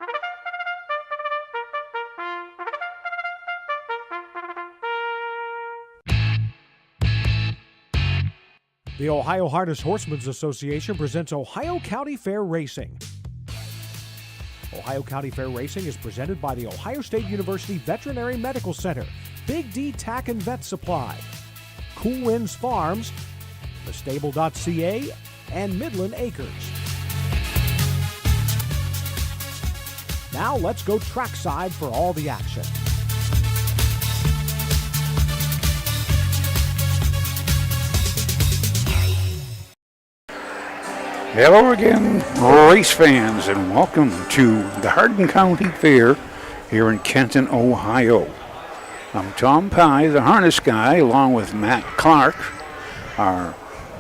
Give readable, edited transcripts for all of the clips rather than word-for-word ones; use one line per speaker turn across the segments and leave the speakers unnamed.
The Ohio Harness Horsemen's Association presents Ohio County Fair Racing. Ohio County Fair Racing is presented by the Ohio State University Veterinary Medical Center, Big D Tack and Vet Supply, Cool Winds Farms, thestable.ca, and Midland Acres. Now let's go trackside for all the action.
Hello again, race fans, and welcome to the Hardin County Fair here in Kenton, Ohio. I'm Tom Pye, the harness guy, along with Matt Clark, our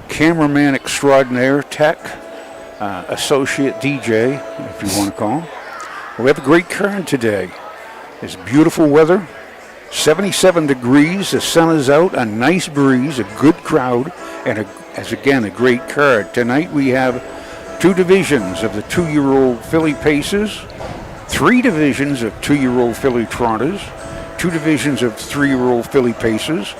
cameraman extraordinaire, tech, associate DJ, if you want to call him. We have a great card today. It's beautiful weather, 77 degrees, the sun is out, a nice breeze, a good crowd, and a great card. Tonight we have two divisions of the 2-year-old filly paces, 3 divisions of 2-year-old filly trotters, 2 divisions of 3-year-old filly paces,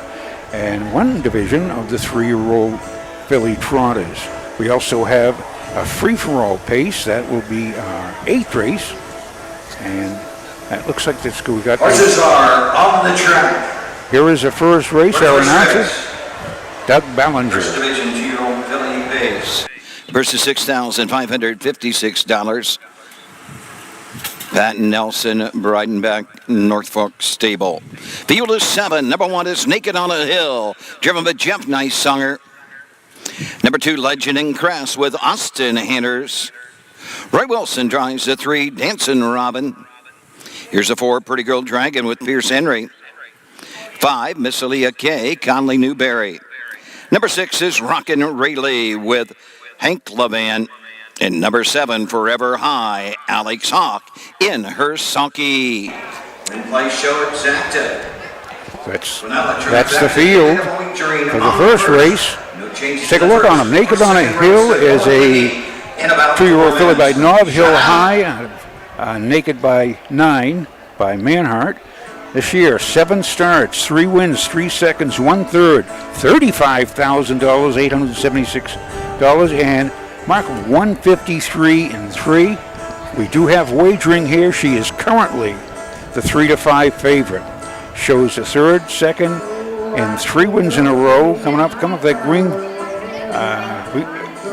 and 1 division of the 3-year-old filly trotters. We also have a free-for-all pace. That will be our 8th race, and that looks like this. We got
horses are on the track.
Here is the first race. Our announcer, Doug Ballinger.
First division 2-year-old filly pace
versus $6,556. Pat Nelson, Breidenbach, Norfolk Stable. Field is 7. Number 1 is Naked on a Hill, driven by Jeff Nicesonger. Number 2, Legend and Crest with Austin Hanners. Roy Wilson drives the 3, Dancin' Robin. Here's a 4, Pretty Girl Dragon with Pierce Henry. 5, Miss Aaliyah K, Conley Newberry. Number 6 is Rockin' Rayleigh with Hank Levan. And number 7, Forever High, Alex Hawk in her sulky.
In play show exacta.
That's the field for the first race. Let's take a look on them. Naked on a Hill is a 2-year-old filly by Nob Hill High. Naked by 9 by Manhart. This year, 7 starts, 3 wins, 3 seconds, 1/3, $35,000, $876, and mark 153 and 3. We do have wagering here. She is currently the 3-5 favorite. Shows the 3rd, 2nd, and 3 wins in a row. Coming up that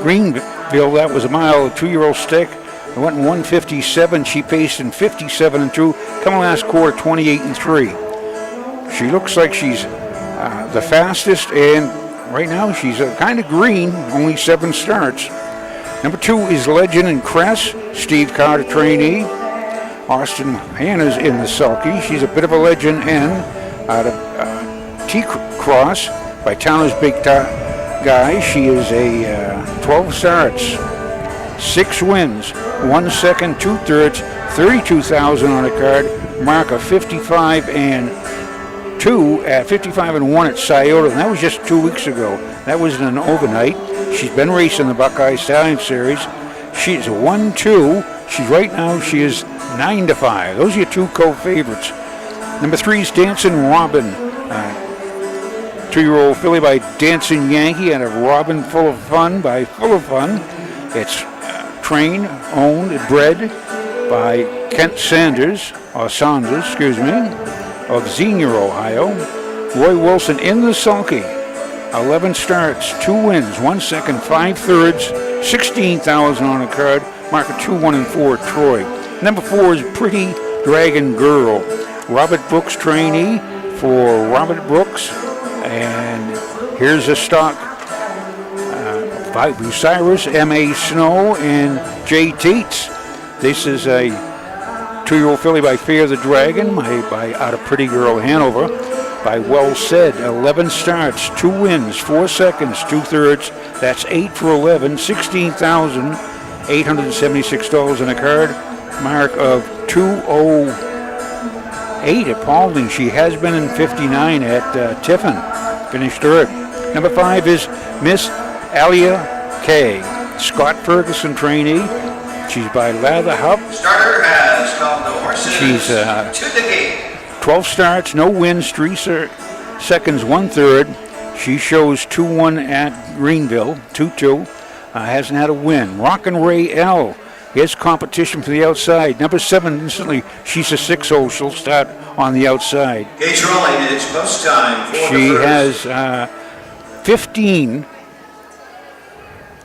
Greenville. That was a mile, a 2-year-old stick. It went in 157. She paced in 57 and 2. Coming last quarter, 28 and 3. She looks like she's the fastest, and right now she's kind of green. Only 7 starts. Number 2 is Legend and Crest, Steve Carter trainee. Austin Hannah's in the sulky. She's a bit of a legend hen out of T-Cross by Towner's Big Guy. She is a 12 starts, 6 wins, 1 second, 2/3, $32,000 on a card. Mark of 55 and 2 at 55 and 1 at Scioto. And that was just 2 weeks ago. That was in an overnight. She's been racing the Buckeye Stallion Series. She's a 1-2. She is 9-5. Those are your 2 co-favorites. Number 3 is Dancin' Robin. 2-year-old filly by Dancin' Yankee and a Robin Full of Fun by Full of Fun. It's trained, owned, bred by Kent Saunders of Xenia, Ohio. Roy Wilson in the sulky. 11 starts, 2 wins, 1 second, 5/3, $16,000 on a card. Market 2, 1, and 4, Troy. Number 4 is Pretty Dragon Girl. Robert Brooks trainee for Robert Brooks. And here's a stock by Bucyrus, M.A. Snow, and J. Teets. This is a 2-year-old filly by Fear the Dragon by out of Pretty Girl Hanover. By Well Said, 11 starts, 2 wins, 4 seconds, 2/3. That's 8 for 11, $16,876 in a card. Mark of 2:08 at Paulding. She has been in 59 at Tiffin. Finished 3rd. Number 5 is Miss Aaliyah K. Scott Ferguson trainee. She's by Lather Huff.
Starter has has called the horses
She's
to the gate.
12 starts, no wins, 3 seconds, 1/3. She shows 2-1 at Greenville, 2-2. Hasn't had a win. Rockin' Ray L. Here's competition for the outside. Number 7, instantly, she's a 6-0. She'll start on the outside.
Gage rolling, it's post time for
She
the first.
has 15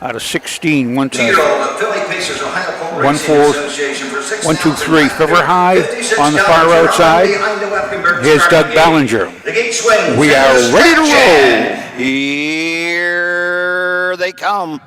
out of 16.
2-year-old Philly Pacers Ohio Pole
1,
Racing
4,
Association for 6,000.
1, 2, 3. Feather high on the far
$56
outside.
behind the Wepkenberg
Here's
starting
Doug
gate.
Ballinger.
The gate swings.
We are
and
ready to
stretch
roll.
Here they come.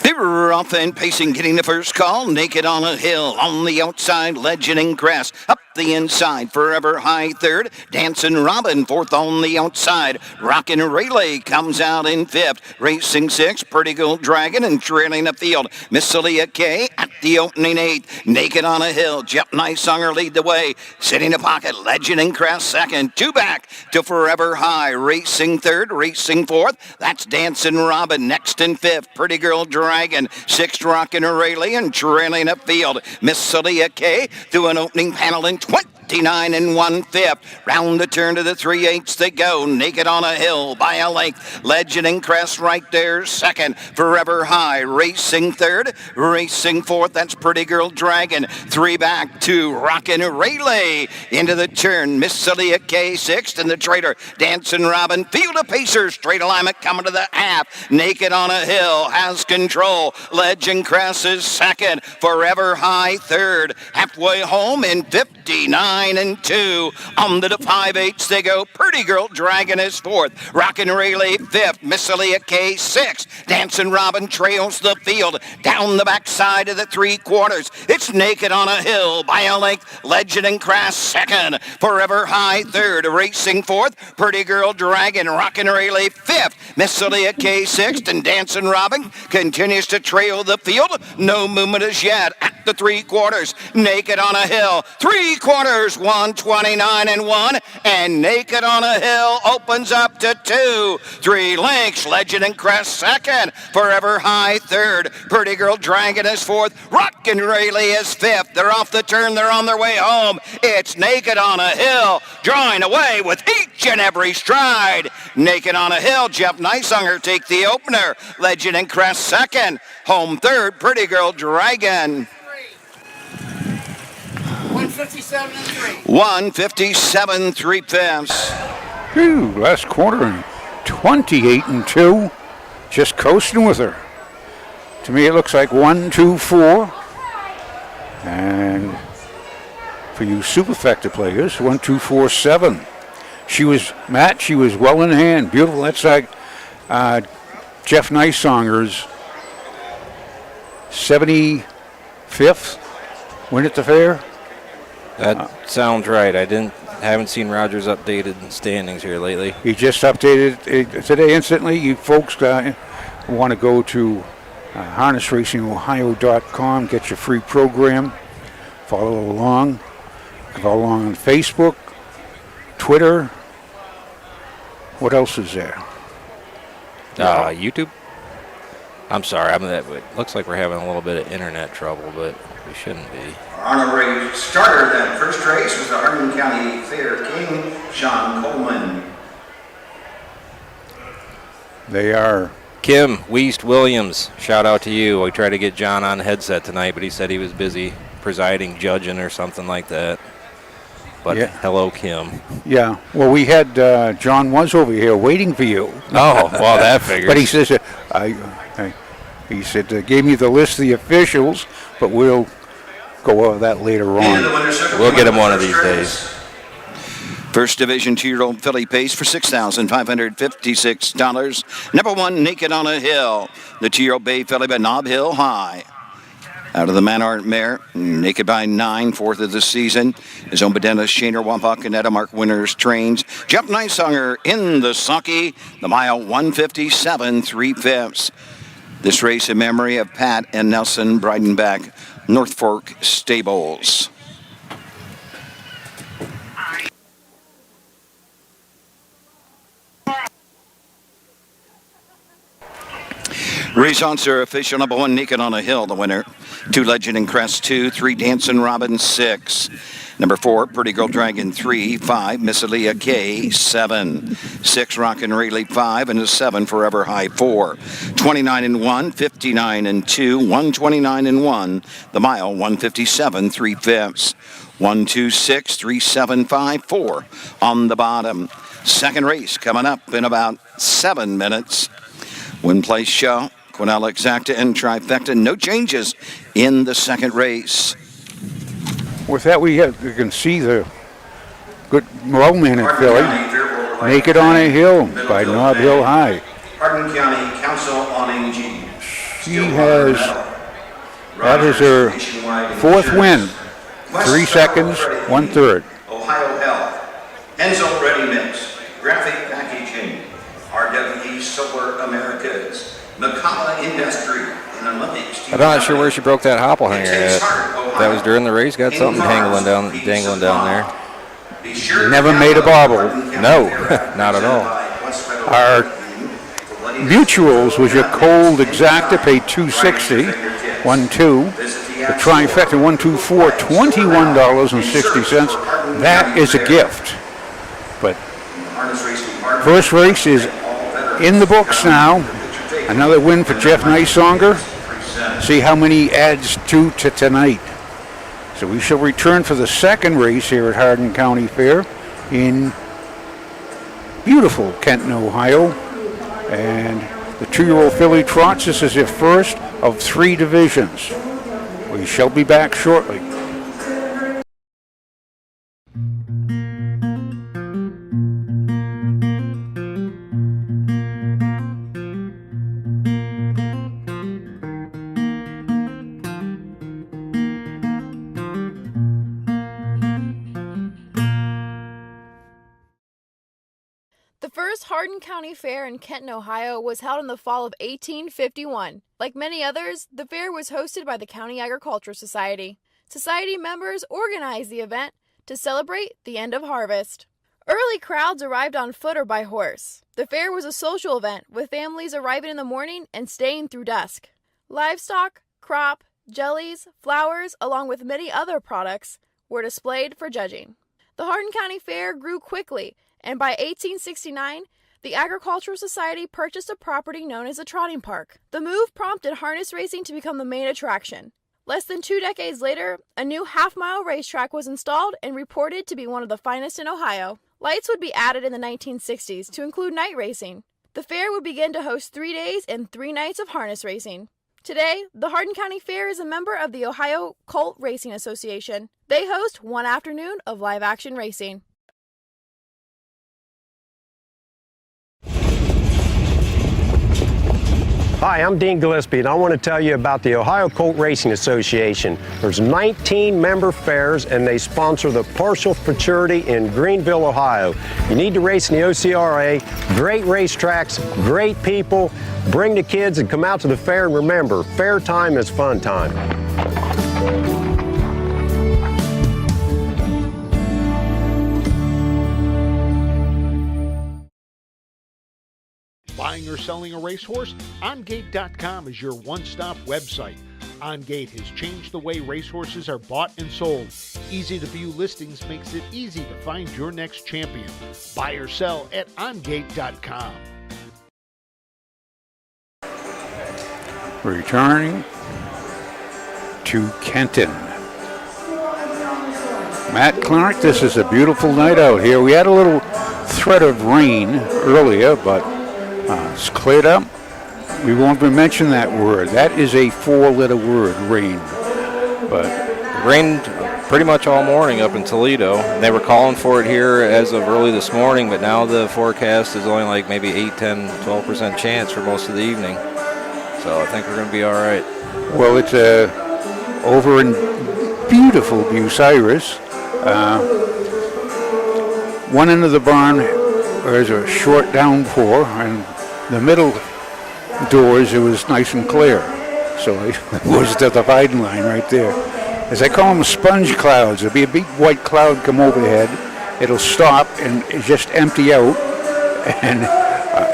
They were off and pacing, getting the first call. Naked on a hill, on the outside, Legend and Grass. Up the inside, Forever High third. Dancing Robin, fourth on the outside. Rockin' Rayleigh comes out in fifth. Racing sixth, Pretty Girl Dragon, and trailing the field. Miss Celia K at the opening eighth. Naked on a hill, Jeff Nicesonger lead the way. Sitting in pocket, Legend and Grass second. 2 back to Forever High. Racing third, racing fourth. That's Dancing Robin next in fifth. Pretty Girl Dragon, sixth Rockin' Rayleigh, and trailing the field. Miss Celia K through an opening panel in 29 1/5. Round the turn to the 3/8 they go. Naked on a hill by a length. Legend and Crest right there second. Forever High racing third. Racing fourth. That's Pretty Girl Dragon. 3 back to Rockin' Rayleigh. Into the turn. Miss Celia K sixth. And the traitor Dancing Robin. Field of Pacers. Straight alignment coming to the half. Naked on a hill has control. Legend Crest is second. Forever High third. Halfway home in 59 2. On to the 5/8 they go. Pretty Girl Dragon is fourth. Rockin' Rayleigh fifth. Miss Celia K sixth. Dancing Robin trails the field. Down the backside of the 3/4. It's Naked on a Hill by a length. Legend and Crass second. Forever High third. Racing fourth. Pretty Girl Dragon. Rockin' Rayleigh fifth. Miss Celia K sixth. And Dancing Robin continues to trail the field. No movement as yet at the 3/4. Naked on a Hill. 3/4. 129 1, and Naked on a Hill opens up to 2. 3 lengths. Legend and Crest second. Forever High third. Pretty Girl Dragon is fourth. Rockin' Rayleigh is fifth. They're off the turn. They're on their way home. It's Naked on a Hill drawing away with each and every stride. Naked on a Hill. Jeff Nicesonger take the opener. Legend and Crest second. Home third. Pretty Girl Dragon.
157 and 3.
157 3/5.
Whew, last quarter and 28 2. Just coasting with her. To me, it looks like 1, 2, 4. And for you Superfecta players, 1, 2, 4, 7. She was well in hand. Beautiful. That's like Jeff Nicesonger's 75th win at the fair.
That sounds right. Haven't seen Rogers' updated standings here lately.
He just updated it today instantly. You folks want to go to harnessracingohio.com, get your free program, follow along on Facebook, Twitter. What else is there?
YouTube? I'm sorry. It looks like we're having a little bit of internet trouble, but we shouldn't be.
Honorary starter that first race was the Hardin County Fair King, Sean Coleman.
They are.
Kim Weist Williams, shout out to you. We tried to get John on headset tonight, but he said he was busy presiding, judging, or something like that. But
Yeah.
Hello, Kim.
Yeah. Well, we had John was over here waiting for you.
Oh, well, that figures.
But he says, he said, gave me the list of the officials, but we'll go over that later
And the
on.
winner's circle
We'll get him
for
one
the
of these
first
days.
race.
First Division 2-year-old filly pace for $6,556. Number 1, Naked on a Hill. The 2-year-old bay filly by Nob Hill High. Out of the Manhart mare, Naked by 9, fourth of the season. His own Dennis Shaner, Wampach, and Mark Winners trains. Jeff Nicesonger in the sulky. The mile 157 3/5. This race in memory of Pat and Nelson Breidenbach, North Fork Stables. Race answer official number 1, Naked on a Hill, the winner. 2, Legend and Crest 2, 3, Dancing Robin 6. Number 4, Pretty Girl Dragon 3, 5, Miss Aaliyah K 7, 6, Rockin' Rayleigh 5, and a 7, Forever High 4. 29 and 1, 59 and 2, 129 and 1. The mile 157 3/5. 1, 2, 6, 3, 7, 5, 4 on the bottom. Second race coming up in about 7 minutes. Win place show, Quinella Exacta and Trifecta. No changes in the second race.
With that, you can see the good well-managed filly, Naked on a Hill by Nob Hill High.
Hardin County Council on Aging.
She has, that is her 4th win, 3 seconds, 1/3.
Ohio Health, Enzo Ready Mix, Graphic Packaging, RWE Solar Americas, McCalla Industry, and Olympics.
I'm not sure where she broke that hopple hanger at. That was during the race. Got something dangling down there.
Never made a bobble.
No, not at all.
Our mutuals was your Cold Exacta, paid $260, 1-2. The Trifecta 124, $21.60. That is a gift. But first race is in the books now. Another win for Jeff Nysonger. See how many adds to tonight. So we shall return for the second race here at Hardin County Fair in beautiful Kenton, Ohio. And the 2-year-old filly trots. This is their first of 3 divisions. We shall be back shortly.
The first Hardin County Fair in Kenton, Ohio was held in the fall of 1851. Like many others, the fair was hosted by the County Agricultural Society. Society members organized the event to celebrate the end of harvest. Early crowds arrived on foot or by horse. The fair was a social event, with families arriving in the morning and staying through dusk. Livestock, crop, jellies, flowers, along with many other products, were displayed for judging. The Hardin County Fair grew quickly, and by 1869, the Agricultural Society purchased a property known as a trotting park. The move prompted harness racing to become the main attraction. Less than 2 decades later, a new half-mile racetrack was installed and reported to be one of the finest in Ohio. Lights would be added in the 1960s to include night racing. The fair would begin to host 3 days and 3 nights of harness racing. Today, the Hardin County Fair is a member of the Ohio Colt Racing Association. They host 1 afternoon of live-action racing.
Hi, I'm Dean Gillespie, and I want to tell you about the Ohio Colt Racing Association. There's 19 member fairs, and they sponsor the Partial Futurity in Greenville, Ohio. You need to race in the OCRA. Great racetracks, great people. Bring the kids and come out to the fair, and remember, fair time is fun time.
Buying or selling a racehorse? OnGate.com is your one-stop website. OnGate has changed the way racehorses are bought and sold. Easy-to-view listings makes it easy to find your next champion. Buy or sell at OnGate.com.
Returning to Kenton. Matt Clark, this is a beautiful night out here. We had a little threat of rain earlier, but it's cleared up. We won't even mention that word. That is a 4-letter word, rain. But
it rained pretty much all morning up in Toledo. They were calling for it here as of early this morning, but now the forecast is only like maybe 8, 10, 12% chance for most of the evening. So I think we're going to be all right.
Well, it's over in beautiful Bucyrus. One end of the barn, there's a short downpour, and the middle doors, it was nice and clear. So it was the dividing line right there. As I call them, sponge clouds. There'll be a big white cloud come overhead. It'll stop and just empty out, and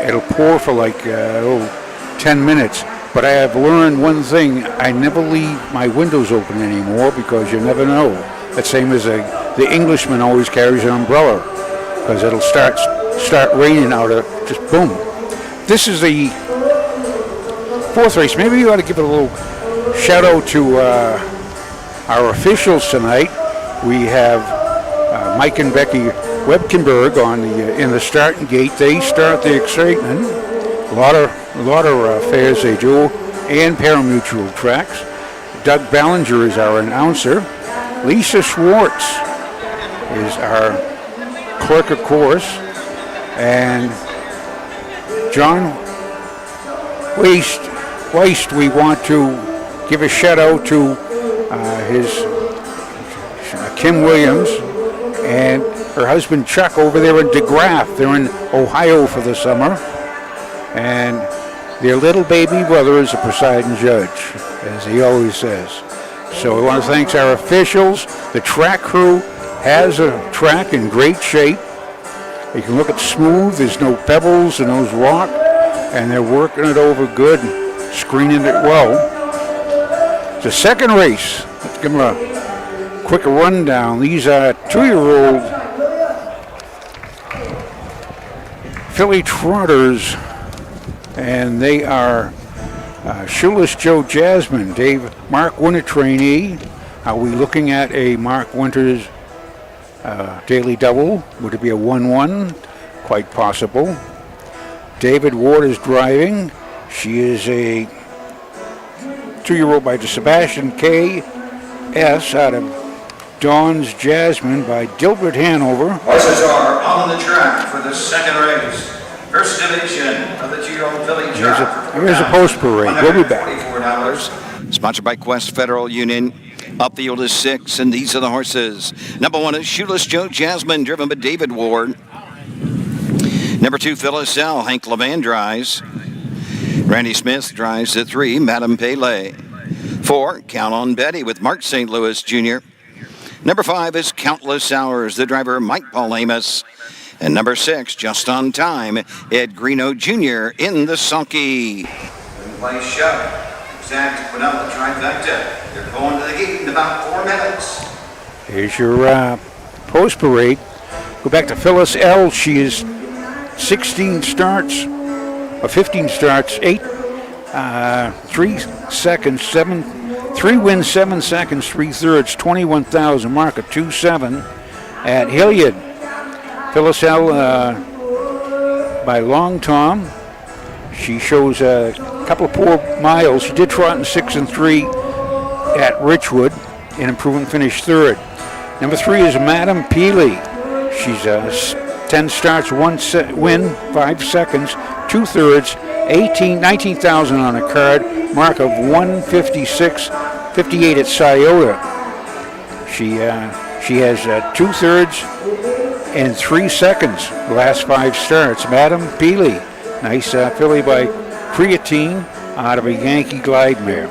it'll pour for like 10 minutes. But I have learned one thing: I never leave my windows open anymore because you never know. That's same as the Englishman always carries an umbrella because it'll start raining out of just boom. This is the fourth race. Maybe you ought to give it a little shout out to our officials tonight. We have Mike and Becky Webkenberg in the starting gate. They start the excitement. A lot of fairs they do, and parimutuel tracks. Doug Ballinger is our announcer. Lisa Schwartz is our clerk of course, and John Weist, we want to give a shout out to his Kim Williams and her husband Chuck over there in DeGraff. They're in Ohio for the summer, and their little baby brother is a presiding judge, as he always says. So we want to thank our officials. The track crew has a track in great shape. You can look at smooth. There's no pebbles and no rock, and they're working it over good, screening it well. The second race, let's give them a quick rundown. These are 2-year-old filly trotters, and they are Shoeless Joe Jasmine, Mark Winter trainee. Are we looking at a Mark Winters daily double? Would it be a 1-1? Quite possible. David Ward is driving. She is a 2-year-old by Sebastian K.S. out of Dawn's Jasmine by Dilbert Hanover.
Horses are on the track for the second race. First division of the 2-year-old filly trot.
Here's a post parade. We'll be back.
$44.
Sponsored by Quest Federal Union. Upfield is 6, and these are the horses. Number 1 is Shoeless Joe Jasmine, driven by David Ward. Number 2, Phyllis L. Hank Levan drives. Randy Smith drives at 3, Madame Pele. 4, Count on Betty with Mark St. Louis Jr. Number 5 is Countless Hours, the driver Mike Paul Amos. And number 6, Just on Time, Ed Greeno Jr. in the sulky.
Play shut. Exact put up the trifecta. They're going to the gate in about 4 minutes.
Here's your post parade. Go back to Phyllis L. She is 15 starts, 3 seconds, 3 wins, 7 seconds, 3/3, 21,000, mark of 2.7 at Hilliard. Phyllis L. By Long Tom. She shows a couple of poor miles. She did trot in 6 and 3 at Richwood, and improving finish 3rd. Number 3 is Madame Peely. She's 10 starts, 1 win, 5 seconds, 2/3, 19,000 on a card, mark of 156.58 at Scioto. She has 2/3 and 3 seconds the last 5 starts. Madame Peely, nice filly by Creatine out of a Yankee Glide mare.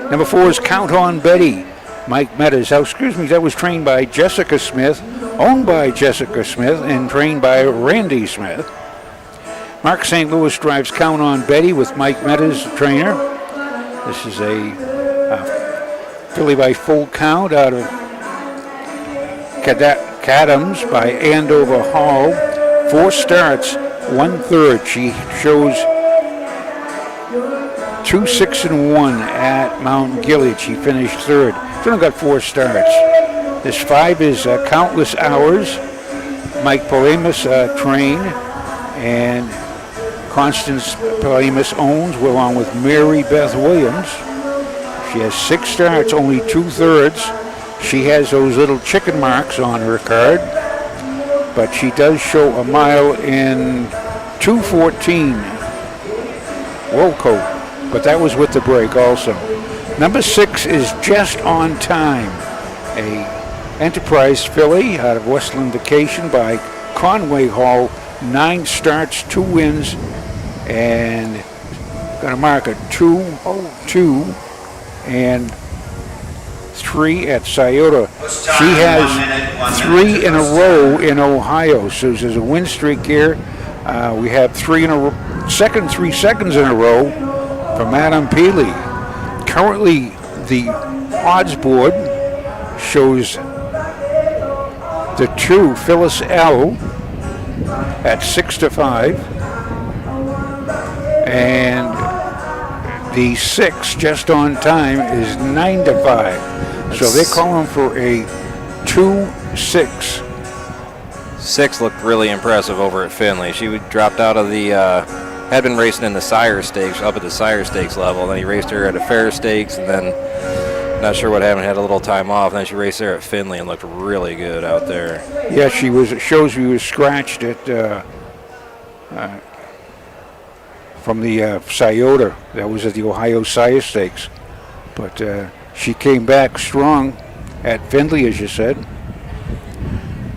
Number 4 is Count on Betty. Mike Meadows, that was trained by Jessica Smith, owned by Jessica Smith, and trained by Randy Smith. Mark St. Louis drives Count on Betty with Mike Meadows, the trainer. This is a filly by Full Count out of Cadams by Andover Hall. 4 starts, 1/3. She shows 2, 6 and 1 at Mount Gilead. She finished 3rd. She's only got 4 starts. This 5 is Countless Hours. Mike Polemus trained, and Constance Polemus owns, along with Mary Beth Williams. She has 6 starts, only 2/3. She has those little chicken marks on her card, but she does show a mile in 2:14. Wilco, but that was with the break also. Number 6 is Just on Time, a Enterprise filly out of Westland Vacation by Conway Hall. 9 starts, 2 wins, and got a mark of 2:02 and 3 at Scioto. She has 3 in a row in Ohio, so there's a win streak here. We have 3 seconds in a row for Madame Paley. Currently, the odds board shows the 2, Phyllis L, at 6-5, and the 6, Just on Time, is 9-5. So they're calling for a 2-6.
6 looked really impressive over at Finley. She dropped out of the, had been racing in the Sire Stakes, up at the Sire Stakes level. Then he raced her at a Fair Stakes, and then not sure what happened, had a little time off. And then she raced there at Finley and looked really good out there.
Yeah, she was. It shows she was scratched at from the Scioto. That was at the Ohio Sire Stakes, but she came back strong at Findlay, as you said.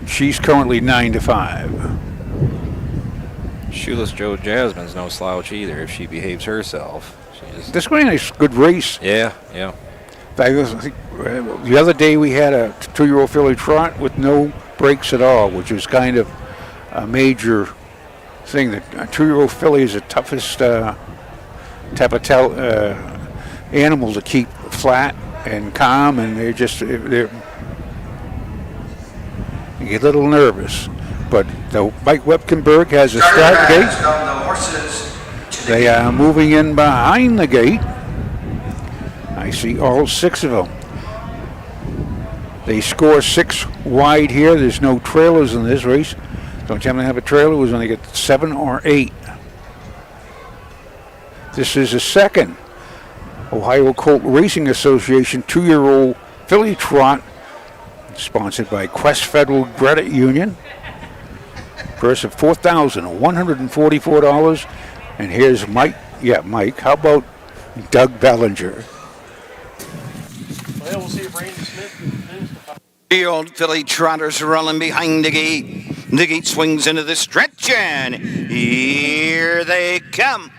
She's currently 9-5.
Shoeless Joe Jasmine's no slouch either if she behaves herself.
This was a nice, good race.
Yeah.
The other day we had a 2-year-old filly trot with no breaks at all, which was kind of a major thing. That a 2-year-old filly is the toughest type of animal to keep flat and calm, and they get a little nervous. But Mike Webkenberg has a start gate. They are moving in behind the gate. I see all 6 of them. They score 6 wide here. There's no trailers in this race. Don't you have to have a trailer? It was when they get 7 or 8. This is the second Ohio Colt Racing Association 2-year-old filly trot, sponsored by Quest Federal Credit Union. Purse of $4,144. And here's Mike. Yeah, Mike. How about Doug Bellinger?
Well, we'll see if Randy Smith finishes.
The old filly trotters rolling behind the gate. The gate swings into the stretch, and here they come.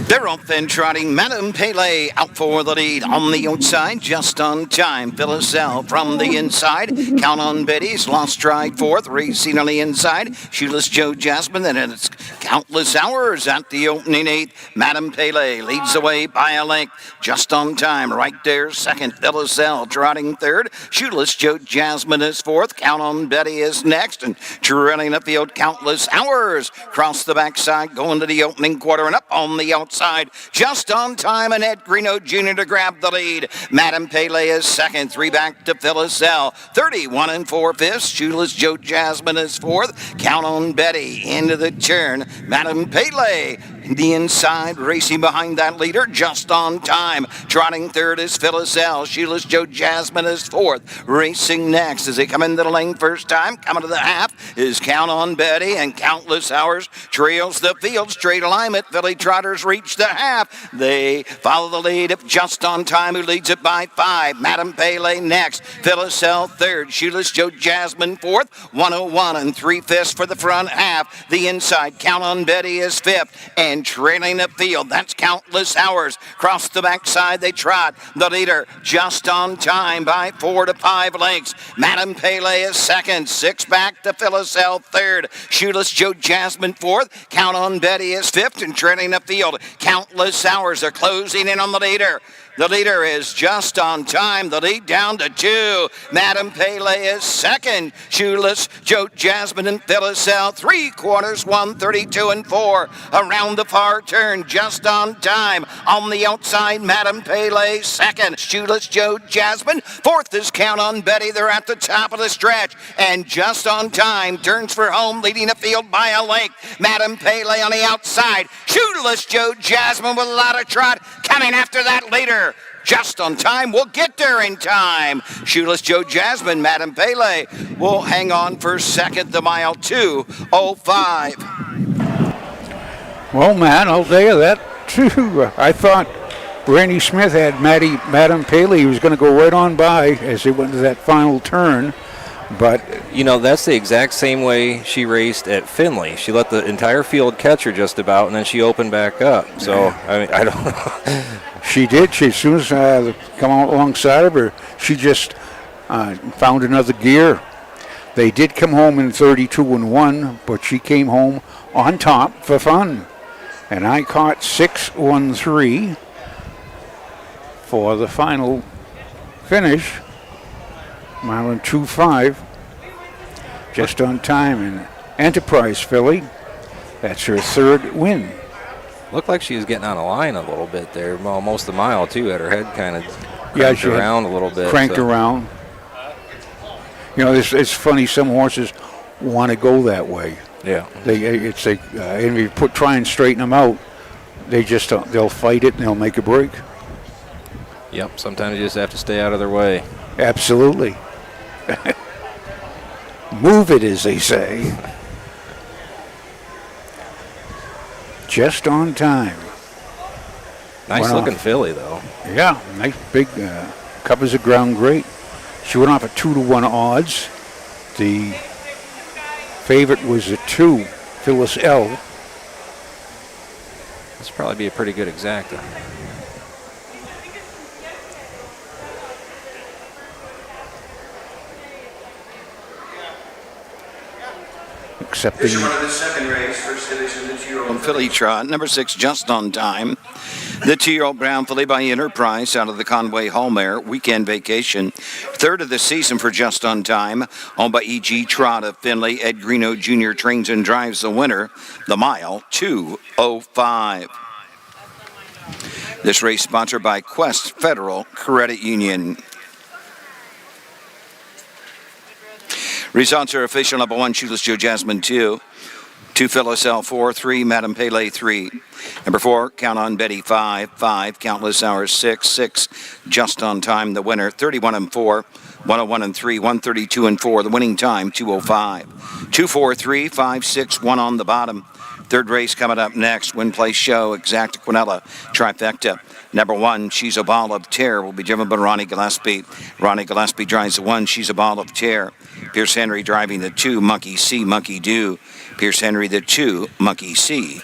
They're off and trotting. Madame Pele out for the lead on the outside, just on time. Phyllis L from the inside. Count on Betty's lost stride fourth, racing on the inside. Shoeless Joe Jasmine, then it's Countless Hours at the opening 8th. Madame Pele leads away by a length, just on time. Right there, second. Phyllis L trotting third. Shoeless Joe Jasmine is fourth. Count on Betty is next, and trailing the field, Countless Hours. Cross the backside, going to the opening quarter, and up on the outside. Just on time, and Ed Greeno Jr. to grab the lead. Madame Pele is second, 3 back to Phyllis L. 31 4/5. Shoeless Joe Jasmine is fourth. Count on Betty into the turn. Madame Pele the inside, racing behind that leader, just on time. Trotting third is Phyllis L. Shoeless Joe Jasmine is fourth. Racing next as they come into the lane first time. Coming to the half is Count on Betty, and Countless Hours trails the field. Straight alignment. Philly Trotters reach the half. They follow the lead of Just on Time, who leads it by 5. Madame Pele next. Phyllis L third. Shoeless Joe Jasmine fourth. 101 3/5 for the front half. The inside, Count on Betty is fifth. And trailing the field, that's Countless Hours. Cross the backside they trot. The leader Just on Time by 4 to 5 lengths. Madame Pele is second. 6 back to Phyllis L third. Shoeless Joe Jasmine fourth. Count on Betty is fifth. And trailing the field, Countless Hours are closing in on the leader. The leader is Just on Time. The lead down to 2. Madame Pele is second. Shoeless Joe Jasmine and Phyllis L. 3/4, 132 4. Around the far turn, Just on Time. On the outside, Madame Pele second. Shoeless Joe Jasmine. Fourth is Count on Betty. They're at the top of the stretch. And Just on Time turns for home, leading the field by a length. Madame Pele on the outside. Shoeless Joe Jasmine with a lot of trot coming after that leader. Just on Time will get there in time. Shoeless Joe Jasmine, Madame Pele will hang on for second, the mile 2:05.
Well, Matt, I'll tell you that too. I thought Randy Smith had Madame Pele. He was going to go right on by as they went to that final turn. But
you know, that's the exact same way she raced at Finley. She let the entire field catch her just about, and then she opened back up. So I mean, I don't know.
She did. She, as soon as come alongside of her, she just found another gear. They did come home in 32-1, but she came home on top for fun. And I caught 6-1-3 for the final finish. Mile and 2.5, just on time. And Enterprise filly, that's her third win.
Looked like she was getting on a line a little bit there, almost a mile too. Had her head kind of cranked around a little bit.
Cranked around. You know, it's funny. Some horses want to go that way.
Yeah.
It's like, and if you try and straighten them out, they'll fight it and they'll make a break.
Yep. Sometimes you just have to stay out of their way.
Absolutely. Move it, as they say. Just on time.
Nice looking filly, though.
Yeah, nice big, covers the ground great. She went off at 2-1 odds. The favorite was a 2, Phyllis L.
This will probably be a pretty good exacta.
Accepting.
This one of the second race, first division, the 2-year-old
Filly trot, number 6, Just on Time. The 2-year-old brown filly by Enterprise out of the Conway Hallmare Weekend Vacation. Third of the season for Just on Time, owned by E.G. Trot of Finley. Ed Greeno Jr. trains and drives the winner, the mile 2:05. This race sponsored by Quest Federal Credit Union. Results are official. Number 1, Shoeless Joe Jasmine 2. 2, Phyllis L 4. 3, Madame Pele 3. Number 4, Count on Betty 5. 5, Countless Hours 6. 6, Just on Time, the winner 31-4. 101-3. 132-4. The winning time 2:05. 2, 4, 3, 5, 6. 1 on the bottom. Third race coming up next. Win Place Show, Exacta Quinella, Trifecta. Number 1, She's a Ball of Terror, will be driven by Ronnie Gillespie. Ronnie Gillespie drives the 1, She's a Ball of Terror. Pierce Henry driving the 2, Monkey See, Monkey Do. Pierce Henry the 2, Monkey See,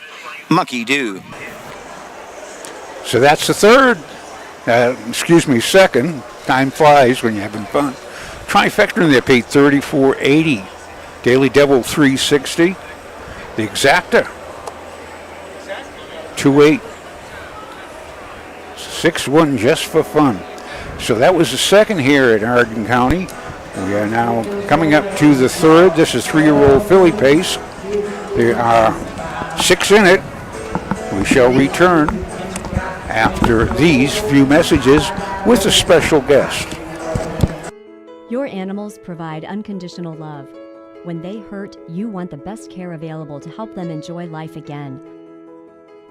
Monkey Do.
So that's the third. Second. Time flies when you're having fun. Trifecta in there paid $34.80. Daily Devil $360. The Exacta $2.8. 6-1 just for fun. So that was the second here at Hardin County. We are now coming up to the third. This is 3-year-old filly pace. There are 6 in it. We shall return after these few messages with a special guest.
Your animals provide unconditional love. When they hurt, you want the best care available to help them enjoy life again.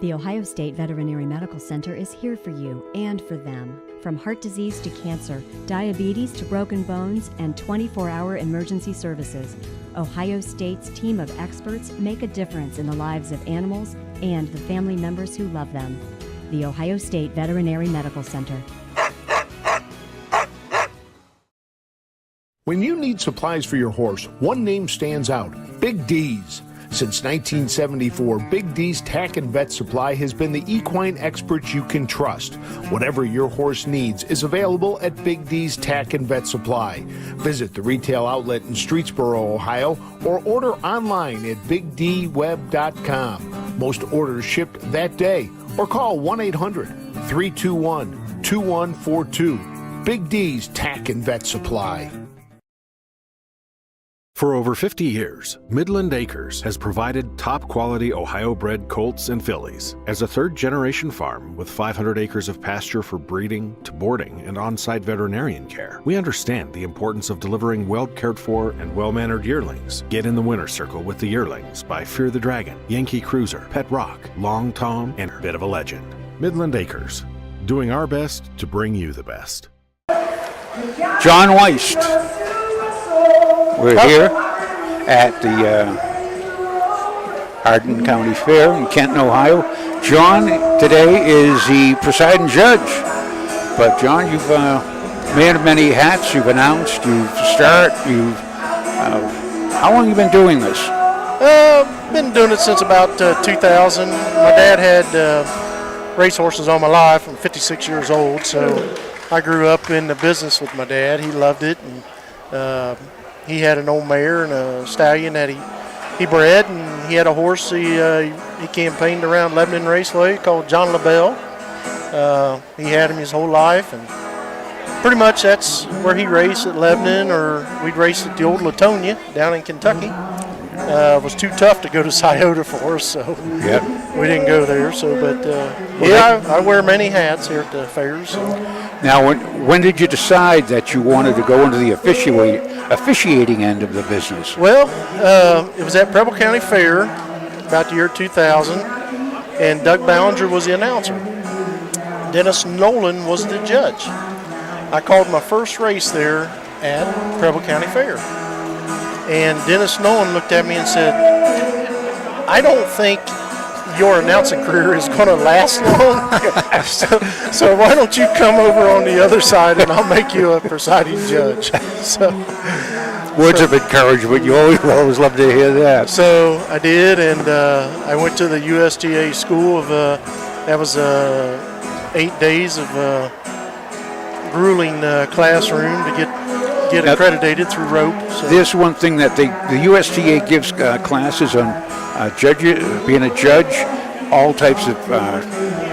The Ohio State Veterinary Medical Center is here for you and for them. From heart disease to cancer, diabetes to broken bones, and 24-hour emergency services, Ohio State's team of experts make a difference in the lives of animals and the family members who love them. The Ohio State Veterinary Medical Center.
When you need supplies for your horse, one name stands out: Big D's. Since 1974, Big D's Tack and Vet Supply has been the equine experts you can trust. Whatever your horse needs is available at Big D's Tack and Vet Supply. Visit the retail outlet in Streetsboro, Ohio, or order online at bigdweb.com. Most orders shipped that day, or call 1-800-321-2142. Big D's Tack and Vet Supply.
For over 50 years, Midland Acres has provided top-quality Ohio-bred colts and fillies. As a third-generation farm with 500 acres of pasture for breeding to boarding and on-site veterinarian care, we understand the importance of delivering well-cared-for and well-mannered yearlings. Get in the winner's circle with the yearlings by Fear the Dragon, Yankee Cruiser, Pet Rock, Long Tom, and Bit of a Legend. Midland Acres, doing our best to bring you the best.
John Weist. We're here at the Hardin County Fair in Kenton, Ohio. John today is the presiding judge. But John, you've man many hats. You've announced. You've started. How long have you been doing this?
Been doing it since about 2000. My dad had racehorses all my life. I'm 56 years old, so I grew up in the business with my dad. He loved it, and he had an old mare and a stallion that he bred, and he had a horse he campaigned around Lebanon Raceway called John LaBelle. He had him his whole life, and pretty much that's where he raced at Lebanon, or we'd race at the old Latonia down in Kentucky. It was too tough to go to Scioto for us, so we didn't go there. So, but I wear many hats here at the fairs.
Now, when did you decide that you wanted to go into the officiating end of the business?
Well, it was at Preble County Fair about the year 2000, and Doug Ballinger was the announcer. Dennis Nolan was the judge. I called my first race there at Preble County Fair. And Dennis Nolan looked at me and said, I don't think your announcing career is going to last long. so why don't you come over on the other side and I'll make you a presiding judge.
Words of encouragement. You always love to hear that.
So I did, and I went to the USTA school of, that was 8 days of grueling classroom to get accredited through rope. So.
There's one thing that the USTA gives classes on being a judge, all types of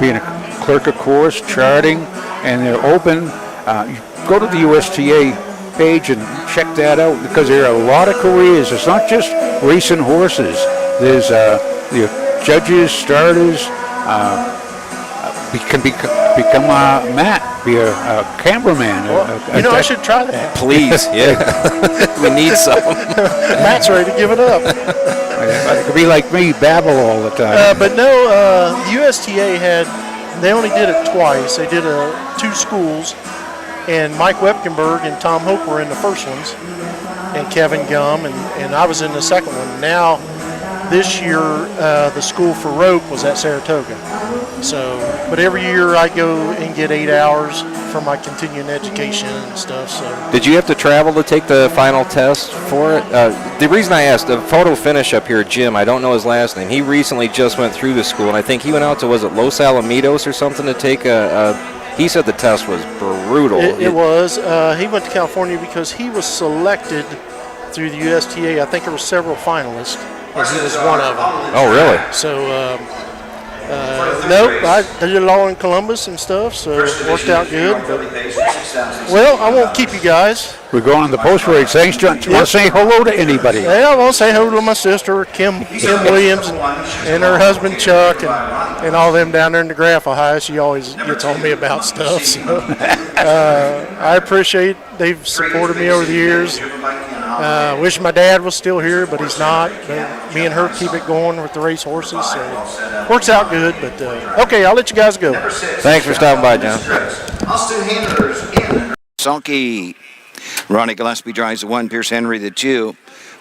being a clerk of course, charting, and they're open. You go to the USTA page and check that out, because there are a lot of careers. It's not just racing horses. There's the judges, starters, can become a Matt, be a cameraman.
I should try that.
Please, yeah. We need some.
Matt's ready to give it up.
It could be like me, babble all the time.
But no, USTA they only did it twice. They did 2 schools, and Mike Wepkenberg and Tom Hope were in the first ones, and Kevin Gum, and I was in the second one. Now, this year, the school for rope was at Saratoga. So, but every year I go and get 8 hours for my continuing education and stuff. So.
Did you have to travel to take the final test for it? The reason I asked, the photo finish up here, Jim, I don't know his last name. He recently just went through the school, and I think he went out to, was it Los Alamitos or something, to take he said the test was brutal.
It was. He went to California because he was selected through the USTA. I think there were several finalists, and he was one of them.
Oh, really?
So, nope, I did it all in Columbus and stuff, so it worked out good. But, well, I won't keep you guys.
We're going on the post race. Thanks, John. Do you want to say hello to anybody?
Yeah, I want to say hello to my sister, Kim Williams, and her husband, Chuck, and all them down there in the Graph, Ohio. She always gets on me about stuff. So, I appreciate they've supported me over the years. Wish my dad was still here, but he's not. But me and her keep it going with the race horses, so works out good. But okay, I'll let you guys go.
Thanks for stopping by, John.
Sulky. Ronnie Gillespie drives the 1, Pierce Henry the 2.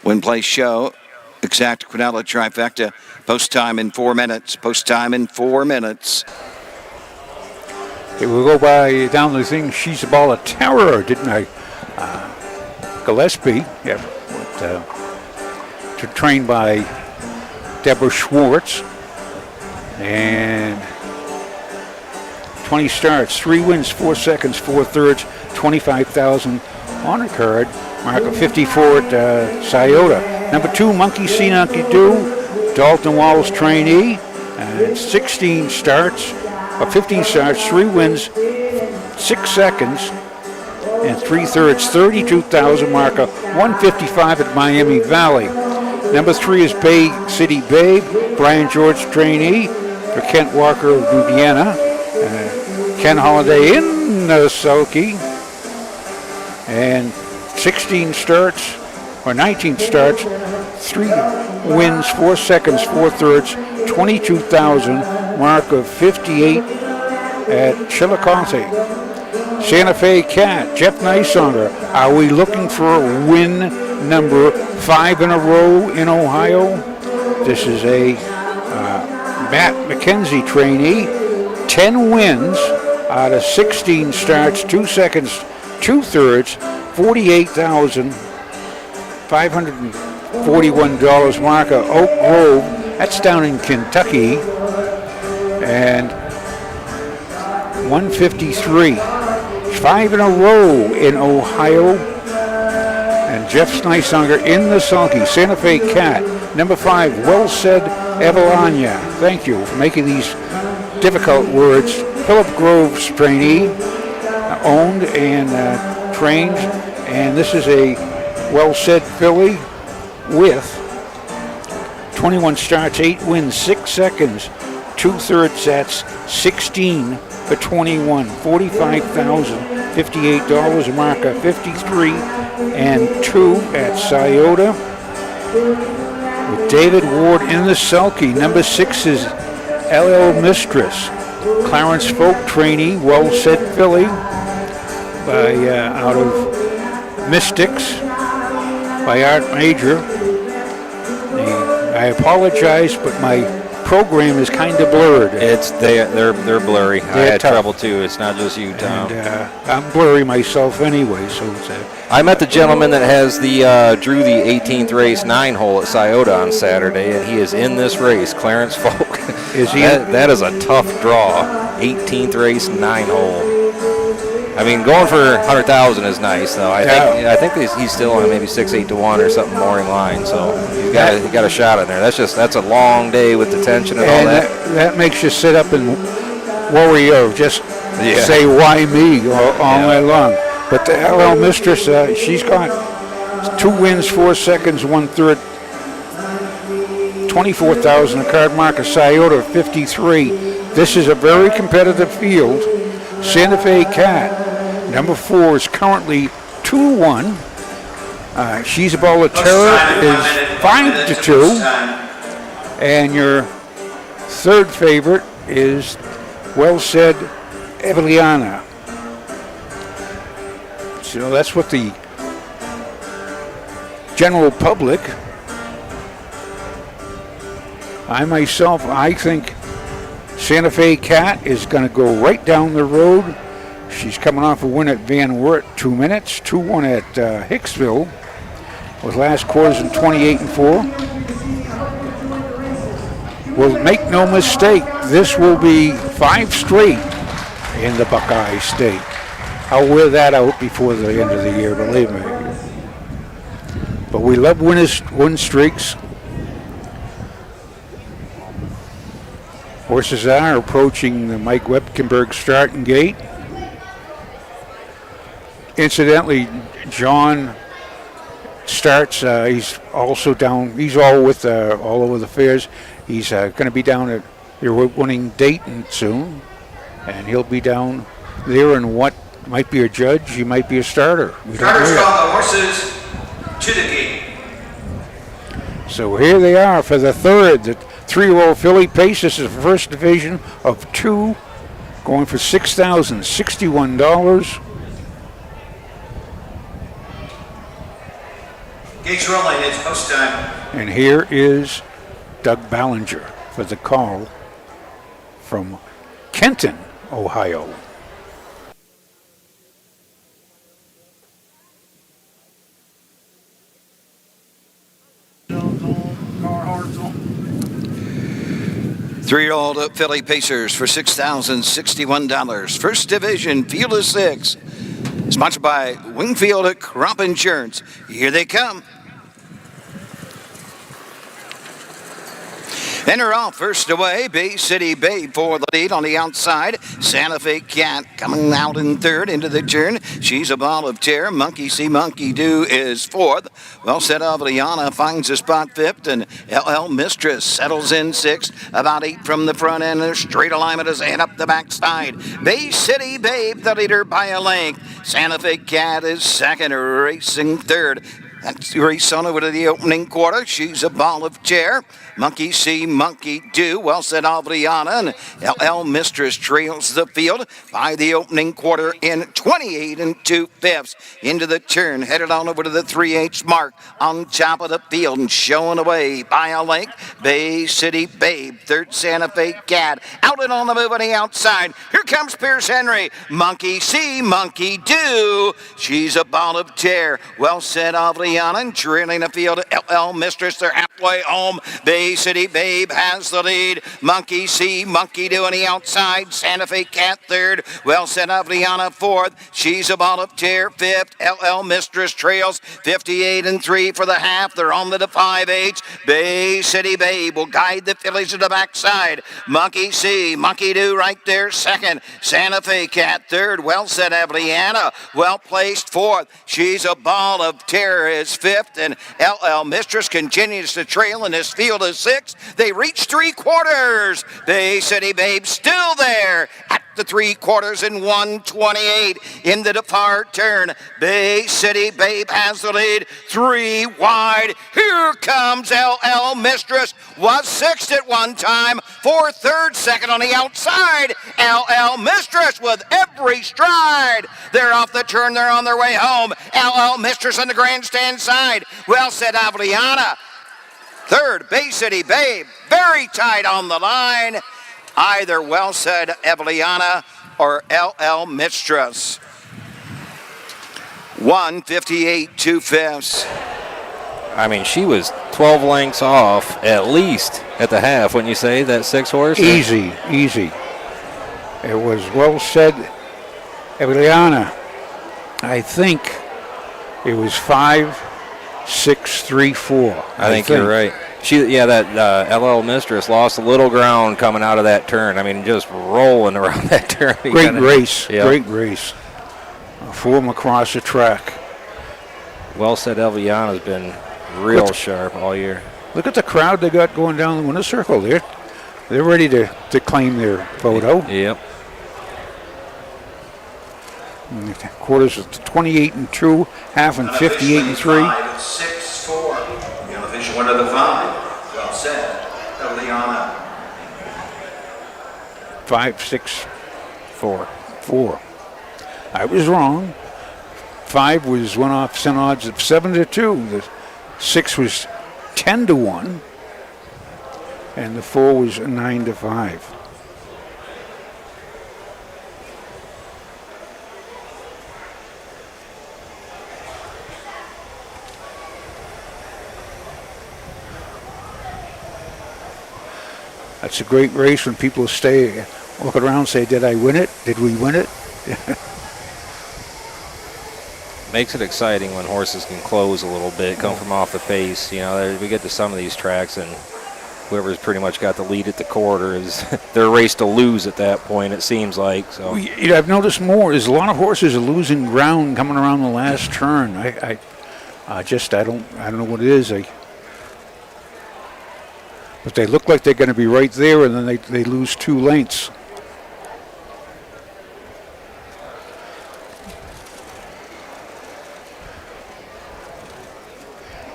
Win place show. Exact Quinella trifecta. Post time in 4 minutes. Post time in 4 minutes.
Okay, we'll go by down the thing. She's a ball of terror, didn't I? Gillespie, trained by Deborah Schwartz, and 20 starts, 3 wins, 4 seconds, 4 thirds, 25,000 honor card. Mark of 54 at Scioto. Number 2, Monkey See Monkey Do, Dalton Walls trainee, 16 starts, 15 starts, 3 wins, 6 seconds. And 3 thirds, 32,000 marker, 155 at Miami Valley. Number 3 is Bay City Babe, Brian George trainee for Kent Walker of Louisiana. Ken Holiday in Sulky. And 16 starts, or 19 starts, 3 wins, 4 seconds, 4 thirds, 22,000 mark of 58 at Chillicothe. Santa Fe Cat, Jeff Nysonger. Are we looking for a win number 5 in a row in Ohio? This is a Matt McKenzie trainee. 10 wins out of 16 starts, 2 seconds, 2 thirds, $48,541 marker. Oak Grove, that's down in Kentucky. And 153. 5 in a row in Ohio. And Jeff Snysunger in the sulky. Santa Fe Cat. Number 5, Well Said Evelania. Thank you for making these difficult words. Philip Groves trainee, owned and trained. And this is a Well Said filly with 21 starts, 8 wins, 6 seconds, 2/3 sets, 16 for 21, $45,058, a marker 53 and 2 at Scioto. With David Ward in the sulky. Number 6 is LL Mistress. Clarence Folk trainee, Well Said filly by out of Mystics by Art Major. I apologize, but my program is kind of blurred.
They're blurry. I had trouble too. It's not just you, Tom.
And, I'm blurry myself anyway, so it's
I met the gentleman that has drew the 18th race 9-hole at Scioto on Saturday, and he is in this race. Clarence Folk.
Is he?
That is a tough draw. 18th race 9-hole. I mean, going for 100,000 is nice, though. I think he's still on maybe 6-8 to 1 or something morning line, so he got a shot in there. That's a long day with the tension and all that.
That makes you sit up and worry or just say why me all night long. But the LL Mistress, she's got 2 wins, 4 seconds, 1/3, 24,000 a card marker. Scioto 53. This is a very competitive field. Santa Fe Cat, number 4, is currently 2-1. She's a Ball of Terror is 5-2. And your third favorite is Well Said Eveliana. So that's what the general public, I think Santa Fe Cat is going to go right down the road. She's coming off a win at Van Wert, 2 minutes, 2-1 at Hicksville, with last quarters in 28 and 4. Well, make no mistake, this will be 5 straight in the Buckeye State. I'll wear that out before the end of the year, believe me. But we love win streaks. Horses are approaching the Mike Webkenberg starting gate. Incidentally, John starts. He's also down. He's all with all over the fairs. He's going to be down at your winning Dayton soon, and he'll be down there. And what might be a judge, he might be a starter.
Starters call the horses to the gate.
So here they are for the third. The 3-year-old filly pace. This is the first division of 2, going for $6,061.
Gates rolling, it's post time.
And here is Doug Ballinger for the call from Kenton, Ohio.
Three-year-old filly pacers for $6,061. First division, field of 6. Sponsored by Wingfield Crop Insurance. Here they come. And they're off first away. Bay City Babe for the lead on the outside. Santa Fe Cat coming out in third into the turn. She's a Ball of Terror. Monkey See Monkey Do is fourth. Well Said Aveliana finds a spot fifth. And LL Mistress settles in sixth. About 8 from the front end. A straight alignment is and up the backside. Bay City Babe, the leader by a length. Santa Fe Cat is second, racing third. That's race on over to the opening quarter. She's a Ball of Chair. Monkey See Monkey Do. Well Said Aveliana and LL Mistress trails the field by the opening quarter in 28 2/5. Into the turn, headed on over to the 3/8 mark on top of the field and showing away by a length. Bay City Babe, third Santa Fe Cat. Out and on the move on the outside. Here comes Pierce Henry. Monkey See Monkey Do. She's a Ball of Chair. Well Said Aveliana Evliana, and trailing the field, LL Mistress. They're halfway home. Bay City Babe has the lead. Monkey C, Monkey Do on the outside. Santa Fe Cat third. Well Said Evliana fourth. She's a Ball of Tear fifth. LL Mistress trails 58-3 for the half. They're on to the 5/8. Bay City Babe will guide the fillies to the backside. Monkey C, Monkey Do right there second. Santa Fe Cat third. Well Said Evliana, well placed fourth. She's a Ball of Terror is fifth, and LL Mistress continues to trail in this field of six. They reach 3/4. Bay City Babe still there at the 3/4 in 1:28 into the far turn. Bay City Babe has the lead, 3 wide. Here comes LL Mistress, was sixth at one time, 4th, 3rd, second on the outside. LL Mistress with every stride. They're off the turn, they're on their way home. LL Mistress on the grandstand side. Well Said Evliana. Third, Bay City Babe, very tight on the line. Either Well Said Evliana or LL Mistress. 1:58 2/5.
I mean, she was 12 lengths off at least at the half, wouldn't you say, that 6-horse?
Easy. It was Well Said Evliana. I think it was 5-6-3-4.
I think you're right. That LL Mistress lost a little ground coming out of that turn. I mean, just rolling around that turn.
Great race. For them across the track.
Well Said Evliana's been real sharp all year.
Look at the crowd they got going down the winner's circle. They're ready to claim their photo.
Yep.
Quarters of 28-2, half and 58-3.
5-6-4. The unofficial winner of the 5. Well Said Evliana.
5-6-4. I was wrong. 5 was went off cent odds of 7-2. The 6 was 10-1, and the 4 was 9-5. That's a great race when people walk around and say, "Did I win it? Did we win it?"
Makes it exciting when horses can close a little bit, come from off the pace. You know, we get to some of these tracks, and whoever's pretty much got the lead at the quarter is their race to lose at that point, it seems like. So
I've noticed more is a lot of horses are losing ground coming around the last turn. I don't know what it is. But they look like they're going to be right there, and then they lose 2 lengths.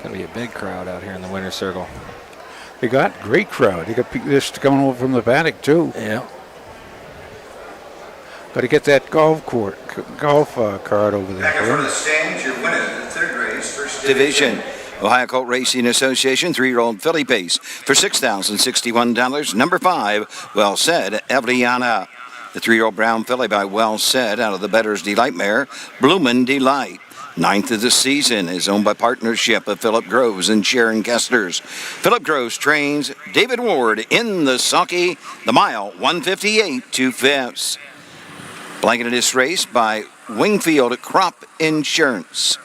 Going to be a big crowd out here in the winner's circle.
They got great crowd. They got this coming over from the paddock too.
Yeah.
Got to get that golf cart over there.
Back in front of the stands, your winner of the 3rd race, first
Division. Ohio Colt Racing Association 3-year-old filly pace for $6,061. Number 5, Well Said Evliana. The 3-year-old brown filly by Well Said out of the Bettor's Delight mare, Bloomin' Delight. 9th of the season is owned by partnership of Philip Groves and Sharon Kesters. Philip Groves trains David Ward in the sulky, the mile 1:58 2/5. Blanketed this race by Wingfield Crop Insurance.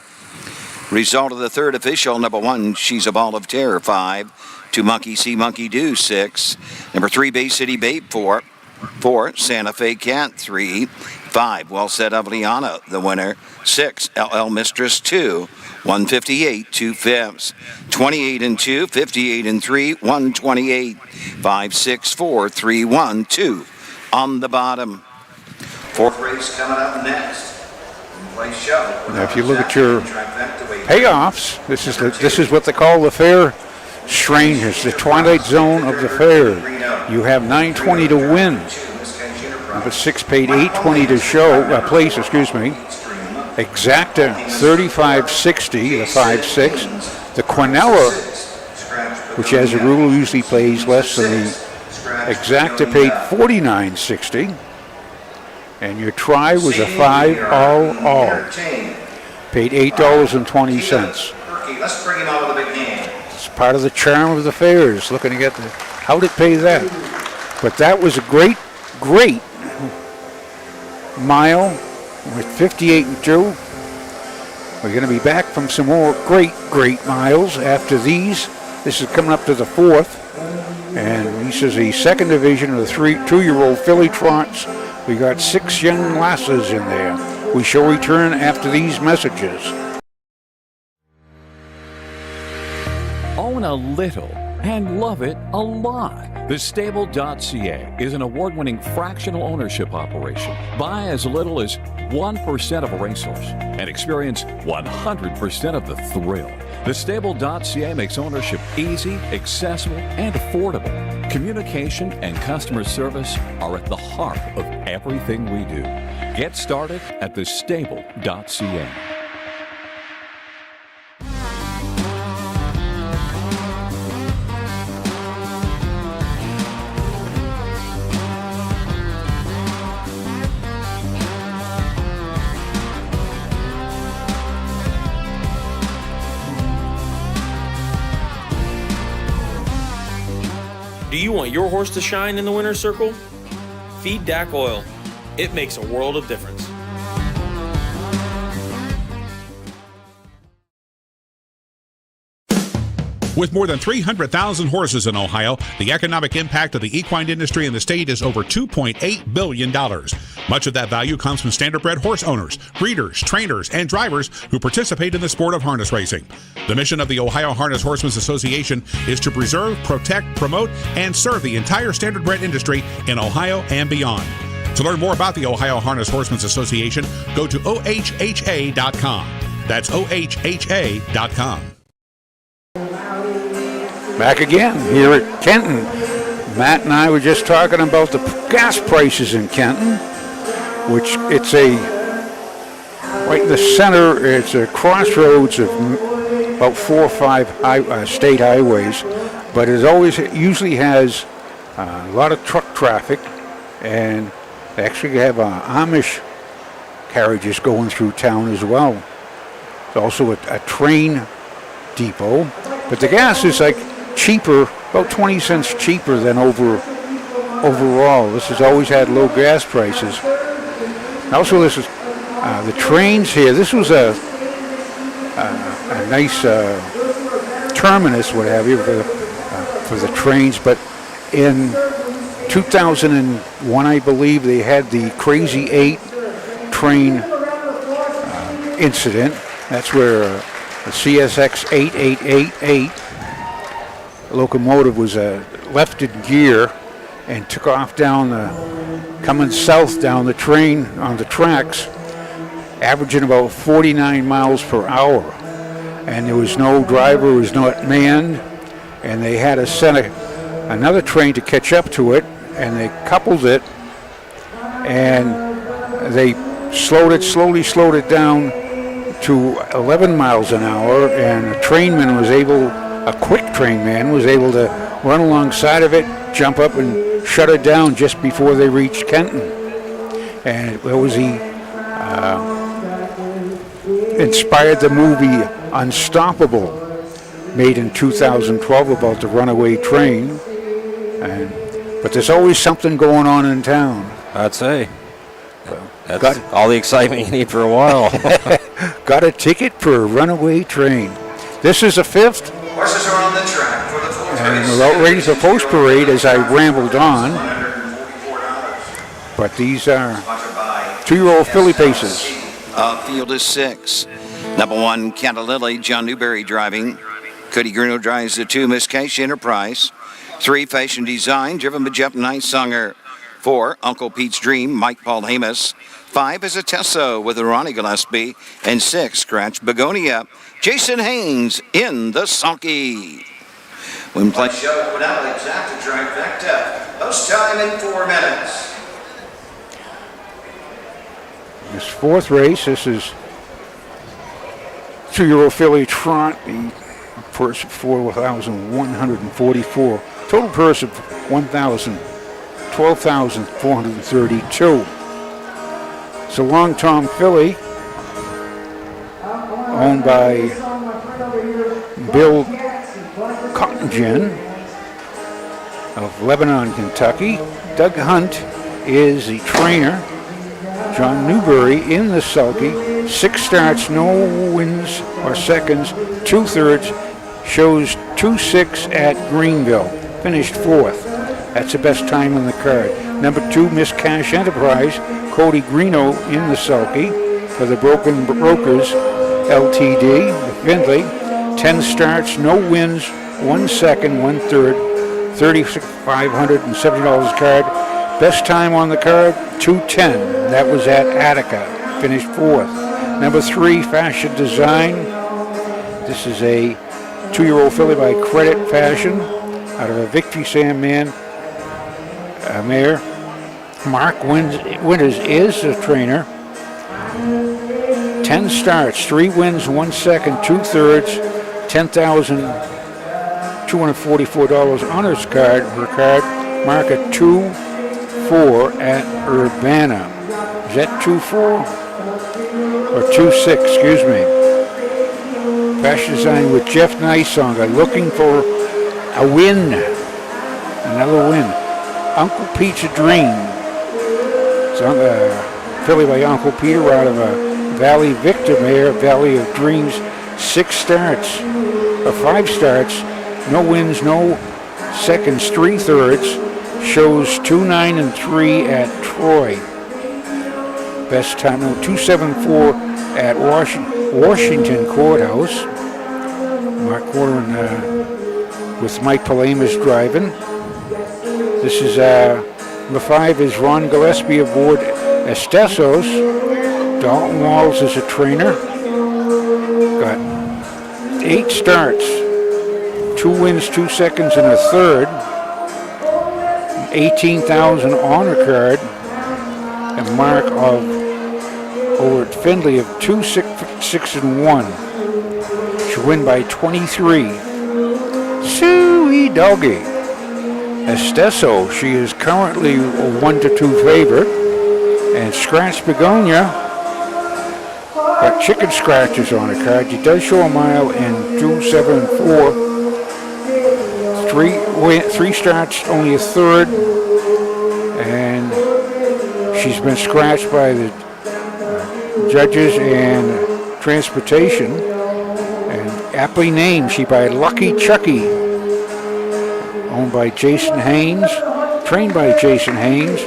Result of the 3rd official, number 1, She's a Ball of Terror 5. 2 Monkey See Monkey Do 6. Number 3 Bay City Babe 4. 4 Santa Fe Cat 3. 5 Well Said Evliana the winner. 6 LL Mistress 2. 1:58 2/5. 28-2, 58-3, 1:28. 5-6-4, 3-1-2 on the bottom.
4th race coming up next. Show.
Now, if you look at your payoffs, this is what they call the fair strangers, the twilight zone of the fair. You have $9.20 to win. Number 6 paid $8.20 to place. Exacta $35.60, the 5-6. The Quinella, which as a rule usually pays less than the Exacta, paid $49.60. And your try was a 5 all. Paid $8.20.
jockey. Let's bring him out with a big hand.
It's part of the charm of the fairs, looking to get the, how to pay that. But that was a great, great mile with 58-2. We're going to be back from some more great, great miles after these. This is coming up to the fourth. And this is the second division of the 2-year-old filly trots. We got 6 young lasses in there. We shall return after these messages.
Own a little and love it a lot. TheStable.ca is an award-winning fractional ownership operation. Buy as little as 1% of a racehorse and experience 100% of the thrill. TheStable.ca makes ownership easy, accessible, and affordable. Communication and customer service are at the heart of everything we do. Get started at TheStable.ca.
Do you want your horse to shine in the winner's circle? Feed DAC Oil. It makes a world of difference.
With more than 300,000 horses in Ohio, the economic impact of the equine industry in the state is over $2.8 billion. Much of that value comes from standardbred horse owners, breeders, trainers, and drivers who participate in the sport of harness racing. The mission of the Ohio Harness Horsemen's Association is to preserve, protect, promote, and serve the entire standardbred industry in Ohio and beyond. To learn more about the Ohio Harness Horsemen's Association, go to ohha.com. That's ohha.com.
Back again here at Kenton. Matt and I were just talking about the gas prices in Kenton, which it's right in the center. It's a crossroads of about 4 or 5 state highways, but it usually has a lot of truck traffic, and they actually have Amish carriages going through town as well. It's also a train depot, but the gas is like cheaper, about 20 cents cheaper than overall. This has always had low gas prices. Also, this is the trains here. This was a nice terminus, what have you, for the trains. But in 2001, I believe, they had the Crazy 8 train incident. That's where the CSX 8888 locomotive was left in gear and took off coming south down the train on the tracks, averaging about 49 miles per hour. And there was no driver, it was not manned, and they had to send another train to catch up to it, and they coupled it, and they slowly slowed it down to 11 miles an hour, and a quick train man was able to run alongside of it, jump up and shut it down just before they reached Kenton. And it was inspired the movie Unstoppable, made in 2012 about the runaway train. But there's always something going on in town.
I'd say. That's all the excitement you need for a while.
Got a ticket for a runaway train. This is the 5th.
Horses are on the track for the fourth
And
race.
we're ready for post parade as I rambled on. But these are 2-year-old filly paces.
Field is 6. Number 1, Canada Lily, John Newberry driving. Cody Gruno drives the 2, Miss Cash Enterprise. 3, Fashion Design, driven by Jeff Nicesonger. 4, Uncle Pete's Dream, Mike Paul Hamus. 5 is a Tesso with Ronnie Gillespie. And 6, Scratch Begonia, Jason Haynes in the sulky. When play
Show Quinella exacta trifecta. Post time in 4 minutes.
This 4th race, this is 2-year-old filly trot, the purse of 4,144. Total purse of 12,432. It's a long Tom filly, owned by Bill Cottingen of Lebanon, Kentucky. Doug Hunt is the trainer. John Newberry in the sulky. 6 starts, no wins or seconds, 2/3. Shows 2-6 at Greenville. Finished 4th. That's the best time on the card. Number 2, Miss Cash Enterprise. Cody Greeno in the sulky for the Broken Brokers LTD. Findlay. 10 starts, no wins, 1 second, 1/3. $3,570 card. Best time on the card, 2:10. That was at Attica. Finished 4th. Number 3, Fashion Design. This is a 2-year-old filly by Credit Fashion out of a Victory Sandman mare. Mark Winters is the trainer. 10 starts, 3 wins, 1 second, 2/3. $10,244 honors card per card. Mark at 2-4 at Urbana. Is that 2-4? Or 2-6, excuse me. Fashion Design with Jeff Nicesonger looking for a win. Another win. Uncle Pete's a Dream. It's on filly by Uncle Peter out of a Valley Victor mare, Valley of Dreams. 6 starts, or 5 starts, no wins, no seconds, 3/3. Shows 2-9 and 3 at Troy. Best time, 2:74 at Washington Courthouse. Mark Warren with Mike Palamas driving. This is number 5 is Ron Gillespie aboard Estessos. Dalton Walls is a trainer. Got 8 starts, 2 wins, 2 seconds, and a 1/3. 18,000 honor card. And Mark of over at Findlay of 2-6-1. Should win by 23. Suey Doggy. Estesso, she is currently a 1-2 favorite. And Scratch Begonia got chicken scratches on her card. She does show a mile in 2:7-4. 3 starts, only a 1/3. And she's been scratched by the judges and transportation. And aptly named, she by Lucky Chucky. Owned by Jason Haynes, trained by Jason Haynes,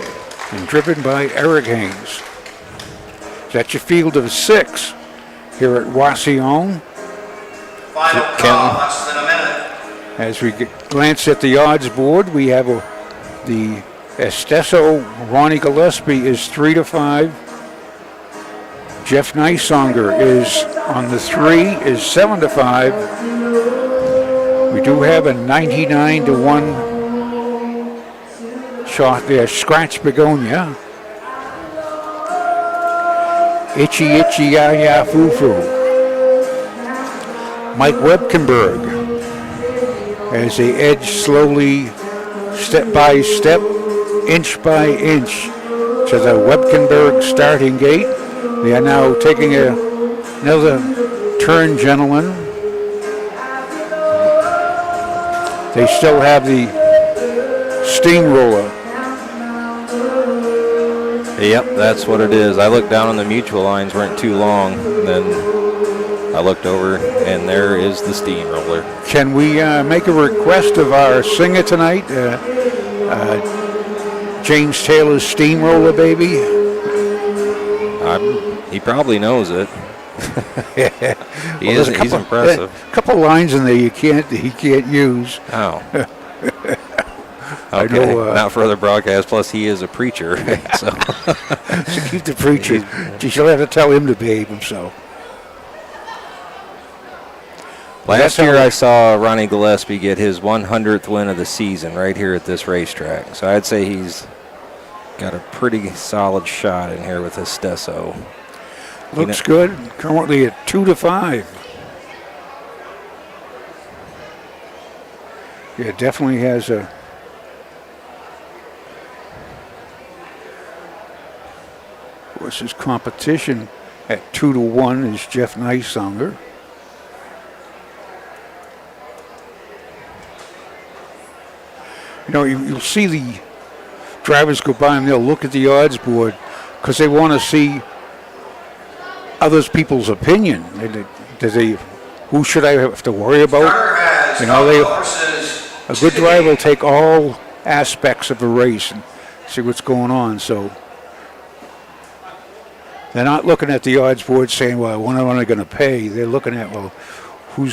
and driven by Eric Haynes. That's your field of 6 here at Wasion.
Final call, less than a minute.
As we glance at the odds board, we have the Estesso Ronnie Gillespie is 3-5. Jeff Nicesonger is on the 3 is 7-5. We do have a 99-1 shot there. Scratch Begonia. Itchy Ya Ya Foo Foo. Mike Webkenberg as they edge slowly, step by step, inch by inch to the Webkenberg starting gate. They are now taking another turn, gentlemen. They still have the steamroller.
Yep, that's what it is. I looked down and the mutual lines weren't too long. Then I looked over and there is the steamroller.
Can we make a request of our singer tonight? James Taylor's Steamroller Baby?
He probably knows it. He's impressive.
A couple lines in there he can't use.
Oh. Okay, not for other broadcasts. Plus, he is a preacher. So
keep the preacher. She'll have to tell him to behave himself.
Last year, I saw Ronnie Gillespie get his 100th win of the season right here at this racetrack. So I'd say he's got a pretty solid shot in here with his Stesso.
Looks good. Currently at 2-5. Yeah, definitely has a. Of course, his competition at 2-1 is Jeff Nicesonger. You know, you'll see the drivers go by and they'll look at the odds board because they want to see other people's opinion. Who should I have to worry about? You know, a good driver will take all aspects of a race and see what's going on. So they're not looking at the odds board saying, well, when am I going to pay? They're looking at, well, who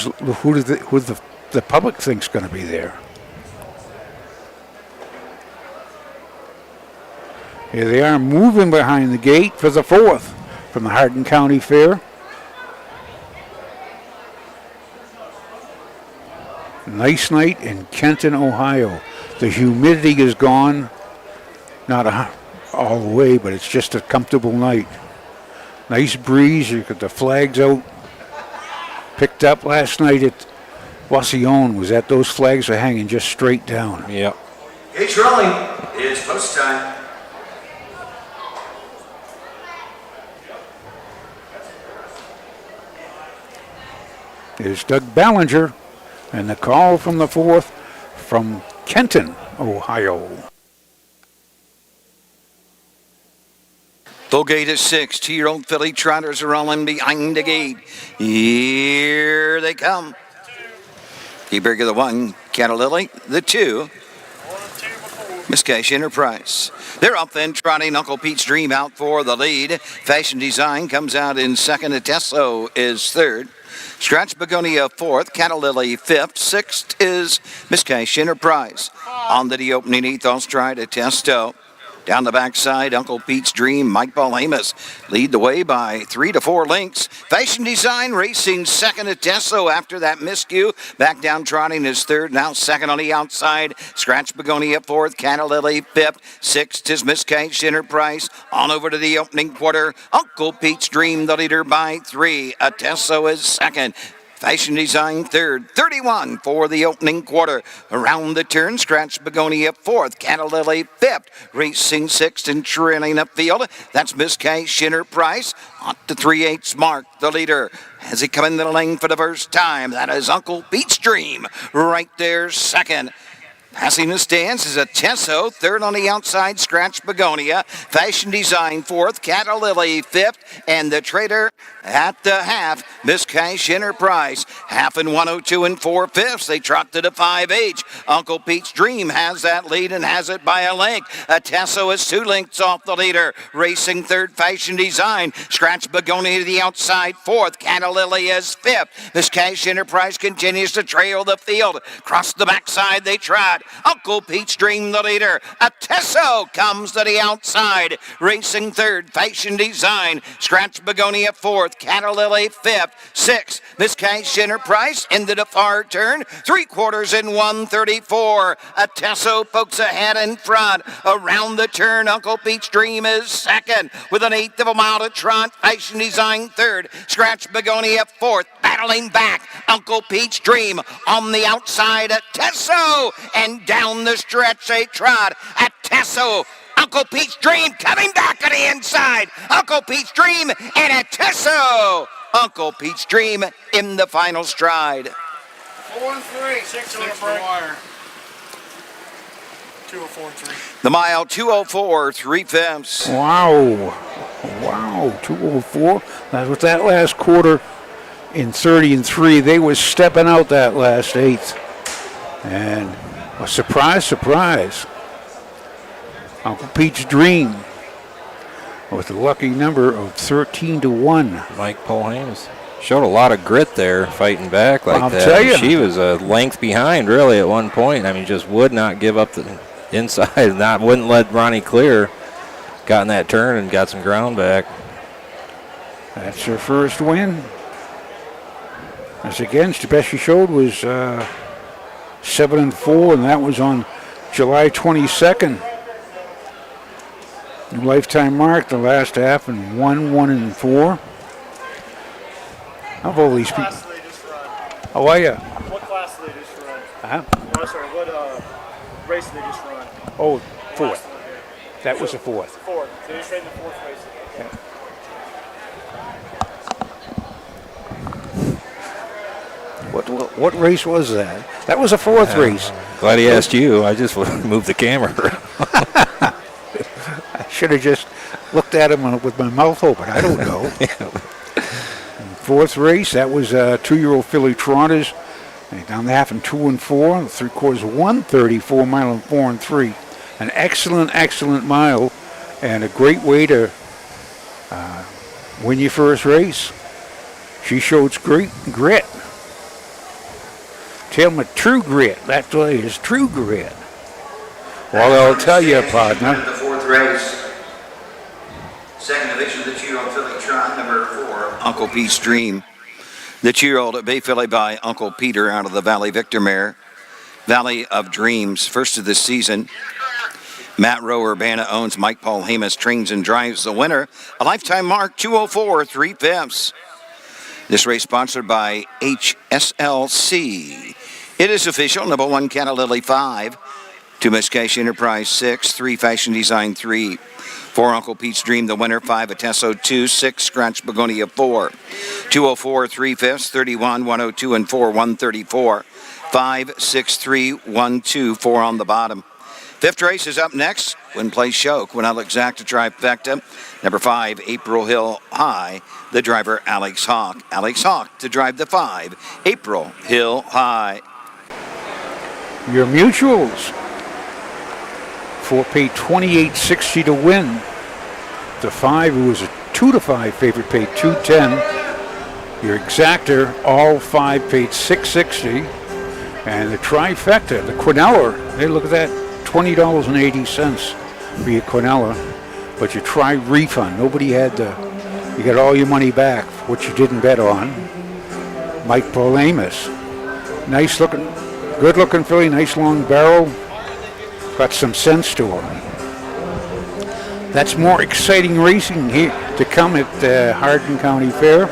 the public thinks going to be there. Here they are moving behind the gate for the 4th from the Hardin County Fair. Nice night in Kenton, Ohio. The humidity is gone. Not all the way, but it's just a comfortable night. Nice breeze. You got the flags out. Picked up last night at Wasion. Was that those flags are hanging just straight down.
Yep.
Hey, Charlie, it's post time.
There's Doug Ballinger and the call from the 4th from Kenton, Ohio.
Full gate is 6. 2-year-old filly trotters are all in behind the gate. Here they come. Keeper of the 1, Cattle Lily. The 2, Miss Cash Enterprise. They're up then trotting. Uncle Pete's Dream out for the lead. Fashion Design comes out in 2nd. Atesso is 3rd. Scratch Begonia 4th, Cattle Lily 5th, 6th is Miss Cash Enterprise. On to the opening ethos stride, Atesto. Down the backside, Uncle Pete's Dream, Mike Balhamus lead the way by 3 to 4 lengths. Fashion Design racing 2nd at Tesso after that miscue. Back down trotting is 3rd, now 2nd on the outside. Scratch Begonia 4th, Cattle Lily 5th, 6th is Miss Cash Enterprise. On over to the opening quarter, Uncle Pete's Dream the leader by 3. Atesso is 2nd. Fashion Design 3rd, 31 for the opening quarter. Around the turn, Scratch Begonia 4th, Cattle Lily 5th, racing 6th and trailing upfield. That's Miss Cash Enterprise. On to 3/8 mark, the leader. As he come into the lane for the first time, that is Uncle Pete's Dream. Right there, 2nd. Passing the stands is Atesso, 3rd on the outside, Scratch Begonia. Fashion Design 4th, Cattle Lily 5th, and the trader at the half, Miss Cash Enterprise. Half in 102 and 4/5. They trot to the 5H. Uncle Pete's Dream has that lead and has it by a length. Atesso is 2 lengths off the leader. Racing 3rd, Fashion Design. Scratch Begonia to the outside, 4th. Cattle Lily is 5th. Miss Cash Enterprise continues to trail the field. Across the backside they trot. Uncle Pete's Dream the leader. Atesso comes to the outside. Racing 3rd, Fashion Design. Scratch Begonia 4th. Cattle Lily 5th. 6th, Miss Cash Enterprise into the far turn. 3/4 in 134. Atesso pokes ahead in front. Around the turn, Uncle Pete's Dream is 2nd with an 1/8 of a mile to trot. Fashion Design 3rd. Scratch Begonia 4th. Battling back, Uncle Pete's Dream on the outside. Atesso and down the stretch they trot. Atesso, Uncle Pete's Dream coming back to the inside. Uncle Pete's Dream and Atesso. Uncle Pete's Dream in the final stride.
4 and 3. 6 on the wire. 204 and 3.
The mile 204 3/5.
Wow. Wow, 204. With that last quarter in 30 and 3, they was stepping out that last 8th. And a surprise. Uncle Pete's Dream with a lucky number of 13 to 1.
Mike Polhames showed a lot of grit there fighting back like
I'll
that.
tell you.
She was a length behind really at one point. I mean, just would not give up the inside, wouldn't let Ronnie clear. Got in that turn and got some ground back.
That's her first win. As against, the best she showed was 7 and 4, and that was on July 22nd. New lifetime mark, the last half, and 1 and 4. How all these people? How are you?
What class did they just run?
Uh-huh.
Sorry, what race did they just run?
Oh, 4th. That was the 4th.
4th. So they just ran the 4th race.
Yeah. What race was that? That was a fourth race.
Glad he asked you. I just moved the camera.
I should have just looked at him with my mouth open. I don't know. Fourth race, that was 2-year-old filly Trotters. Down the half in 2 and 4, the 3/4 134 mile and 4 and 3. An excellent mile, and a great way to win your first race. She showed great grit. Tell me true grit. That's what it is, true grit. Well, I'll tell you, partner.
The fourth race. Second division of the 2-year-old filly Trot, number 4.
Uncle Pete's Dream. The 2-year-old Bay Filly by Uncle Peter out of the Valley Victor mare. Valley of Dreams, first of the season. Matt Rowe Urbana owns. Mike Paul Hamas trains and drives the winner. A lifetime mark, 204, 3/5. This race sponsored by HSLC. It is official. Number 1, Canna Lily 5. 2, Miss Cash Enterprise 6. 3, Fashion Design 3. 4, Uncle Pete's Dream, the winner. 5, Atesso 2. 6, Scratch Begonia 4. 204, 3/5. 31, 102, and 4, 134. 5, 6, 3, 1, 2, 4 on the bottom. Fifth race is up next. Win Place Show. Quinella Exacta Trifecta. Number 5, April Hill High. The driver, Alex Hawk. Alex Hawk to drive the 5, April Hill High.
Your mutuals. 4 paid $28.60 to win. The 5, who was a 2-5 favorite, paid $2.10. Your exactor, all 5 paid $6.60. And the trifecta, the Quinella, hey, look at that, $20.80 for your Quinella. But your refund, nobody had you got all your money back, what you didn't bet on. Mike Paul Amos. Nice looking, good looking filly, nice long barrel. Got some sense to him. That's more exciting racing here to come at the Hardin County Fair.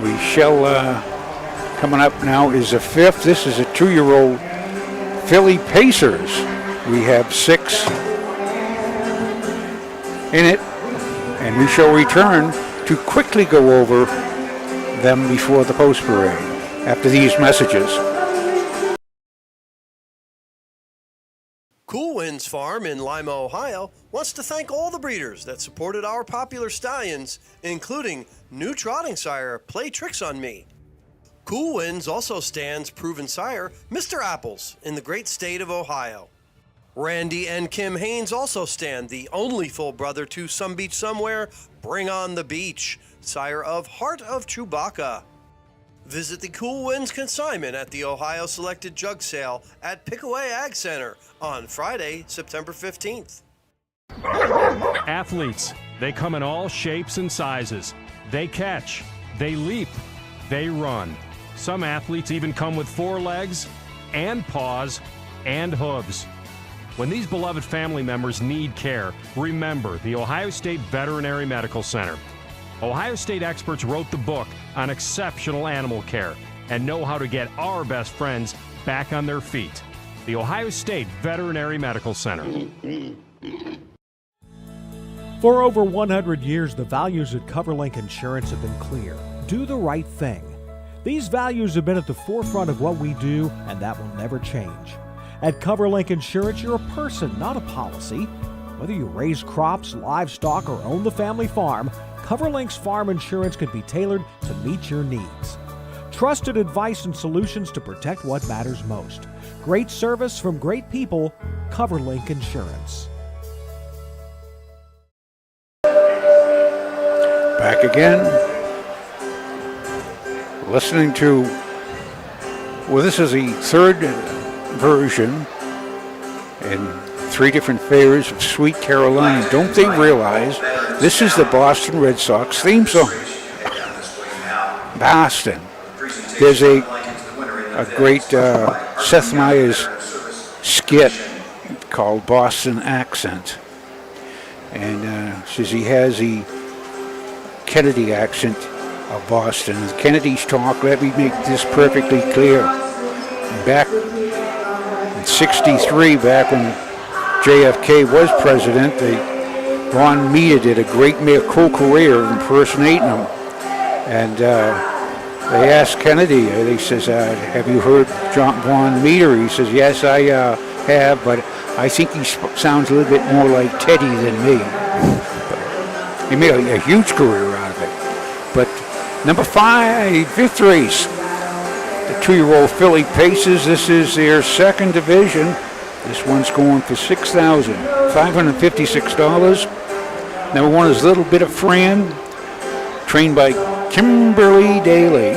We shall, coming up now is the 5th. This is a 2-year-old filly Pacers. We have 6 in it, and we shall return to quickly go over them before the post parade after these messages.
Cool Winds Farm in Lima, Ohio wants to thank all the breeders that supported our popular stallions, including new trotting sire Play Tricks on Me. Cool Winds also stands proven sire Mr. Apples in the great state of Ohio. Randy and Kim Haynes also stand the only full brother to Some Beach Somewhere, Bring on the Beach, sire of Heart of Chewbacca. Visit the Cool Winds consignment at the Ohio Selected Jug Sale at Pickaway Ag Center on Friday, September 15th.
Athletes, they come in all shapes and sizes. They catch, they leap, they run. Some athletes even come with 4 legs and paws and hooves. When these beloved family members need care, remember the Ohio State Veterinary Medical Center. Ohio State experts wrote the book on exceptional animal care and know how to get our best friends back on their feet. The Ohio State Veterinary Medical Center.
For over 100 years, the values at CoverLink Insurance have been clear. Do the right thing. These values have been at the forefront of what we do, and that will never change. At CoverLink Insurance, you're a person, not a policy. Whether you raise crops, livestock, or own the family farm, CoverLink's farm insurance can be tailored to meet your needs. Trusted advice and solutions to protect what matters most. Great service from great people, CoverLink Insurance.
Back again. Listening to, well, this is the 3rd version in 3 different fairs of Sweet Caroline. Don't they realize this is the Boston Red Sox theme song? Boston. There's a great Seth Meyers skit called Boston Accent. And says he has the Kennedy accent of Boston. Kennedy's talk, let me make this perfectly clear. Back in 63, back when JFK was president, Ron Meade did a great male career of impersonating him. And They asked Kennedy, they says, have you heard John Vaughn Meter? He says, yes, I have, but I think he sounds a little bit more like Teddy than me. He made a huge career out of it. But number 5, 5th race, the 2-year-old filly Paces. This is their second division. This one's going for $6,556. Number 1 is Little Bit of Fran, trained by Kimberly Daly.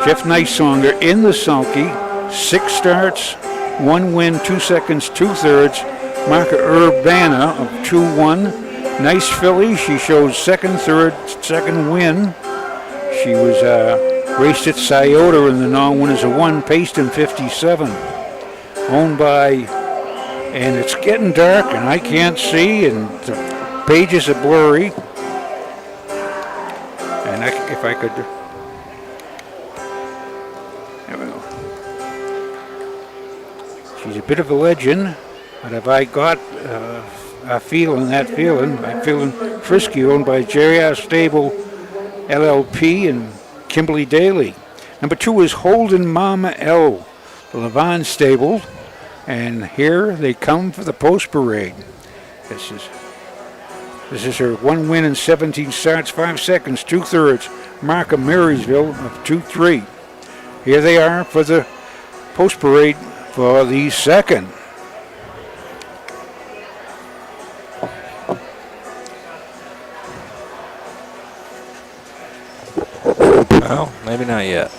Jeff Nicesonger in the sulky. 6 starts, 1 win, 2 seconds, 2/3. Marca Urbana of 2-1. Nice filly. She shows second win. She was raced at Scioto in the non-winners of 1, paced in 57. Owned by, and it's getting dark and I can't see and the pages are blurry. And if I could, there we go. She's a bit of a legend, but have I got I'm feeling Frisky, owned by Jerry Stable LLP and Kimberly Daly. Number 2 is Holden Mama L, the Levon Stable, and here they come for the post parade. This is her 1 win and 17 starts, 5 seconds, 2/3. Marca Marysville of 2-3. Here they are for the post parade for the second.
Well, maybe not yet.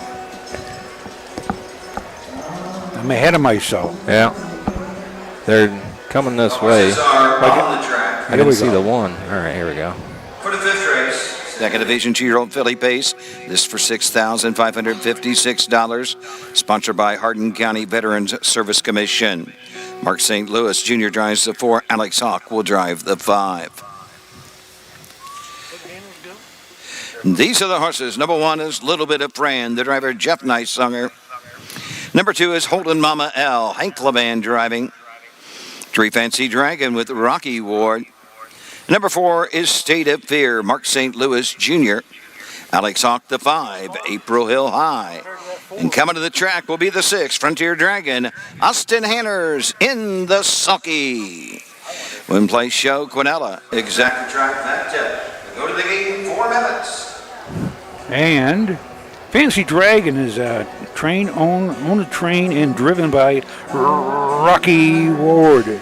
I'm ahead of myself.
Yeah. They're coming this way. I didn't see the 1. All right, here we go.
For the 5th race.
Second division 2-year-old filly Pace. This for $6,556. Sponsored by Hardin County Veterans Service Commission. Mark St. Louis Jr. drives the 4. Alex Hawk will drive the 5. These are the horses. Number 1 is Little Bit of Fran, the driver Jeff Nicesonger. Number 2 is Holden Mama L, Hank Levan driving. 3 Fancy Dragon with Rocky Ward. Number 4 is State of Fear, Mark St. Louis Jr. Alex Hawk the 5, April Hill High. And coming to the track will be the 6, Frontier Dragon, Austin Hanners in the sulky. Win place show, Quinella.
Exact track that tip. Go to the gate in 4 minutes.
And Fancy Dragon is owned and driven by Rocky Ward.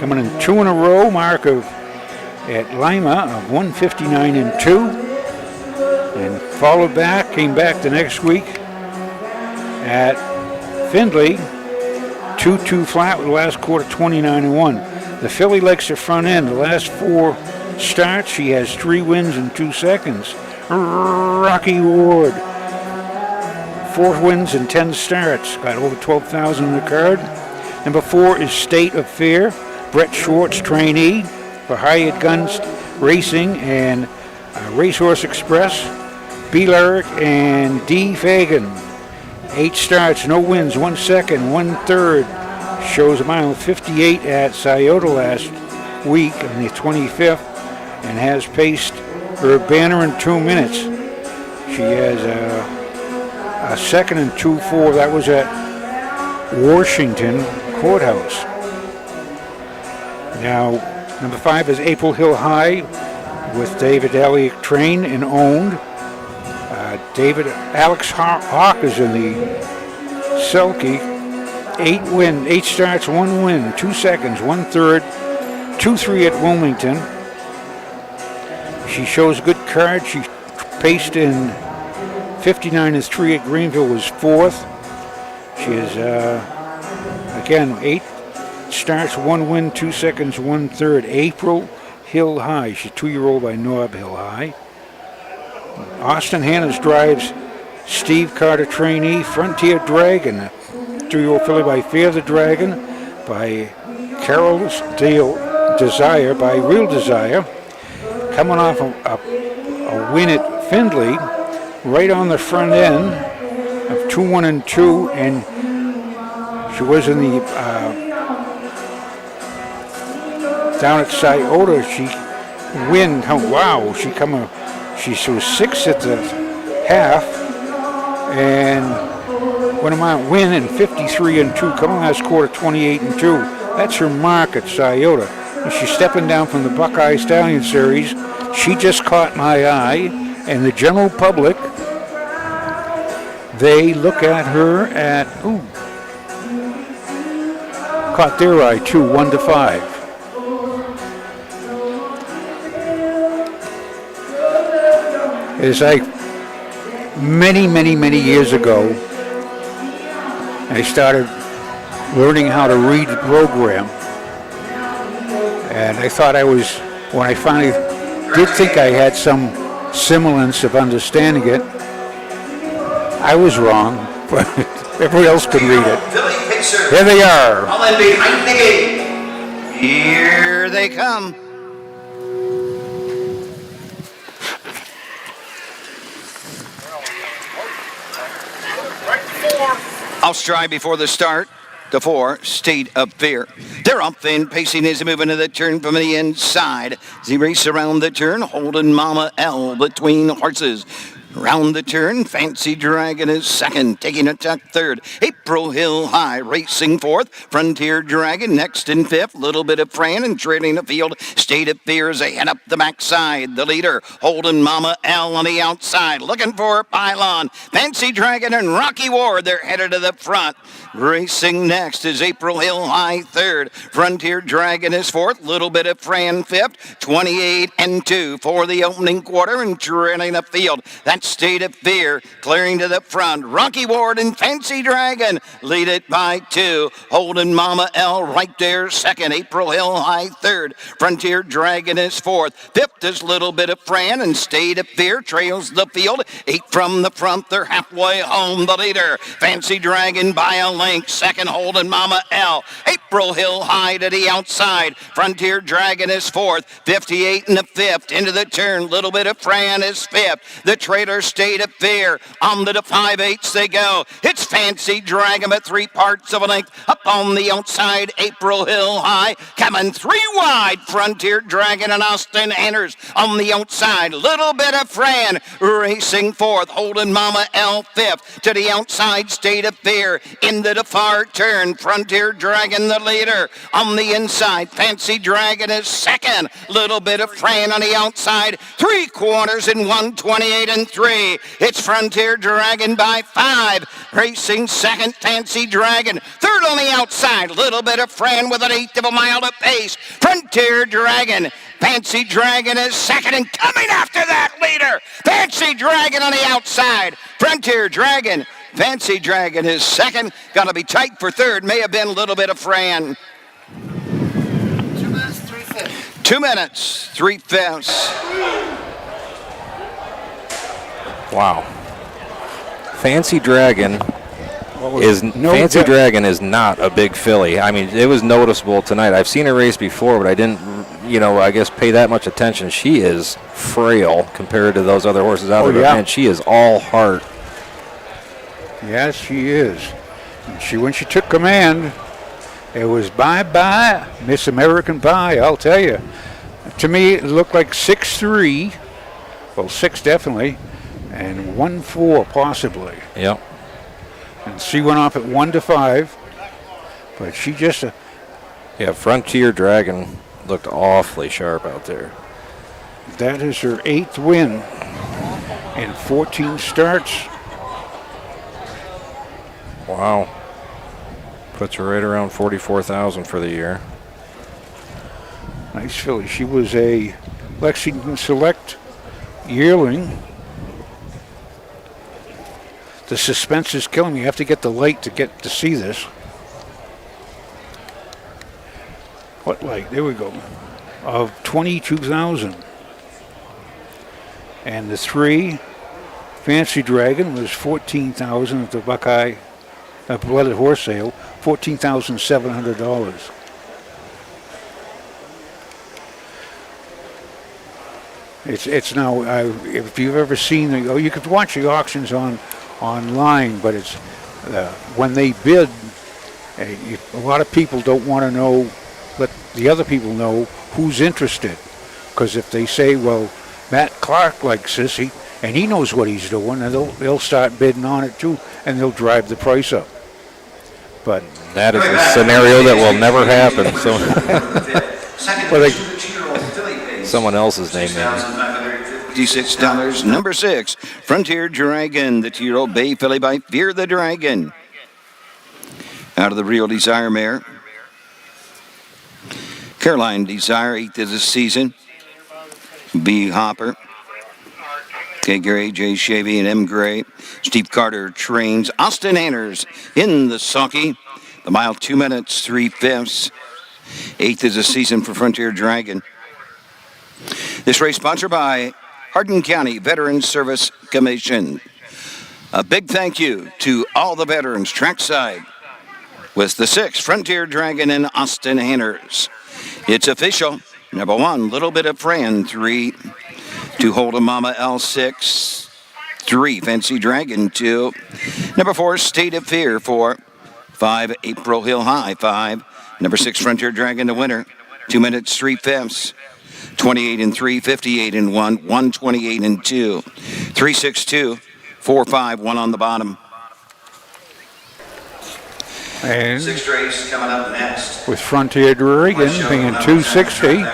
Coming in 2 in a row, mark of at Lima of 159 and 2. And came back the next week at Findlay, 2-2 flat with the last quarter 29 and 1. The filly likes her front end. The last 4 starts, she has 3 wins and 2 seconds. Rocky Ward, 4 wins and 10 starts. Got over 12,000 in the card. Number 4 is State of Fear. Brett Schwartz, trainee for Hired Guns Racing and Racehorse Express. B. Lyric and D. Fagan. 8 starts, no wins, 1 second, 1/3. Shows a mile 58 at Scioto last week on the 25th and has paced her banner in 2 minutes. She has a second and 2-4. That was at Washington Courthouse. Now, number 5 is April Hill High with David Elliott trained and owned. Alex Hawk is in the sulky. 8 starts, 1 win, 2 seconds, 1/3, 2-3 at Wilmington. She shows a good card. She paced in 59 and 3 at Greenville, was 4th. She is, again, 8 starts, 1 win, 2 seconds, 1/3. April Hill High. She's 2-year-old by Nob Hill High. Austin Hanners drives Steve Carter trainee, Frontier Dragon. 2-year-old filly by Fear the Dragon, by Carol's Desire, by Real Desire. Coming off a win at Findlay, right on the front end of 2-1 and 2, and she was in the down at Scioto. She win. Oh, wow! She was 6th at the half. And what am I win in 53-2? Coming last quarter 28-2. That's her mark at Scioto. And she's stepping down from the Buckeye Stallion Series. She just caught my eye, and the general public, they look at her at caught their eye too, 1-5. It's like many years ago, I started learning how to read the program, and I thought I was, when I finally did think I had some semblance of understanding it, I was wrong, but everybody else could read it. Here they are.
All in behind the gate. Here they come. I'll stride before the start. The 4, State of Fear. They're up and pacing as they move into the turn from the inside. As they race around the turn, holding Mama L between horses. Round the turn, Fancy Dragon is second, taking a tuck third. April Hill High racing fourth. Frontier Dragon next in fifth. Little bit of Fran and trailing the field. State of Fear is ahead up the backside. The leader holding Mama L on the outside. Looking for Pylon. Fancy Dragon and Rocky Ward, they're headed to the front. Racing next is April Hill High third. Frontier Dragon is fourth. Little bit of Fran fifth. 28-2 for the opening quarter and trailing the field. That's State of Fear clearing to the front. Rocky Ward and Fancy Dragon lead it by 2. Holding Mama L right there second. April Hill High third. Frontier Dragon is fourth. Fifth is Little Bit of Fran, and State of Fear trails the field. 8 from the front. They're halfway home. The leader, Fancy Dragon by a length. Second, holding Mama L. April Hill High to the outside. Frontier Dragon is fourth. 58 in the fifth. Into the turn. Little Bit of Fran is fifth. The trailer, State of Fear. On to the 5/8 they go. It's Fancy Dragon at 3 parts of a length. Up on the outside, April Hill High. Coming 3 wide. Frontier Dragon and Austin Anders on the outside. Little Bit of Fran racing fourth. Holding Mama L fifth. To the outside, State of Fear. Into the far turn. Frontier Dragon the leader. On the inside, Fancy Dragon is second. Little Bit of Fran on the outside. 3 quarters in 1:28-3. It's Frontier Dragon by 5. Racing second, Fancy Dragon. Third on the outside. Little Bit of Fran with an 1/8 of a mile to pace. Frontier Dragon. Fancy Dragon is second, and coming after that leader, Fancy Dragon on the outside. Frontier Dragon. Fancy Dragon is second. Got to be tight for third. May have been a Little Bit of Fran.
2 minutes, 3/5.
2 minutes, 3/5.
Wow. Fancy Dragon Dragon is not a big filly. I mean, it was noticeable tonight. I've seen her race before, but I didn't, I guess pay that much attention. She is frail compared to those other horses out there. Man, she is all heart.
Yes, she is. And when she took command, it was bye-bye, Miss American Pie, I'll tell you. To me, it looked like 6-3. Well, 6 definitely. And 1-4 possibly.
Yep.
And she went off at 1-5, but she just.
Frontier Dragon looked awfully sharp out there.
That is her 8th win in 14 starts.
Wow. Puts her right around 44,000 for the year.
Nice filly. She was a Lexington Select yearling. The suspense is killing me. You have to get the light to get to see this. What light? There we go. Of 22,000. And the 3, Fancy Dragon, was 14,000 at the Buckeye Blooded Horse Sale. $14,700. It's now. If you've ever seen you could watch the auctions online, but it's when they bid, a lot of people don't want to know, let the other people know who's interested, because if they say, well, Matt Clark likes this, and he knows what he's doing, and they'll start bidding on it too, and they'll drive the price up. But
that is a scenario that will never happen. So, someone else's name, maybe.
$56. Number 6, Frontier Dragon, the 2-year-old Bay filly by Fear the Dragon. Out of the Real Desire mare. Caroline Desire, 8th of the season. B. Hopper. K. Gray, J. Shavy, and M. Gray. Steve Carter trains. Austin Anders in the sulky. The mile 2 minutes, 3/5. 8th of the season for Frontier Dragon. This race sponsored by Hardin County Veterans Service Commission. A big thank you to all the veterans trackside with the 6 Frontier Dragon and Austin Anders. It's official. Number 1, Little Bit of Fran, 3. 2, Hold a Mama, L6. 3, Fancy Dragon, 2. Number 4, State of Fear, 4. 5, April Hill High, 5. Number 6, Frontier Dragon, the winner. 2 minutes, 3/5. 28 and 3, 58 and 1, 128 and 2, 362, 4-5, 1 on the bottom.
And
6th race coming up next.
with Frontier Dragon paying $260,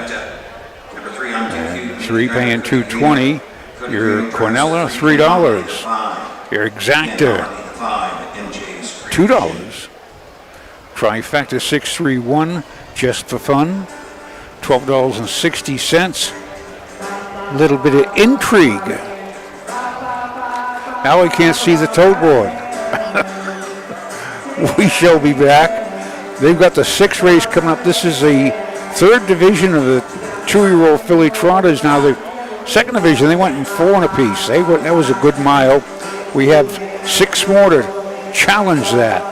3 paying $220, your Cornella $3, your Exacta $2, Trifecta 631 just for fun, $12.60. Little bit of intrigue. Now I can't see the tote board. We shall be back. They've got the 6th race coming up. This is the 3rd division of the 2-year-old filly trotters. Now the 2nd division, they went in 4 apiece. That was a good mile. We have 6 more to challenge that.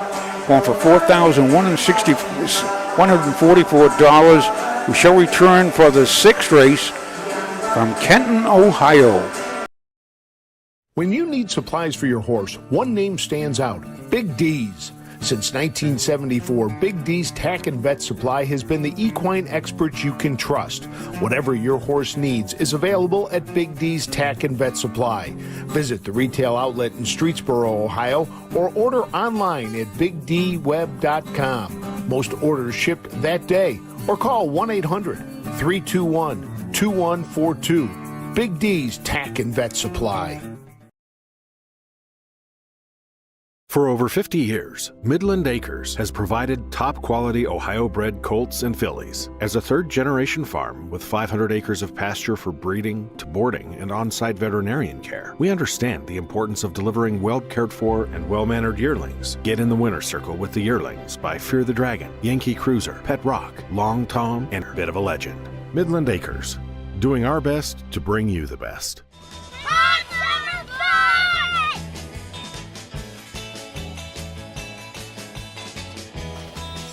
Going for $4,144. We shall return for the 6th race from Kenton, Ohio.
When you need supplies for your horse, one name stands out: Big D's. Since 1974, Big D's Tack and Vet Supply has been the equine experts you can trust. Whatever your horse needs is available at Big D's Tack and Vet Supply. Visit the retail outlet in Streetsboro, Ohio, or order online at bigdweb.com. Most orders shipped that day, or call 1-800-321-2142. Big D's Tack and Vet Supply.
For over 50 years, Midland Acres has provided top-quality Ohio-bred colts and fillies. As a third-generation farm with 500 acres of pasture for breeding to boarding and on-site veterinarian care, we understand the importance of delivering well-cared-for and well-mannered yearlings. Get in the winner's circle with the yearlings by Fear the Dragon, Yankee Cruiser, Pet Rock, Long Tom, and Bit of a Legend. Midland Acres, doing our best to bring you the best.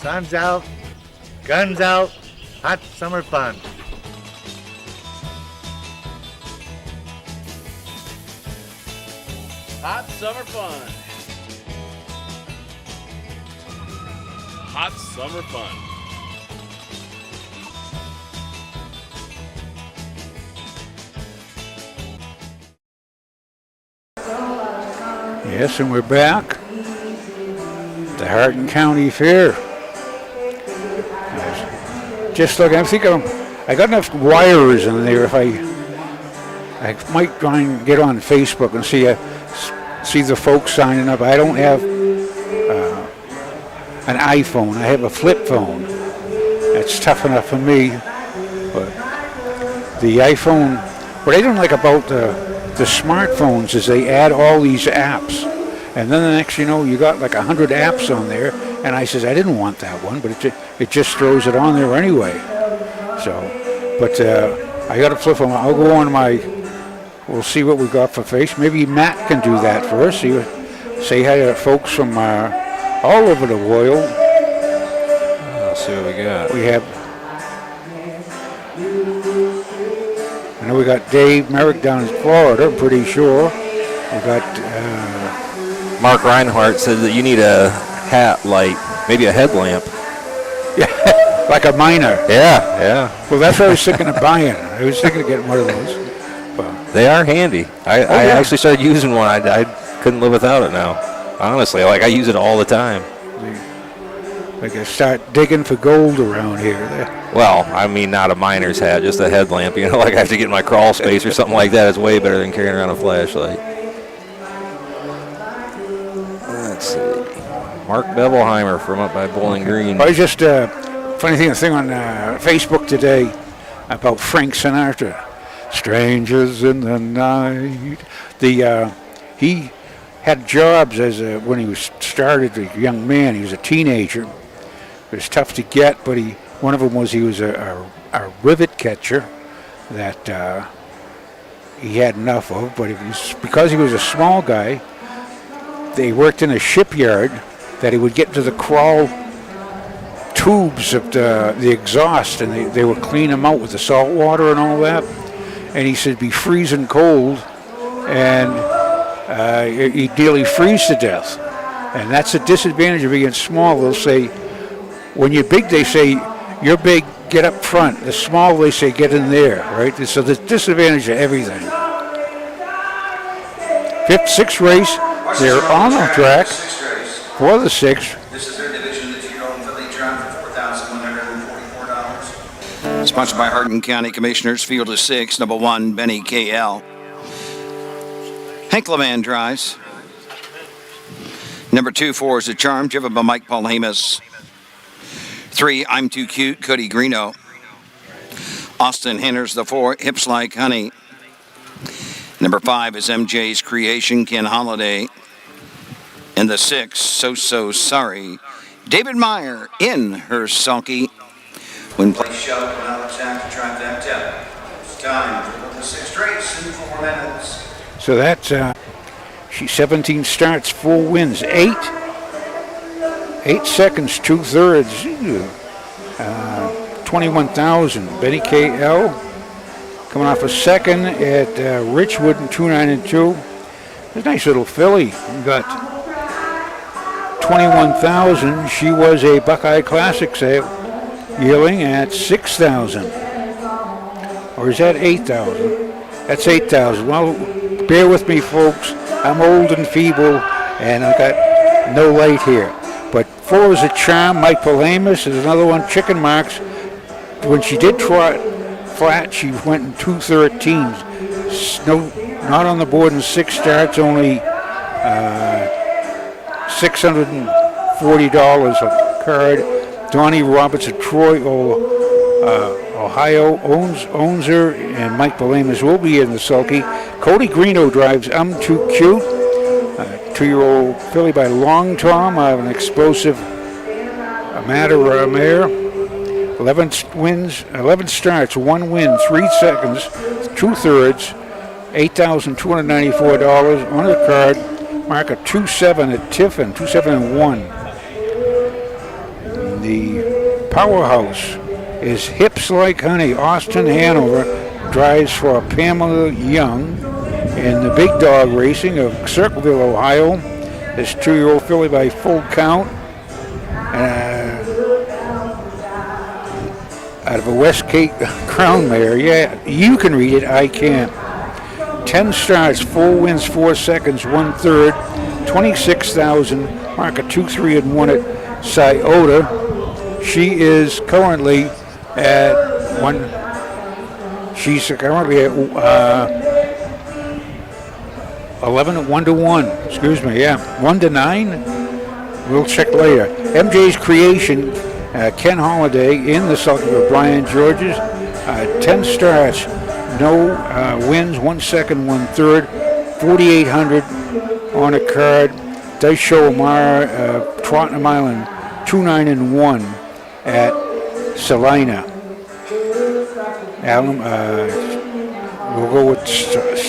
Sun's out, guns out, hot summer fun.
Hot summer fun. Hot summer fun.
Yes, and we're back. The Hardin County Fair. Just look, I think I got enough wires in there. If I might try and get on Facebook and see the folks signing up. I don't have an iPhone. I have a flip phone. That's tough enough for me. But the iPhone, what I don't like about the smartphones is they add all these apps. And then the next you know, you got like 100 apps on there. And I says, I didn't want that one, but it just throws it on there anyway. So, but I got a flip phone. I'll go on we'll see what we got for face. Maybe Matt can do that for us. Say hi to folks from all over the world.
Let's see what we got.
We have, I know we got Dave Merrick down in Florida, I'm pretty sure. We got
Mark Reinhardt said that you need a hat light, maybe a headlamp.
Yeah, like a miner.
Yeah.
Well, that's what I was thinking of buying. I was thinking of getting one of those.
They are handy. I actually started using one. I couldn't live without it now. Honestly, like I use it all the time.
Like I start digging for gold around here.
Well, I mean, not a miner's hat, just a headlamp. You know, like I have to get in my crawl space or something like that. It's way better than carrying around a flashlight. Let's see. Mark Bevelheimer from up by Bowling Green.
I was just funny thing on Facebook today about Frank Sinatra. Strangers in the night. He had jobs as when he was started a young man. He was a teenager. It was tough to get, but one of them was he was a rivet catcher that he had enough of. But it was because he was a small guy. They worked in a shipyard that he would get to the crawl tubes of the exhaust, and they would clean them out with the salt water and all that. And he said, be freezing cold, and he'd nearly freeze to death. And that's the disadvantage of being small. They'll say, when you're big, they say, you're big, get up front. The small, they say, get in there, right? So the disadvantage of everything. Sixth race, they're on the track for the sixth.
This is their division, the 2-year-old filly drawn for $4,144.
Sponsored by Hardin County Commissioners. Field of 6, number 1, Benny KL. Hank Levan drives. Number 2, 4 is a Charm, driven by Mike Paulhamus. 3, I'm Too Cute, Cody Greeno. Austin Henners, the 4, Hips Like Honey. Number 5 is MJ's Creation, Ken Holiday. And the 6, So Sorry, David Meyer in her sulky. When
Play shove and out of attack to trifecta. It's time for the 6th race in 4 minutes.
So that's she's 17 starts, 4 wins, 8 seconds, 2/3, 21,000. Betty KL coming off a second at Richwood in 292. It's a nice little filly. We got 21,000. She was a Buckeye Classic sale, yielding at 6,000. Or is that 8,000? That's 8,000. Well, bear with me, folks. I'm old and feeble, and I've got no light here. But 4 is a Charm. Mike Paulhamus is another one. Chicken Marks. When she did trot flat, she went in 2:13. No, not on the board in 6 starts. Only $640 a card. Donnie Roberts of Troy, Ohio, owns her, and Mike Paulhamus will be in the sulky. Cody Greeno drives I'm Too Cute, 2-year-old filly by Long Tom, an explosive mare. 11 starts, 1 win, 3 seconds, 2/3, $8,294 on the card. Mark a 2-7 at Tiffin, 2-7-1. The powerhouse is Hips Like Honey. Austin Hanover drives for Pamela Young in the Big Dog Racing of Circleville, Ohio. This 2-year-old filly by Full Count. Out of a West Cape Crown mare. Yeah, you can read it, I can't. 10 starts, 4 wins, 4 seconds, 1/3, 26,000. Mark a 2-3-1 at Scioto. She is currently at 1. She's currently at 1-1. Excuse me, yeah, 1-9. We'll check later. MJ's Creation, Ken Holiday in the sulky of Brian Georges. 10 starts, no wins, 1 second, 1/3, 4,800 on a card. Does show Amara trotting a mile in 2-9-1 at Salina. Alan, we'll go with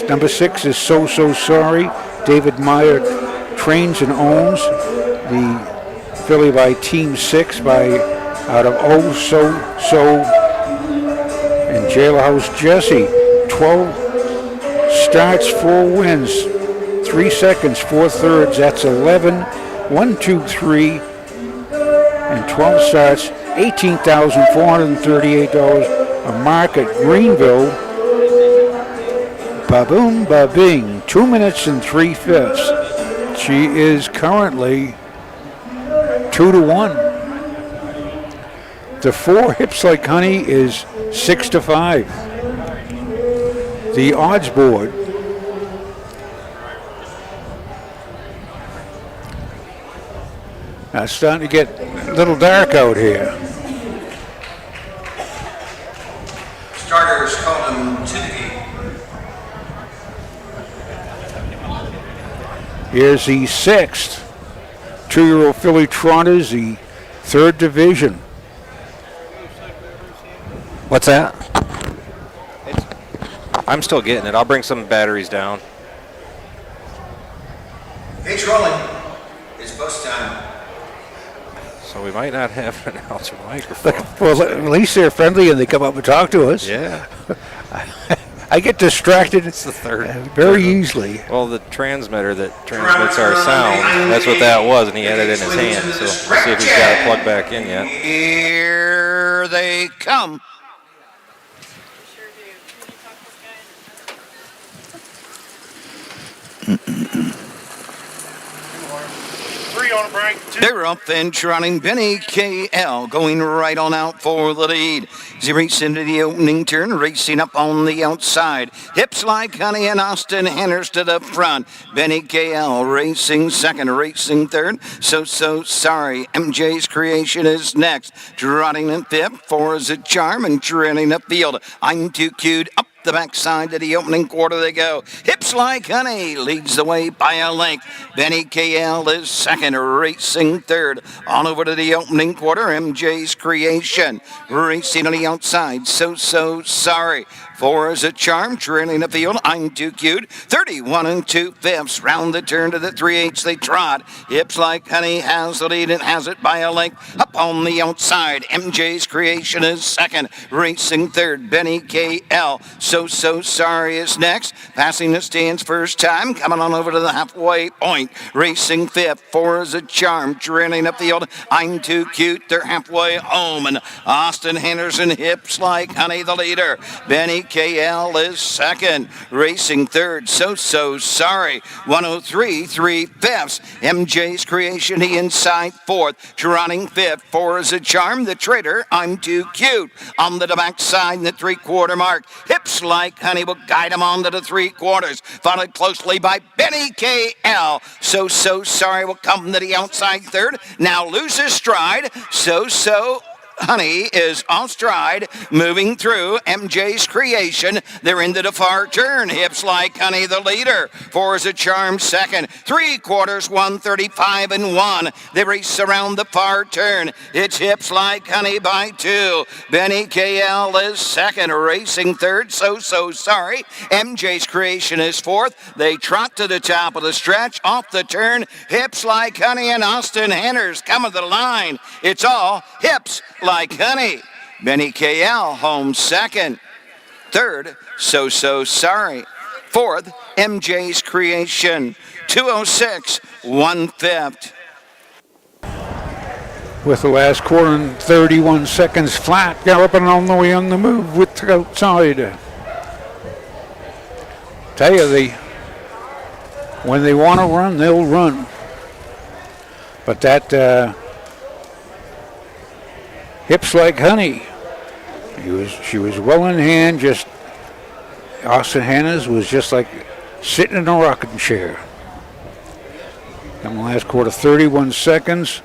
number 6 is So Sorry. David Meyer trains and owns the filly by Team 6 out of So and Jailhouse Jesse. 12 starts, 4 wins, 3 seconds, 4/3. That's 11, 1, 2, 3, and 12 starts, $18,438. A mark at Greenville. Ba-boom, ba-bing. 2 minutes and 3/5. She is currently 2-1. The 4 Hips Like Honey is 6-5. The odds board now it's starting to get a little dark out here.
Starters called him to the gate.
Here's the 6th 2-year-old filly trotters, the 3rd division.
What's that? I'm still getting it. I'll bring some batteries down.
Gates rolling. It's bus time.
So we might not have an announcer microphone.
Well, at least they're friendly and they come up and talk to us.
Yeah.
I get distracted
It's the third.
very easily.
Well, the transmitter that transmits our sound, that's what that was, and he had it in his hand. So we'll see if he's got it plugged back in yet.
Here they come.
On a break.
They're up and running. Benny KL going right on out for the lead. As he races into the opening turn, racing up on the outside. Hips Like Honey and Austin Henners to the front. Benny KL racing second, racing third. So sorry. MJ's Creation is next. Trotting in fifth. 4 is a Charm and trailing the field. I'm Too Cute up the backside to the opening quarter they go. Hips Like Honey leads the way by a length. Benny KL is second, racing third. On over to the opening quarter, MJ's Creation. Racing on the outside, so sorry. 4 is a Charm, trailing the field. I'm Too Cute. 31 2/5. Round the turn to the 3/8 they trot. Hips Like Honey has the lead and has it by a length. Up on the outside, MJ's Creation is second, racing third. Benny KL. So sorry is next. Passing the stands first time. Coming on over to the halfway point. Racing fifth. 4 is a Charm. Trailing up the field. I'm Too Cute. They're halfway home. And Austin Henderson, Hips Like Honey, the leader. Benny KL is second. Racing third. So sorry. 103 3/5. MJ's Creation, he inside fourth. Trotting fifth. 4 is a Charm. The Trader, I'm Too Cute. On the backside in the 3/4 mark. Hips Like Honey will guide him on to the 3/4. Followed closely by Benny KL. So sorry will come to the outside third. Now loses stride. So Honey is off stride, moving through MJ's Creation. They're into the far turn. Hips Like Honey, the leader. 4 is a Charm, second. 3/4, 135 and 1. They race around the far turn. It's Hips Like Honey by 2. Benny KL is second, racing third. So sorry. MJ's Creation is fourth. They trot to the top of the stretch. Off the turn, Hips Like Honey and Austin Henners come to the line. It's all Hips Like Honey. Benny KL home second. Third, so sorry. Fourth, MJ's Creation. 206 1/5.
With the last quarter and 31 seconds flat, galloping on the way on the move with the outside. Tell you, when they want to run, they'll run. But that Hips Like Honey, she was well in hand. Just Austin Hannah's was just like sitting in a rocking chair. In the last quarter, 31 seconds.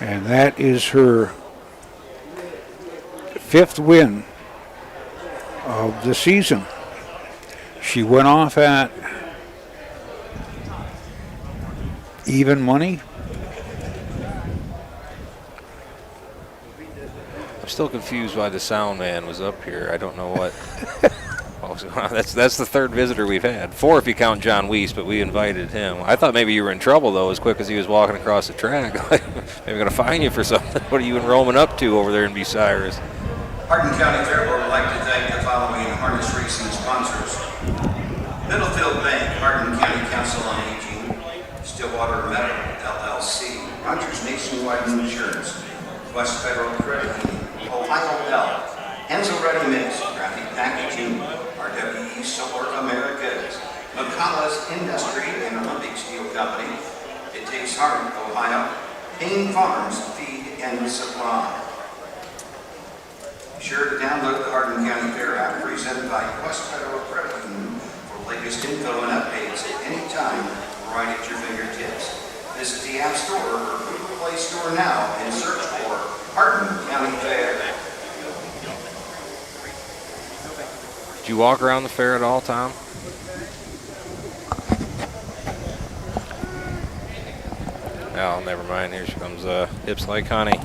And that is her 5th win of the season. She went off at even money.
I'm still confused why the sound man was up here. I don't know what. That's the 3rd visitor we've had. 4 if you count John Weiss, but we invited him. I thought maybe you were in trouble, though, as quick as he was walking across the track. Maybe we're going to fine you for something. What are you and Roman up to over there in Bucyrus?
Hardin County Fair Board would like to thank the following harness racing sponsors. Middlefield Bank, Hardin County Council on Aging, Stillwater Metal, LLC, Rogers Nationwide Insurance, West Federal Credit Union, Ohio Health, Enzo Ready Mix, Graphic Packaging, RWE Solar Americas, McCullough's Industry and Olympic Steel Company, It Takes Heart, Ohio, Payne Farms Feed and Supply. Be sure to download the Hardin County Fair app presented by Quest Federal Credit Union for latest info and updates at any time right at your fingertips. Visit the App Store or Google Play Store now and search for Hardin County Fair.
Did you walk around the fair at all, Tom? Oh, never mind. Here she comes, Hips Like Honey.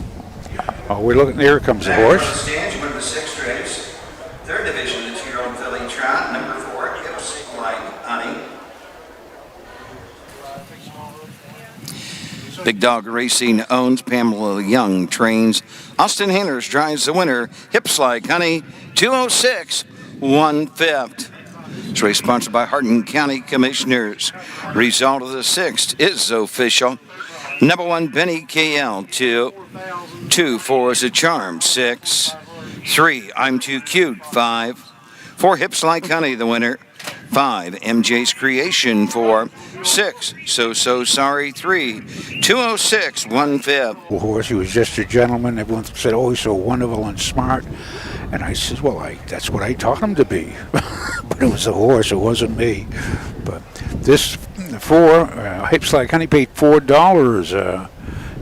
Oh, we're looking. Here comes the horse.
The stands win the 6th race. 3rd division, the 2-year-old filly trot. Number 4, Hips Like Honey.
Big Dog Racing owns, Pamela Young trains. Austin Hanners drives the winner. Hips Like Honey, 206, 1/5. This race sponsored by Hardin County Commissioners. Result of the 6th is official. Number 1, Benny KL, 2. 2, 4 is a charm, 6. 3, I'm Too Cute, 5. 4, Hips Like Honey, the winner. 5, MJ's Creation, 4. 6, So Sorry, 3. 206, 1/5.
The horse, he was just a gentleman. Everyone said, oh, he's so wonderful and smart. And I said, well, that's what I taught him to be. But it was the horse, it wasn't me. But this 4, Hips Like Honey paid $4.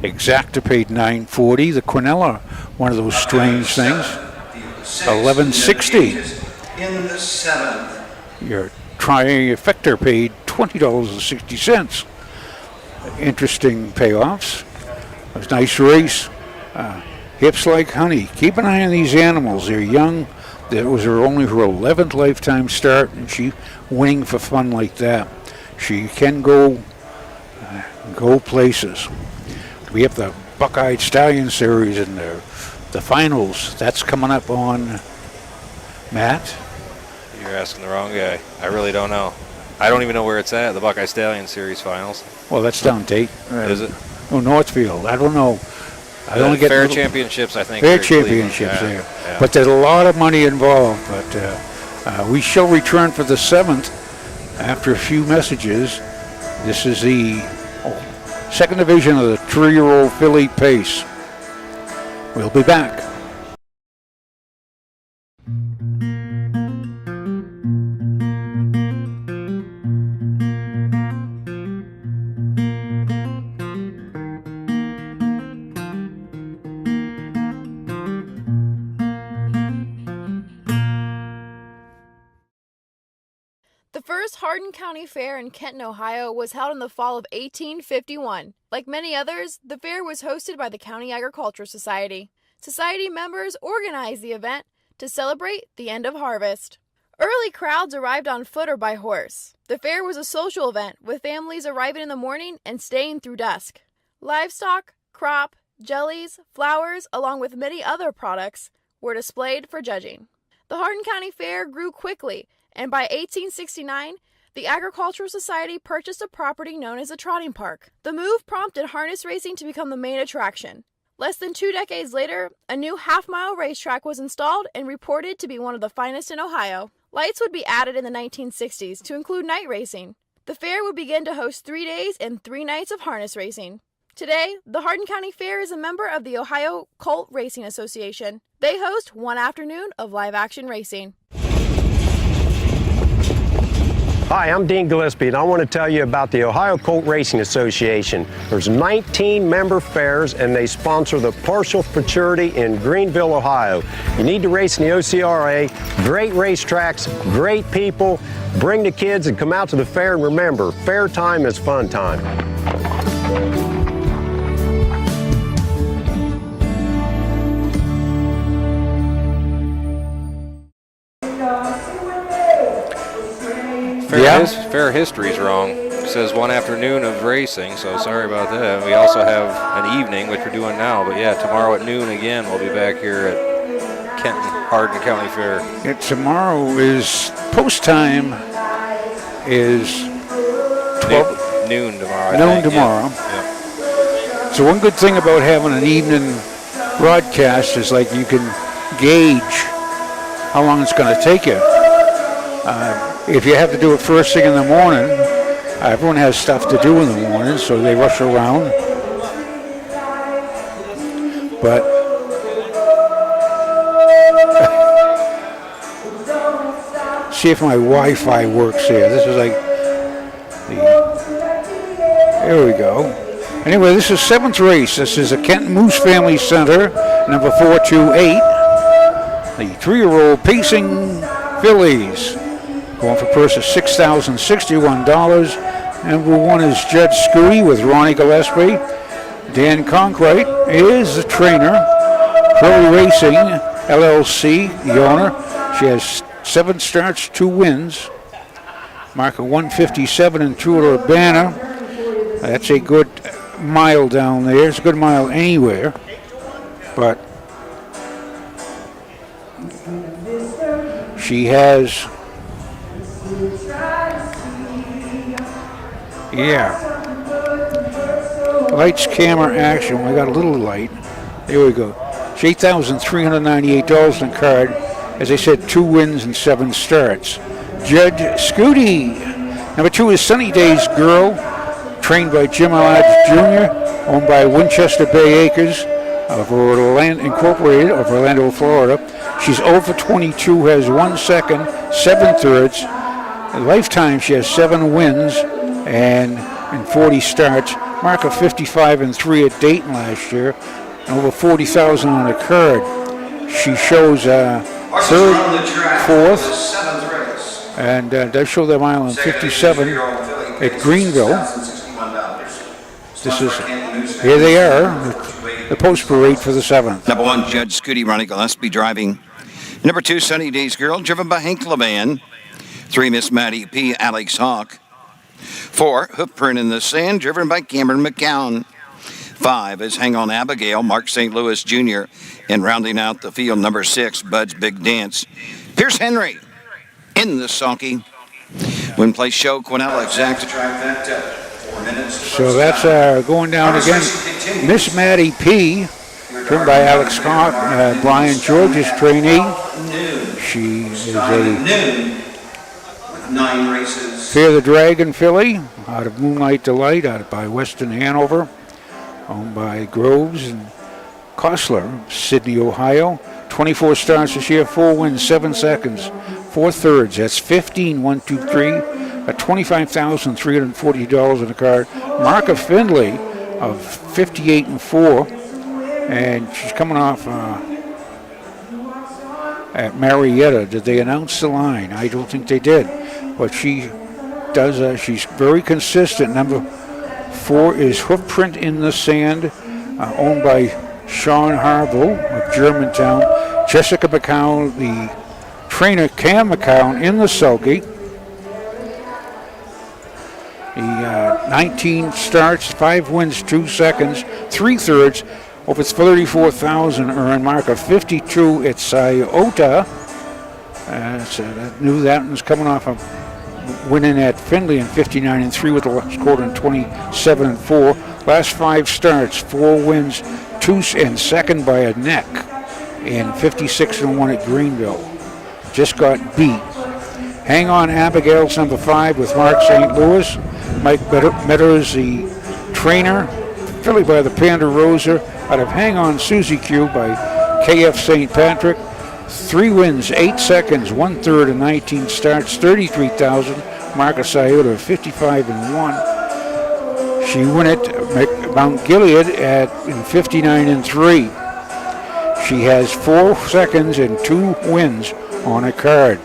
Exacta paid $9.40. The Quinella, one of those strange things, $11.60.
In the 7th.
Your Trifecta paid $20.60. Interesting payoffs. It was a nice race. Hips Like Honey. Keep an eye on these animals. They're young. That was only her 11th lifetime start, and she winning for fun like that. She can go places. We have the Buckeye Stallion Series and the finals. That's coming up on Matt.
You're asking the wrong guy. I really don't know. I don't even know where it's at, the Buckeye Stallion Series finals.
Well, that's downstate.
Is it?
Oh, Northfield. I don't know. I
The
only get
fair championships, I think.
Fair
are in Cleveland.
championships
Yeah,
there.
yeah.
But there's a lot of money involved. But we shall return for the 7th after a few messages. This is the 2nd division of the 3-year-old filly pace. We'll be back.
The first Hardin County Fair in Kenton, Ohio was held in the fall of 1851. Like many others, the fair was hosted by the County Agricultural Society. Society members organized the event to celebrate the end of harvest. Early crowds arrived on foot or by horse. The fair was a social event, with families arriving in the morning and staying through dusk. Livestock, crop, jellies, flowers, along with many other products, were displayed for judging. The Hardin County Fair grew quickly, and by 1869, the Agricultural Society purchased a property known as a trotting park. The move prompted harness racing to become the main attraction. Less than 2 decades later, a new half-mile racetrack was installed and reported to be one of the finest in Ohio. Lights would be added in the 1960s to include night racing. The fair would begin to host 3 days and 3 nights of harness racing. Today, the Hardin County Fair is a member of the Ohio Colt Racing Association. They host one afternoon of live-action racing.
Hi, I'm Dean Gillespie, and I want to tell you about the Ohio Colt Racing Association. There's 19 member fairs, and they sponsor the Partial Futurity in Greenville, Ohio. You need to race in the OCRA. Great racetracks, great people. Bring the kids and come out to the fair, and remember, fair time is fun time.
Fair history's wrong. It says one afternoon of racing, so sorry about that. We also have an evening, which we're doing now, but yeah, tomorrow at noon again, we'll be back here at Kenton, Hardin County Fair.
Yeah, tomorrow is post time is 12
noon tomorrow.
Noon tomorrow.
Yeah.
So one good thing about having an evening broadcast is like you can gauge how long it's going to take you. If you have to do it first thing in the morning, everyone has stuff to do in the morning, so they rush around. But see if my Wi-Fi works here. This is like there we go. Anyway, this is 7th race. This is a Kenton Moose Family Center, number 428. The 3-year-old Pacing Fillies. Going for purse of $6,061. Number 1 is Judd Scooty with Ronnie Gillespie. Dan Conkright is the trainer. Curly Racing, LLC, the owner. She has 7 starts, 2 wins. Marker 157 and 2 at Urbana. That's a good mile down there. It's a good mile anywhere. But she has, lights, camera, action. I got a little light. There we go. It's $8,398 in the card. As I said, 2 wins and 7 starts. Judd Scooty. Number 2 is Sunny Days Girl, trained by Jim Lodge Jr., owned by Winchester Bay Acres of Orlando Incorporated of Orlando, Florida. She's 0 for 22, has 1 second, 7 thirds. In lifetime, she has 7 wins and 40 starts. Mark of 55 and 3 at Dayton last year, and over 40,000 on a card. She shows 3rd, 4th, and does show that mile in 57 at Greenville. This is, here they are, the post parade for the 7th.
Number 1, Judd Scooty, Ronnie Gillespie driving. Number 2, Sunny Days Girl, driven by Hank Levan. 3, Miss Maddie P. Alex Hawk. 4, Hoofprint in the Sand, driven by Cameron McCown. 5 is Hang On Abigail, Mark St. Louis Jr. And rounding out the field, number 6, Bud's Big Dance. Pierce Henry in the sulky. Win place show, Quinella exact.
So that's going down again. Miss Maddie P. Driven by Alex Scott, Brian George's trainee. She is a
9 races.
Fear the Dragon filly out of Moonlight Delight, out by Western Hanover, owned by Groves and Kostler, Sydney, Ohio. 24 starts this year, 4 wins, 7 seconds, 4 thirds. That's 15, 1, 2, 3. At $25,340 in the card. Marka Findlay of 58 and 4, and she's coming off at Marietta. Did they announce the line? I don't think they did, but she does. She's very consistent. Number 4 is Hoofprint in the Sand, owned by Sean Harville of Germantown. Jessica McCown, the trainer, Cam McCown in the sulky. The 19 starts, 5 wins, 2 seconds, 3 thirds. Over 34,000 earned. Mark of 52 at Scioto. Knew that one's coming off of winning at Findlay in 59 and 3 with the last quarter in 27 and 4. Last 5 starts, 4 wins, 2 and second by a neck in 56 and 1 at Greenville. Just got beat. Hang On Abigail's number 5 with Mark St. Louis. Mike Meadows, the trainer. Filly by the Panda Rosa. Out of Hang On Susie Q by KF St. Patrick. 3 wins, 8 seconds, 1 third and 19 starts, 33,000. Marcus Scioto, 55 and 1. She won it Mount Gilead in 59 and 3. She has 4 seconds and 2 wins on a card.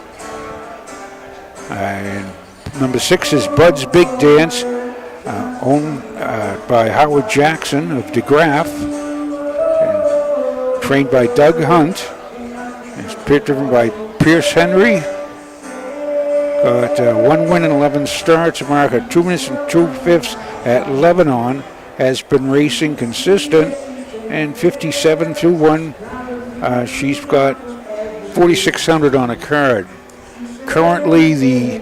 And number 6 is Bud's Big Dance, owned by Howard Jackson of DeGraff, and trained by Doug Hunt. It's driven by Pierce Henry. Got 1 win and 11 starts. Mark at 2 minutes and 2/5 at Lebanon. Has been racing consistent, and 57 to 1. She's got 4,600 on a card. Currently, the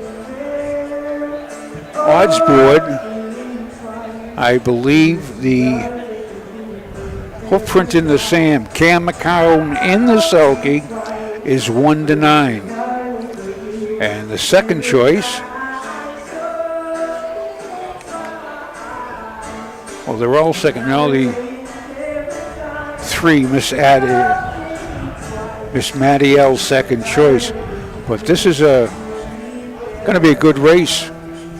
odds board, I believe the Hoofprint in the Sand, Cam McCown in the sulky, is 1-9. And the second choice, well, they're all second. Now the 3, Miss Maddie L's second choice. But this is going to be a good race.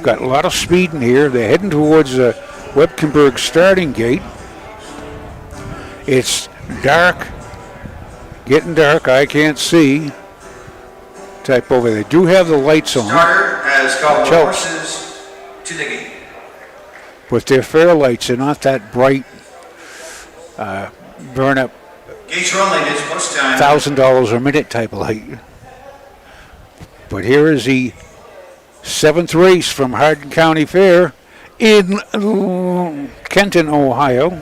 Got a lot of speed in here. They're heading towards the Webkenberg starting gate. It's dark, getting dark. I can't see. Type over there. They do have the lights on.
Starter has called the horses to the gate.
But they're fair lights. They're not that bright. Burn up
Gates rolling is post time.
$1,000 a minute type of light. But here is the 7th race from Hardin County Fair in Kenton, Ohio.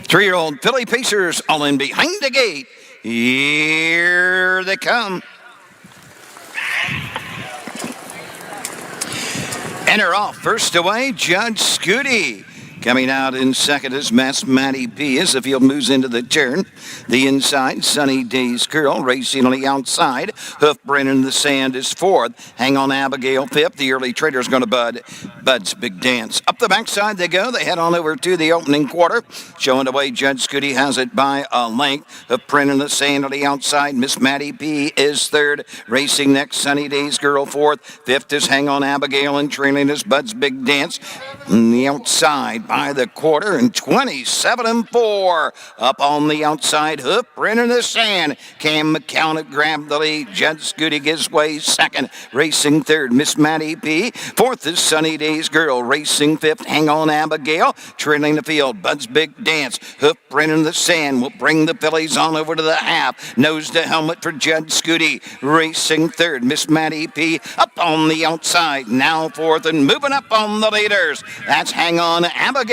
Three-year-old filly pacers all in behind the gate. Here they come. Enter off first away, Judge Scooty. Coming out in second is Miss Maddie P. as the field moves into the turn. The inside, Sunny Days Girl racing on the outside. Hoof Brennan in the sand is fourth. Hang on Abigail fifth. The early trader's going to Bud's Big Dance. Up the backside they go. They head on over to the opening quarter. Showing away, Judge Scooty has it by a length. Hoof Brennan in the sand on the outside. Miss Maddie P. is third. Racing next, Sunny Days Girl fourth. Fifth is Hang on Abigail, and trailing is Bud's Big Dance. On the outside by the quarter, and 27-4. Up on the outside, Hoof Brennan in the sand. Cam McCown grabbed the lead. Judge Scooty gives way second. Racing third, Miss Maddie P. Fourth is Sunny Days Girl. Racing fifth, Hang on Abigail. Trailing the field, Bud's Big Dance. Hoof Brennan in the sand will bring the fillies on over to the half. Nose to helmet for Judge Scooty. Racing third, Miss Maddie P. Up on the outside, now fourth, and moving up on the leaders. That's Hang on Abigail.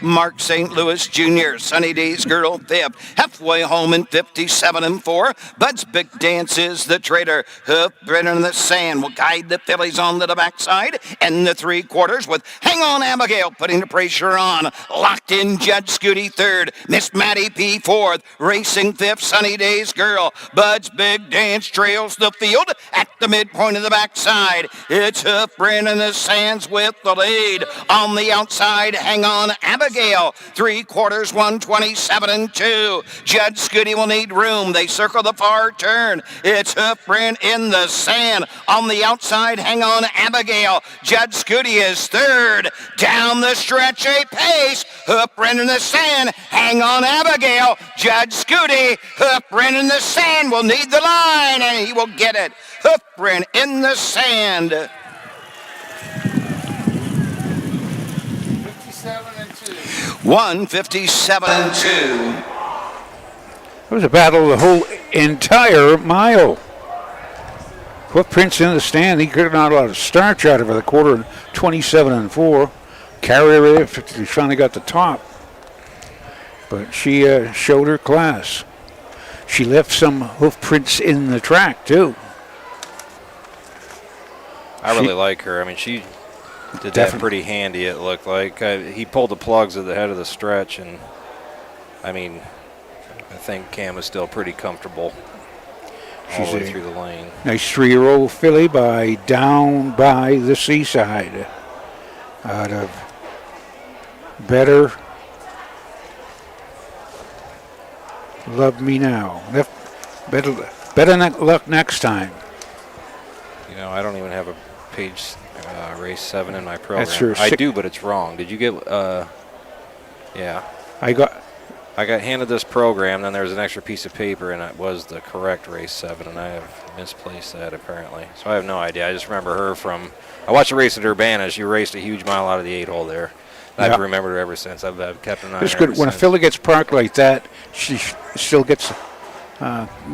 Mark St. Louis Jr., Sunny Days Girl fifth. Halfway home in 57-4. Bud's Big Dance is the trader. Hoof Brennan in the sand will guide the fillies on to the backside. And the 3/4 with Hang on Abigail putting the pressure on. Locked in Judge Scooty third. Miss Maddie P fourth. Racing fifth, Sunny Days Girl. Bud's Big Dance trails the field at the midpoint of the backside. It's Hoof Brennan in the sands with the lead. On the outside, Hang on Abigail. 3/4, 127-2. Judge Scooty will need room. They circle the far turn. It's Hoof Brennan in the sand. On the outside, Hang on Abigail. Judge Scooty is third. Down the stretch, a pace. Hoof Brennan in the sand. Hang on Abigail. Judge Scooty. Hoof Brennan in the sand will need the line, and he will get it. Hoof Brennan in the sand. 157-2.
It was a battle the whole entire mile. Footprints in the stand. He could not a lot of starch out of her. The quarter 27-4. Carrier he finally got the top. But she showed her class. She left some hoof prints in the track too.
I really like her. I mean, she did that pretty handy, it looked like. He pulled the plugs at the head of the stretch, and I mean, I think Cam is still pretty comfortable all the way through the lane.
Nice 3-year-old filly down by the seaside. Out of Better Love Me Now. Better luck next time.
You know, I don't even have a page race 7 in my program.
That's your
I do, but it's wrong. Did you get? Yeah.
I got
handed this program, then there was an extra piece of paper, and it was the correct race 7, and I have misplaced that apparently. So I have no idea. I just remember her from. I watched a race at Urbana. She raced a huge mile out of the 8-hole there. And I've remembered her ever since. I've kept an eye on her.
It's good when a filly gets parked like that. She still gets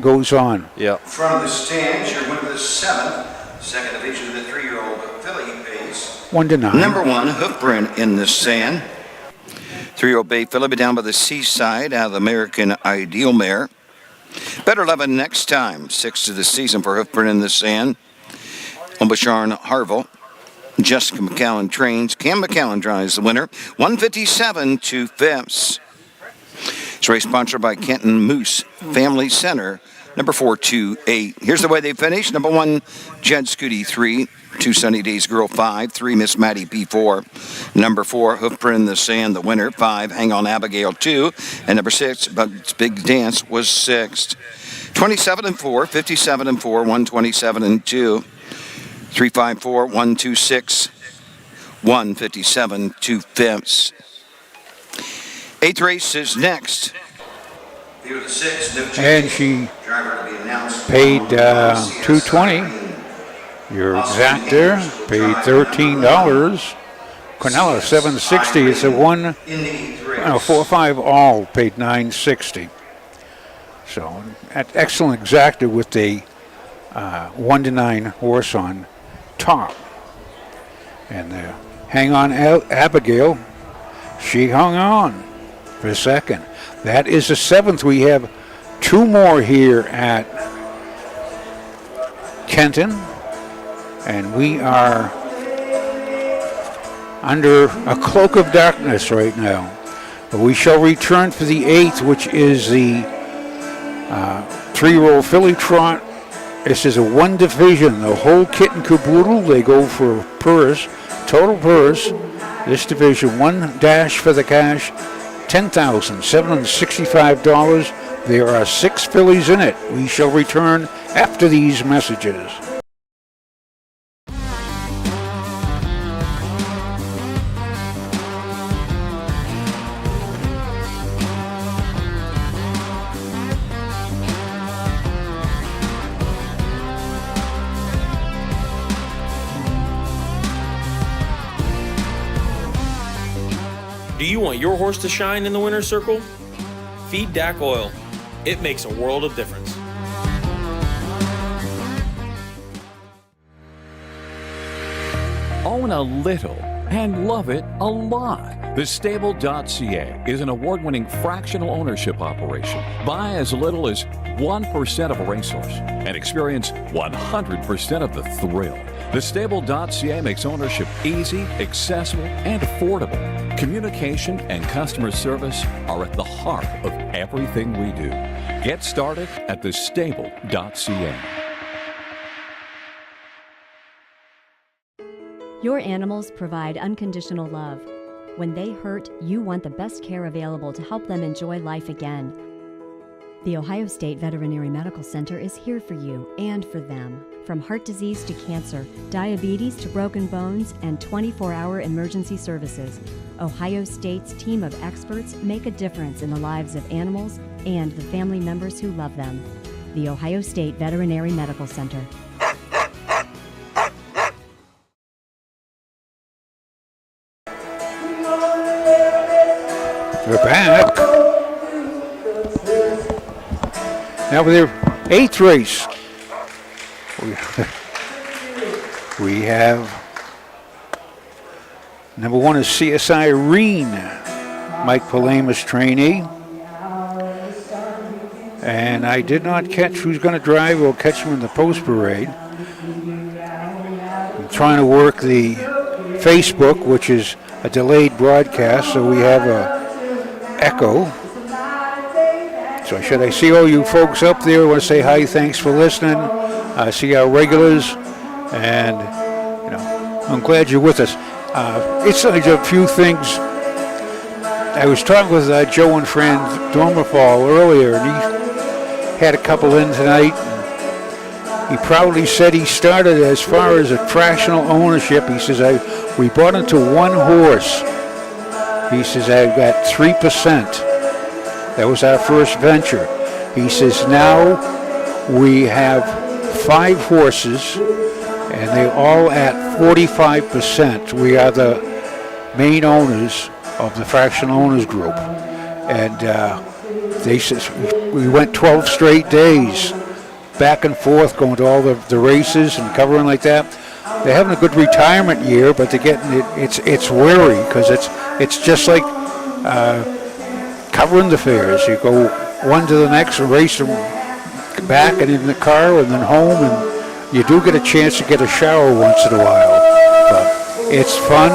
goes on.
Yeah.
Front of the stands, your winner the 7th. Second division of the 3-year-old filly pace.
1-9.
Number 1, Hoof Brennan in the sand. 3-year-old bay filly down by the seaside out of the American Ideal mare. Better Lovin' next time. 6th of the season for Hoof Brennan in the sand. On Basharn Harville. Jessica McCowan trains. Cam McCowan drives the winner. 157 2 fifths. This race sponsored by Kenton Moose Family Center. Number 428. Here's the way they finished. Number 1, Jed Scooty 3. 2 Sunny Days Girl 5. 3 Miss Maddie P4. Number 4, Hoofprint in the Sand, the winner. 5, Hang On Abigail 2. And number 6, Bug's Big Dance was 6th. 27 and 4, 57 and 4, 127 and 2. 354, 126, 157 2 fifths. 8th race is next.
Field of 6, no change.
And she
Driver to be announced.
paid $220. Your exactor paid $13. Cornella $760. It's a 4-5 all paid $960. So an excellent exactor with the 1-9 horse on top. And Hang On Abigail, she hung on for a second. That is the 7th. We have 2 more here at Kenton, and we are under a cloak of darkness right now. But we shall return for the 8th, which is the 3-year-old filly trot. This is a 1 division, the whole kit and caboodle. They go for purse, total purse. This division, 1 dash for the cash, $10,765. There are 6 fillies in it. We shall return after these messages.
Do you want your horse to shine in the winner's circle? Feed DAC oil. It makes a world of difference.
Own a little and love it a lot. TheStable.ca is an award-winning fractional ownership operation. Buy as little as 1% of a racehorse and experience 100% of the thrill. TheStable.ca makes ownership easy, accessible, and affordable. Communication and customer service are at the heart of everything we do. Get started at TheStable.ca.
Your animals provide unconditional love. When they hurt, you want the best care available to help them enjoy life again. The Ohio State Veterinary Medical Center is here for you and for them. From heart disease to cancer, diabetes to broken bones, and 24-hour emergency services, Ohio State's team of experts make a difference in the lives of animals and the family members who love them. The Ohio State Veterinary Medical Center.
We're back. Now with their 8th race, we have number 1 is CSI Irene, Mike Palama's trainee. And I did not catch who's going to drive. We'll catch him in the post parade. I'm trying to work the Facebook, which is a delayed broadcast, so we have a echo. So should I see all you folks up there? I want to say hi, thanks for listening. I see our regulars, and I'm glad you're with us. It's like a few things. I was talking with Joe and Fran Dormerfall earlier, and he had a couple in tonight. He proudly said he started as far as a fractional ownership. He says, we bought into 1 horse. He says, I got 3%. That was our first venture. He says, now we have 5 horses, and they're all at 45%. We are the main owners of the fractional owners group. And they says we went 12 straight days, back and forth, going to all the races and covering like that. They're having a good retirement year, but they're getting it's weary because it's just like covering the fairs. You go one to the next and race them back and in the car and then home, and you do get a chance to get a shower once in a while. But It's fun,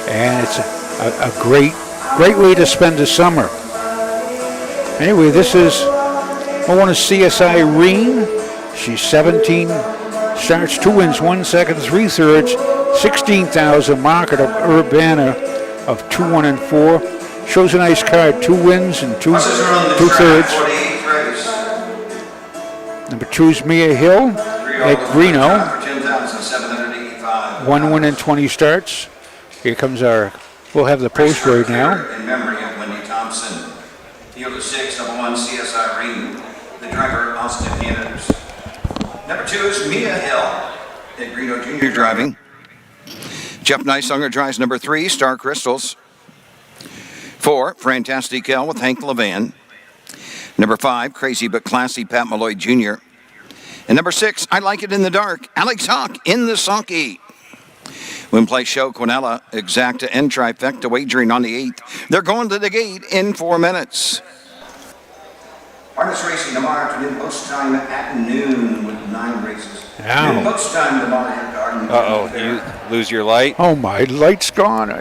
and it's a great way to spend the summer. Anyway, this is Mona CSI Irene. She's 17 starts, 2 wins, 1 second, 3/3, 16,000. Market of Urbana of 2, 1, and 4. Shows a nice card, 2 wins and 2/3. Number 2 is Mia Hill at Greeno. 1 win and 20 starts. Here comes we'll have the post right now.
In memory of Wendy Thompson. Field of 6, number 1, CSI Irene. The driver, Austin Hanners. Number 2 is Mia Hill at Greeno Junior driving.
Jeff Nysaunger drives number 3, Star Crystals. 4, Fantastic L with Hank Levan. Number 5, Crazy But Classy, Pat Malloy Jr. And number 6, I Like It in the Dark, Alex Hawk in the Sonky. Win Play Show, Quinella, Exacta, and Trifecta wagering on the 8th. They're going to the gate in 4 minutes.
Harness racing tomorrow afternoon, post time at noon with 9 races.
Ow.
Noon post time tomorrow at Garden.
Uh-oh, you lose your light?
Oh, my light's gone.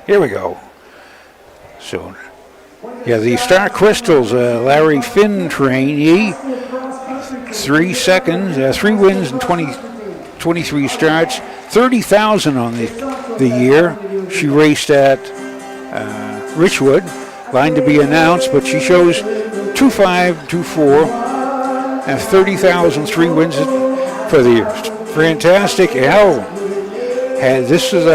Here we go. So, yeah, the Star Crystals, Larry Finn trainee, 3 seconds, 3 wins and 23 starts, 30,000 on the year. She raced at Richwood, line to be announced, but she shows 2.5, 2.4, and 30,000, 3 wins for the year. Fantastic. Al, this is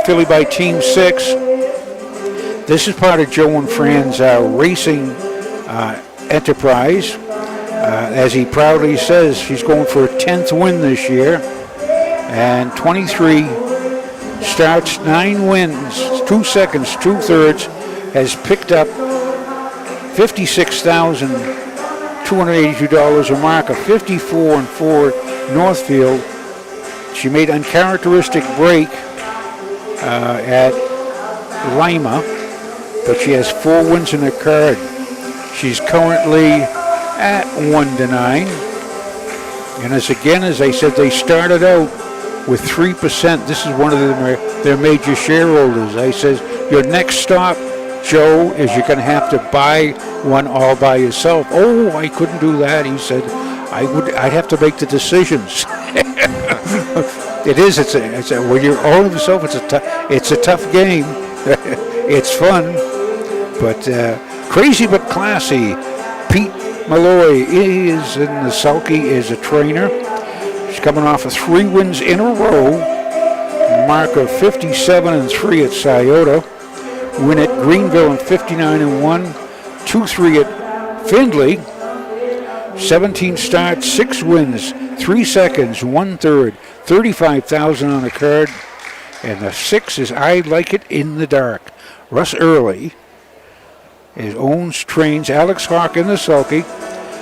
filly by Team 6. This is part of Joe and Fran's racing enterprise. As he proudly says, she's going for a 10th win this year. And 23 starts, 9 wins, 2 seconds, 2/3, has picked up $56,282, a mark of 54 and 4 Northfield. She made uncharacteristic break at Lima, but she has 4 wins in her card. She's currently at 1-9. And as I said, they started out with 3%. This is one of their major shareholders. I says, your next stop, Joe, is you're going to have to buy one all by yourself. Oh, I couldn't do that. He said, I'd have to make the decisions. It is. It's when you're all of yourself, it's a tough game. It's fun, but crazy but classy. Pete Malloy is in the sulky, is a trainer. She's coming off of 3 wins in a row. Mark of 57 and 3 at Scioto. Win at Greenville in 59 and 1. 2-3 at Findlay. 17 starts, 6 wins, 3 seconds, 1/3, 35,000 on the card. And the 6 is I Like It in the Dark. Russ Early trains Alex Hawk in the sulky.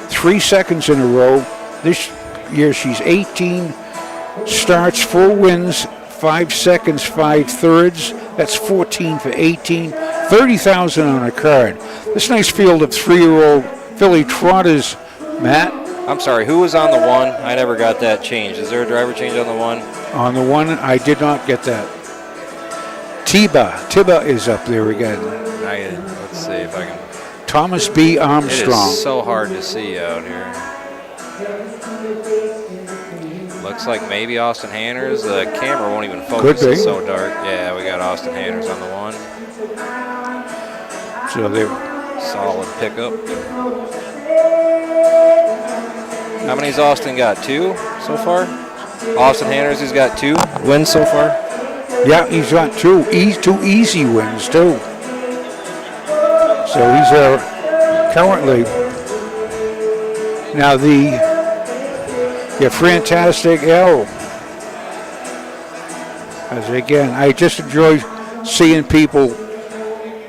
3 seconds in a row. This year she's 18 starts, 4 wins, 5 seconds, 5/3. That's 14 for 18. 30,000 on a card. This nice field of 3-year-old filly trotters, Matt.
I'm sorry, who was on the 1? I never got that changed. Is there a driver change on the 1?
On the 1, I did not get that. Tiba is up there again.
Let's see if I can.
Thomas B. Armstrong.
It is so hard to see out here. Looks like maybe Austin Hanners. The camera won't even focus.
Could be.
It's so dark. Yeah, we got Austin Hanners on the 1.
So they're
solid pickup. How many's Austin got? 2 so far? Austin Hanners has got 2 wins so far?
Yeah, he's got 2 easy wins too. So he's currently now the Fantastic L. As again, I just enjoy seeing people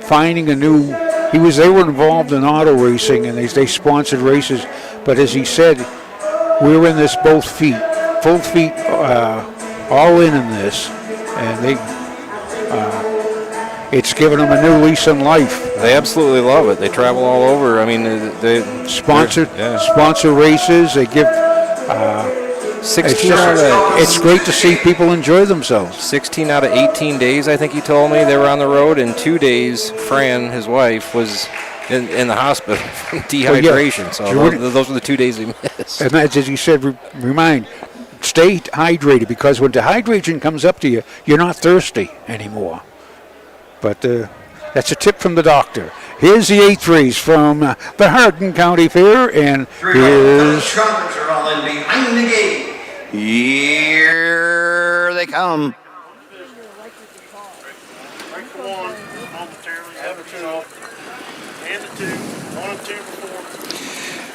finding a new. They were involved in auto racing and they sponsored races, but as he said, we're in this both feet, full feet, all in this, and it's given them a new lease on life.
They absolutely love it. They travel all over. I mean, they
sponsor races. They give It's great to see people enjoy themselves.
16 out of 18 days, I think he told me, they were on the road. In 2 days, Fran, his wife, was in the hospital from dehydration. So those were the 2 days he missed.
And that's, as you said, stay hydrated, because when dehydration comes up to you, you're not thirsty anymore. But that's a tip from the doctor. Here's the 8th race from the Hardin County Fair, and here's...
Trumpets are all in behind the gate.
Here they come.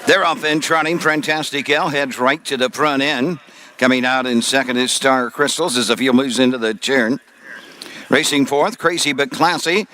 They're off in trotting. Fantastic Al heads right to the front end. Coming out in second is Star Crystals as the field moves into the turn. Racing fourth, Crazy But Classy.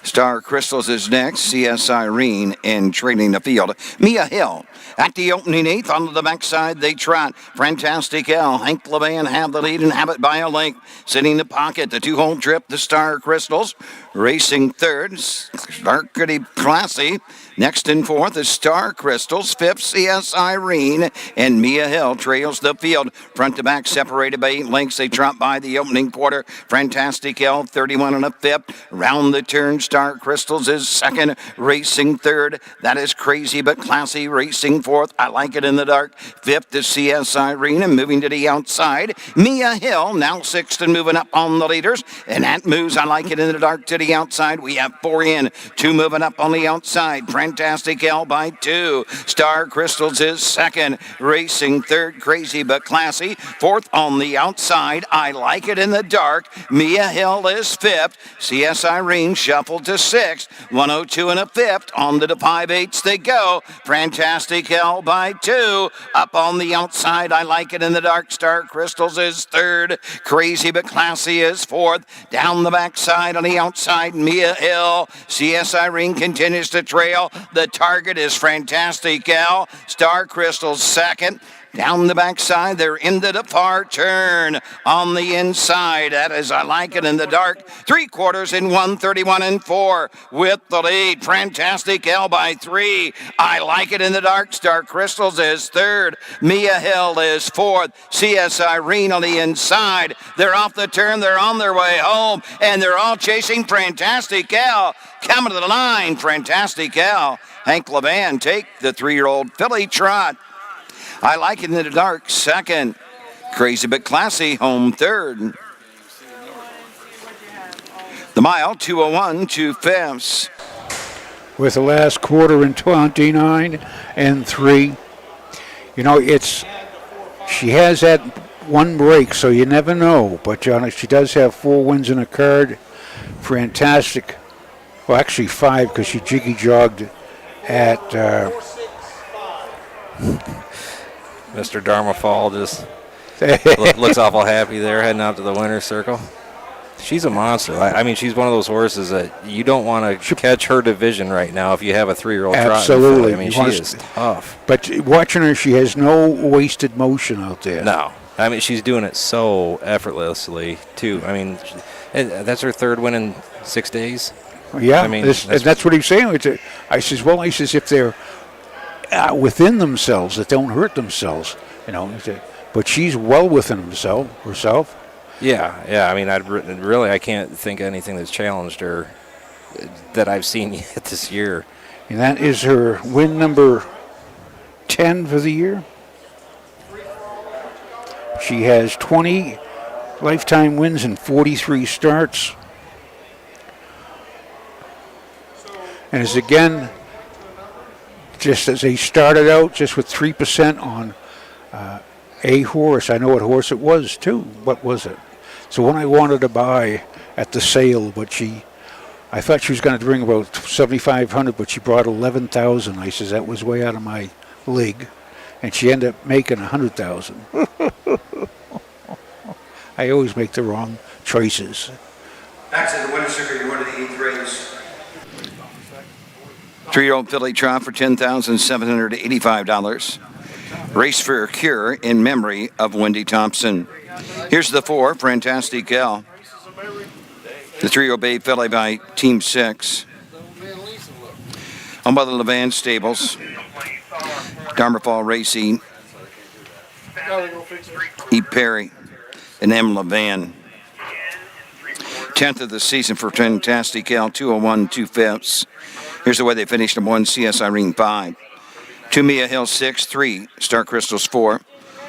Star Crystals is next. CS Irene in trailing the field. Mia Hill at the opening 8th. On the backside they trot. Fantastic L. Hank Levan have the lead and have it by a length. Sitting in the pocket. The 2-hole trip. The Star Crystals. Racing third. Star Classy. Next and fourth is Star Crystals. Fifth, CS Irene. And Mia Hill trails the field. Front to back separated by 8 lengths. They trot by the opening quarter. Fantastic L, 31 and a fifth. Round the turn, Star Crystals is second. Racing third. That is Crazy But Classy. Racing fourth. I Like It in the Dark. Fifth is CS Irene. And moving to the outside, Mia Hill. Now sixth and moving up on the leaders. And that moves I Like It in the Dark to the outside. We have 4 in. 2 moving up on the outside. Fantastic L by 2. Star Crystals is second. Racing third, Crazy But Classy. Fourth on the outside, I Like It in the Dark. Mia Hill is fifth. CS Irene shuffled to sixth. 102 and a fifth. On to the 5/8 they go. Fantastic L by 2. Up on the outside, I Like It in the Dark. Star Crystals is third. Crazy But Classy is fourth. Down the backside on the outside, Mia Hill. CS Irene continues to trail. The target is Fantastic Al. Star Crystals second. Down the backside, they're into the far turn. On the inside, that is I Like It in the Dark. 3/4 in 1:31 and 4 with the lead. Fantastic L by 3. I Like It in the Dark. Star Crystals is third. Mia Hill is fourth. CS Irene on the inside. They're off the turn. They're on their way home, and they're all chasing Fantastic Al. Coming to the line, Fantastic Al. Hank Levan take the 3-year-old filly trot. I Like It in the Dark second. Crazy But Classy home third. The mile, 2:01, 2/5.
With the last quarter in 29 and 3. You know, she has that one break, so you never know. But she does have 4 wins in a card. Fantastic. Well, actually 5, because she jiggy-jogged at...
Mr. Dharmafal just looks awful happy there, heading out to the winner's circle. She's a monster. I mean, she's one of those horses that you don't want to catch her division right now if you have a 3-year-old trot.
Absolutely.
I mean, she is tough.
But watching her, she has no wasted motion out there.
No. I mean, she's doing it so effortlessly, too. I mean, that's her 3rd win in 6 days.
Yeah,
I mean,
that's what he's saying. I says, if they're within themselves, that don't hurt themselves, but she's well within herself.
Yeah. I mean, I can't think of anything that's challenged her that I've seen yet this year.
And that is her win number 10 for the year. She has 20 lifetime wins and 43 starts. And is again, just as they started out, just with 3% on a horse. I know what horse it was, too. What was it? It's the one I wanted to buy at the sale, but I thought she was going to bring about $7,500, but she brought $11,000. I says, that was way out of my league. And she ended up making $100,000. I always make the wrong choices.
Back to the winner's circle, you're one of the 8th race.
3-year-old filly trot for $10,785. Race for a cure in memory of Wendy Thompson. Here's the 4, Fantastic Gal. The 3-year-old bay filly by Team 6. Owned by the Levan Stables. Dharmafal Racing. E. Perry, and M. Levan. 10th of the season for Fantastic Cal, 201 2/5. Here's the way they finished them: 1 CS Irene 5, 2 Mia Hill 6, 3 Star Crystals 4,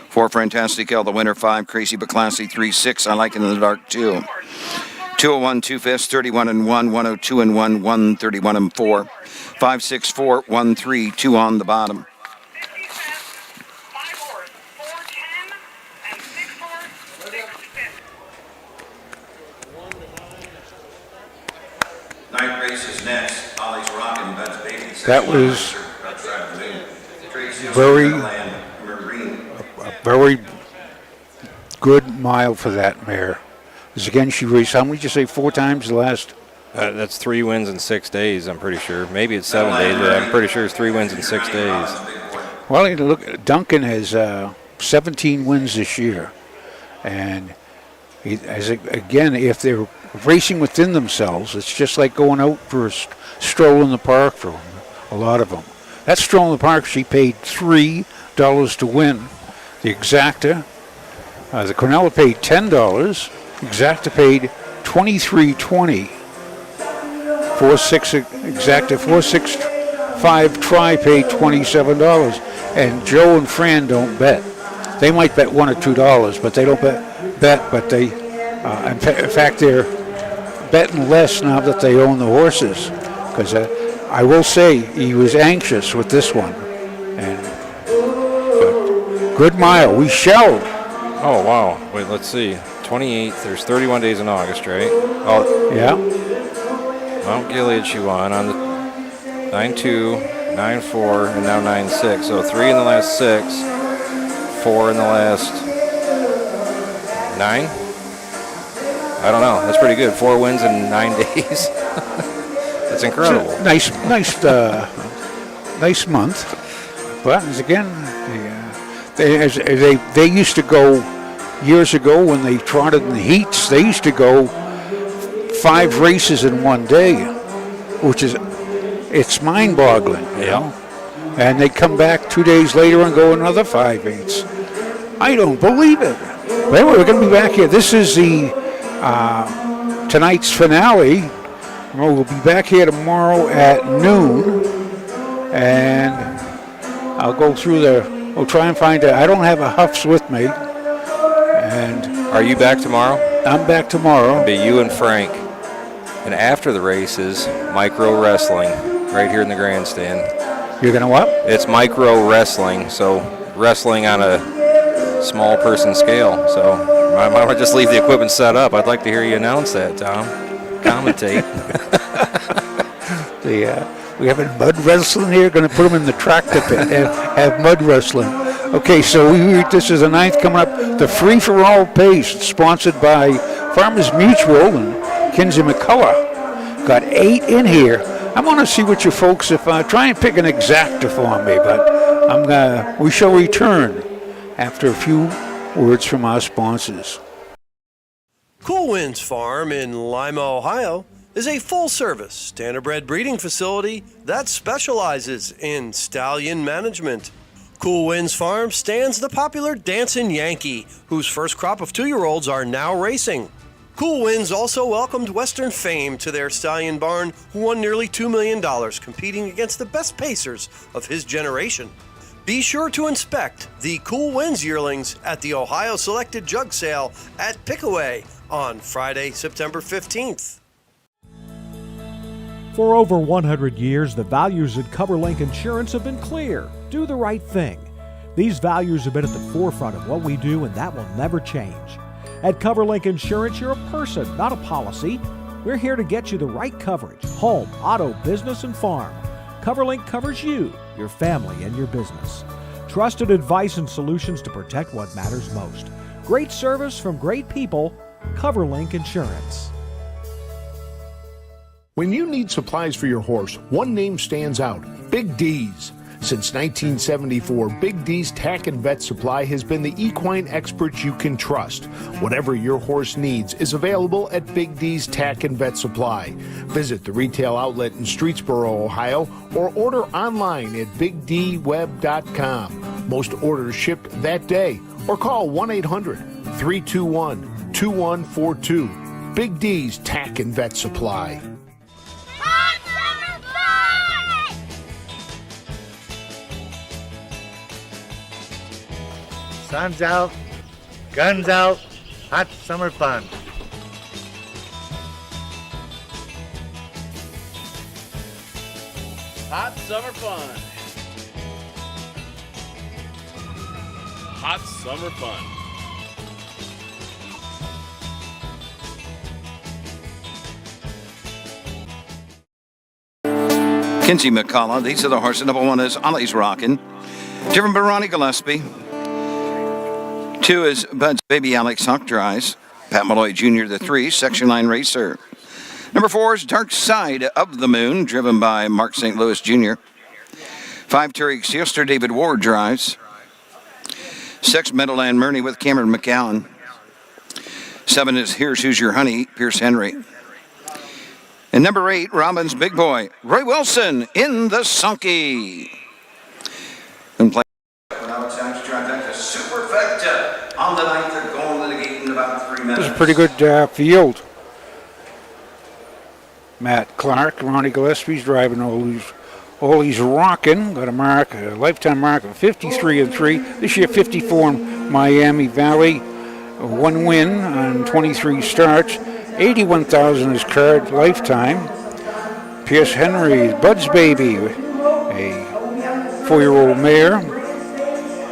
4 Fantastic Cal the winner, 5 Crazy but Classy 3, 6 I Like It in the Dark 2, 201 2/5, 31 and 1, 102 and 1, 131 and 4, 5 6 4 1 3, 2 on the bottom.
Ninth race is next. Ollie's Rockin' Bud's Baby.
That was a very good mile for that mare. Because again, she raced, how many did you say, 4 times the last?
That's 3 wins in 6 days, I'm pretty sure. Maybe it's 7 days, but I'm pretty sure it's 3 wins in 6 days.
Well, look, Duncan has 17 wins this year. And again, if they're racing within themselves, it's just like going out for a stroll in the park for a lot of them. That stroll in the park, she paid $3 to win. The Exacta, the Cornella paid $10. Exacta paid $23.20. 4-6 Exacta, 4-6-5 Try paid $27. And Joe and Fran don't bet. They might bet $1 or $2, but they don't bet. But they, in fact, they're betting less now that they own the horses. Because I will say he was anxious with this one. But good mile. We shelled.
Oh, wow. Wait, let's see. 28th. There's 31 days in August, right? Oh,
yeah.
Mount Gilead she won on the 9-2, 9-4, and now 9-6. So 3 in the last 6, 4 in the last 9. I don't know. That's pretty good. 4 wins in 9 days. That's incredible.
Nice month. But as again, they used to go years ago when they trotted in the heats. They used to go 5 races in one day, which is it's mind-boggling. You know? And they come back 2 days later and go another 5 heats. I don't believe it. But anyway, we're going to be back here. This is the tonight's finale. We'll be back here tomorrow at noon, and I'll go through we'll try and find I don't have a Huffs with me. And
are you back tomorrow?
I'm back tomorrow.
It'll be you and Frank. And after the race is micro wrestling right here in the grandstand.
You're going to what?
It's micro wrestling, so wrestling on a small person scale. So I might just leave the equipment set up. I'd like to hear you announce that, Tom. Commentate.
We have mud wrestling here. Going to put them in the tractor pit and have mud wrestling. Okay, so this is the 9th coming up. The Free for All Pace, sponsored by Farmers Mutual and Kinsey McCullough. Got 8 in here. I want to see what you folks try and pick an Exacta for me, but we shall return after a few words from our sponsors.
Cool Winds Farm in Lima, Ohio is a full-service standardbred breeding facility that specializes in stallion management. Cool Winds Farm stands the popular Dancin' Yankee, whose first crop of 2-year-olds are now racing. Cool Winds also welcomed Western Fame to their stallion barn, who won nearly $2 million competing against the best pacers of his generation. Be sure to inspect the Cool Winds yearlings at the Ohio Selected Jug Sale at Pickaway on Friday, September 15th.
For over 100 years, the values at CoverLink Insurance have been clear. Do the right thing. These values have been at the forefront of what we do, and that will never change. At CoverLink Insurance, you're a person, not a policy. We're here to get you the right coverage: home, auto, business, and farm. CoverLink covers you, your family, and your business. Trusted advice and solutions to protect what matters most. Great service from great people. CoverLink Insurance.
When you need supplies for your horse, one name stands out: Big D's. Since 1974, Big D's Tack and Vet Supply has been the equine experts you can trust. Whatever your horse needs is available at Big D's Tack and Vet Supply. Visit the retail outlet in Streetsboro, Ohio, or order online at BigDWeb.com. Most orders shipped that day. Or call 1-800-321-2142. Big D's Tack and Vet Supply.
Sun's out, guns out, hot summer fun.
Hot summer fun. Hot summer fun.
Kinsey McCullough, these are the horses. Number 1 is Ollie's Rockin', driven by Ronnie Gillespie. 2 is Bud's Baby Alex Hawk Dries. Pat Malloy Jr., the 3, Section 9 racer. Number 4 is Dark Side of the Moon, driven by Mark St. Louis Jr. 5, Terry Sealster, David Ward drives. 6, Meadowland Murney with Cameron McCowan. 7 is Here's Who's Your Honey, Pierce Henry. And number 8, Robin's Big Boy, Roy Wilson in the sulky. And play.
Superfecta on the 9th. They're going to the gate in about 3 minutes.
This is a pretty good field. Matt Clark, Ronnie Gillespie's driving all these rocking. Got a lifetime mark of 53-3. This year 54 in Miami Valley. 1 win on 23 starts. 81,000 is card lifetime. Pierce Henry, Bud's Baby, a 4-year-old mare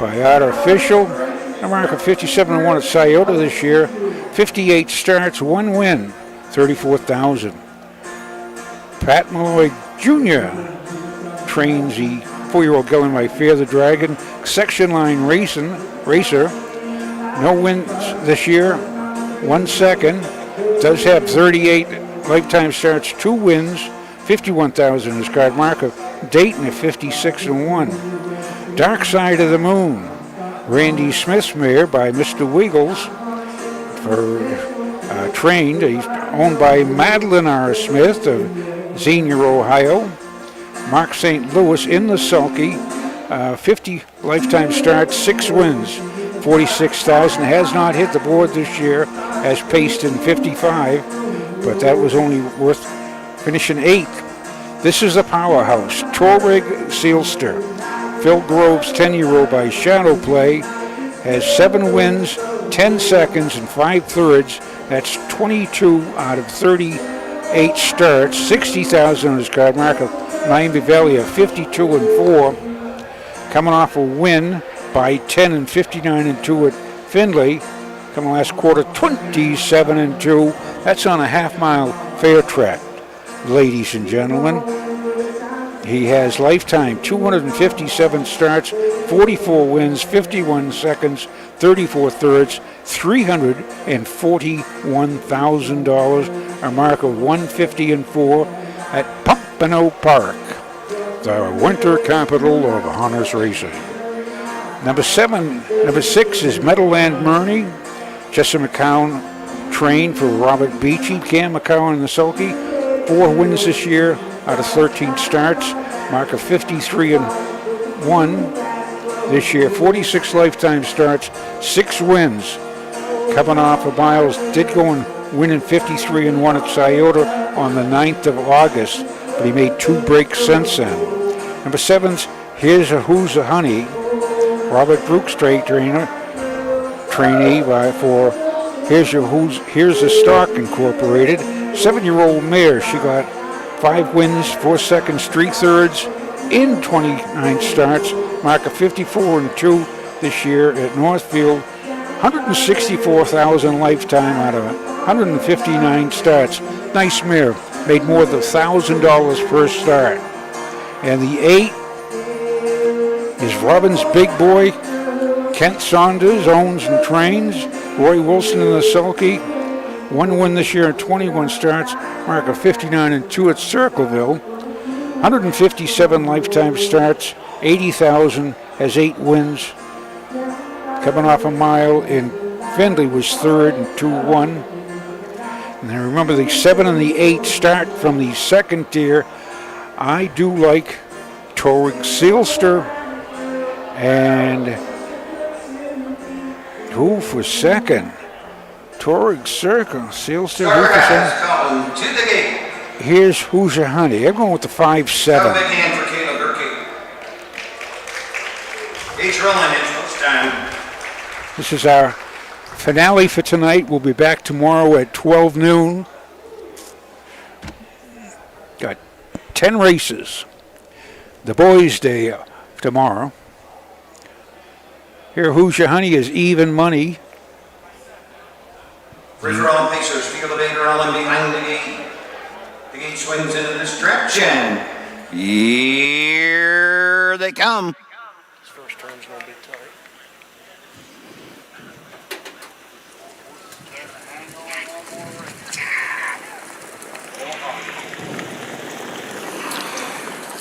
by Artificial. A mark of 57-1 at Scioto this year. 58 starts, 1 win, 34,000. Pat Malloy Jr. trains the 4-year-old gelding by Fear the Dragon. Section line racer. No wins this year, 1 second. Does have 38 lifetime starts, 2 wins, 51,000 is card. Mark of Dayton at 56-1. Dark Side of the Moon, Randy Smith's mare by Mr. Wiggles, trained. He's owned by Madeline R. Smith of Xenia, Ohio. Mark St. Louis in the sulky, 50 lifetime starts, 6 wins, 46,000. Has not hit the board this year, has paced in 55, but that was only worth finishing 8th. This is the powerhouse, Torrig Sealster. Phil Groves, 10-year-old by Shadow Play, has 7 wins, 10 seconds, and 5 thirds. That's 22 out of 38 starts. 60,000 on his card. Mark of Miami Valley at 52-4. Coming off a win by 10 and 59-2 at Findlay. Coming last quarter, 27-2. That's on a half-mile fair track, ladies and gentlemen. He has lifetime 257 starts, 44 wins, 51 seconds, 34 thirds, $341,000. A mark of 150-4 at Pompano Park, the winter capital of harness racing. Number 6 is Meadowland Murney. Jesse McCown trained for Robert Beachy. Cam McCown in the sulky. 4 wins this year out of 13 starts. Mark of 53-1 this year. 46 lifetime starts, 6 wins. Coming off of Miles, did go and win in 53-1 at Scioto on the 9th of August, but he made 2 breaks since then. Number 7's Here's Who's a Honey. Robert Brooks trainee for Here's the Stock Incorporated. 7-year-old mare. She got 5 wins, 4 seconds, 3 thirds in 29 starts. Mark of 54-2 this year at Northfield. 164,000 lifetime out of 159 starts. Nice mare. Made more than $1,000 per start. And the 8 is Robin's Big Boy. Kent Saunders owns and trains. Roy Wilson in the sulky. 1 win this year in 21 starts. Mark of 59-2 at Circleville. 157 lifetime starts. 80,000, has 8 wins. Coming off a mile in Findlay was 3rd and 2-1. And then remember the 7 and the 8 start from the second tier. I do like Torrig Sealster And who for second? Torrid Circle. Sealster, who for second?
Colin to the gate.
Here's Hoosier Honey. They're going with the 5-7.
Got a big hand for Caleb Durkee. He's rolling his time.
This is our finale for tonight. We'll be back tomorrow at 12 noon. Got 10 races. The boys' day tomorrow. Here, Hoosier Honey is even money.
Bridge rolling Pacers, field of 8 rolling behind the gate. The gate swings into the stretch and
Here they come.
This first turn's going to be tight.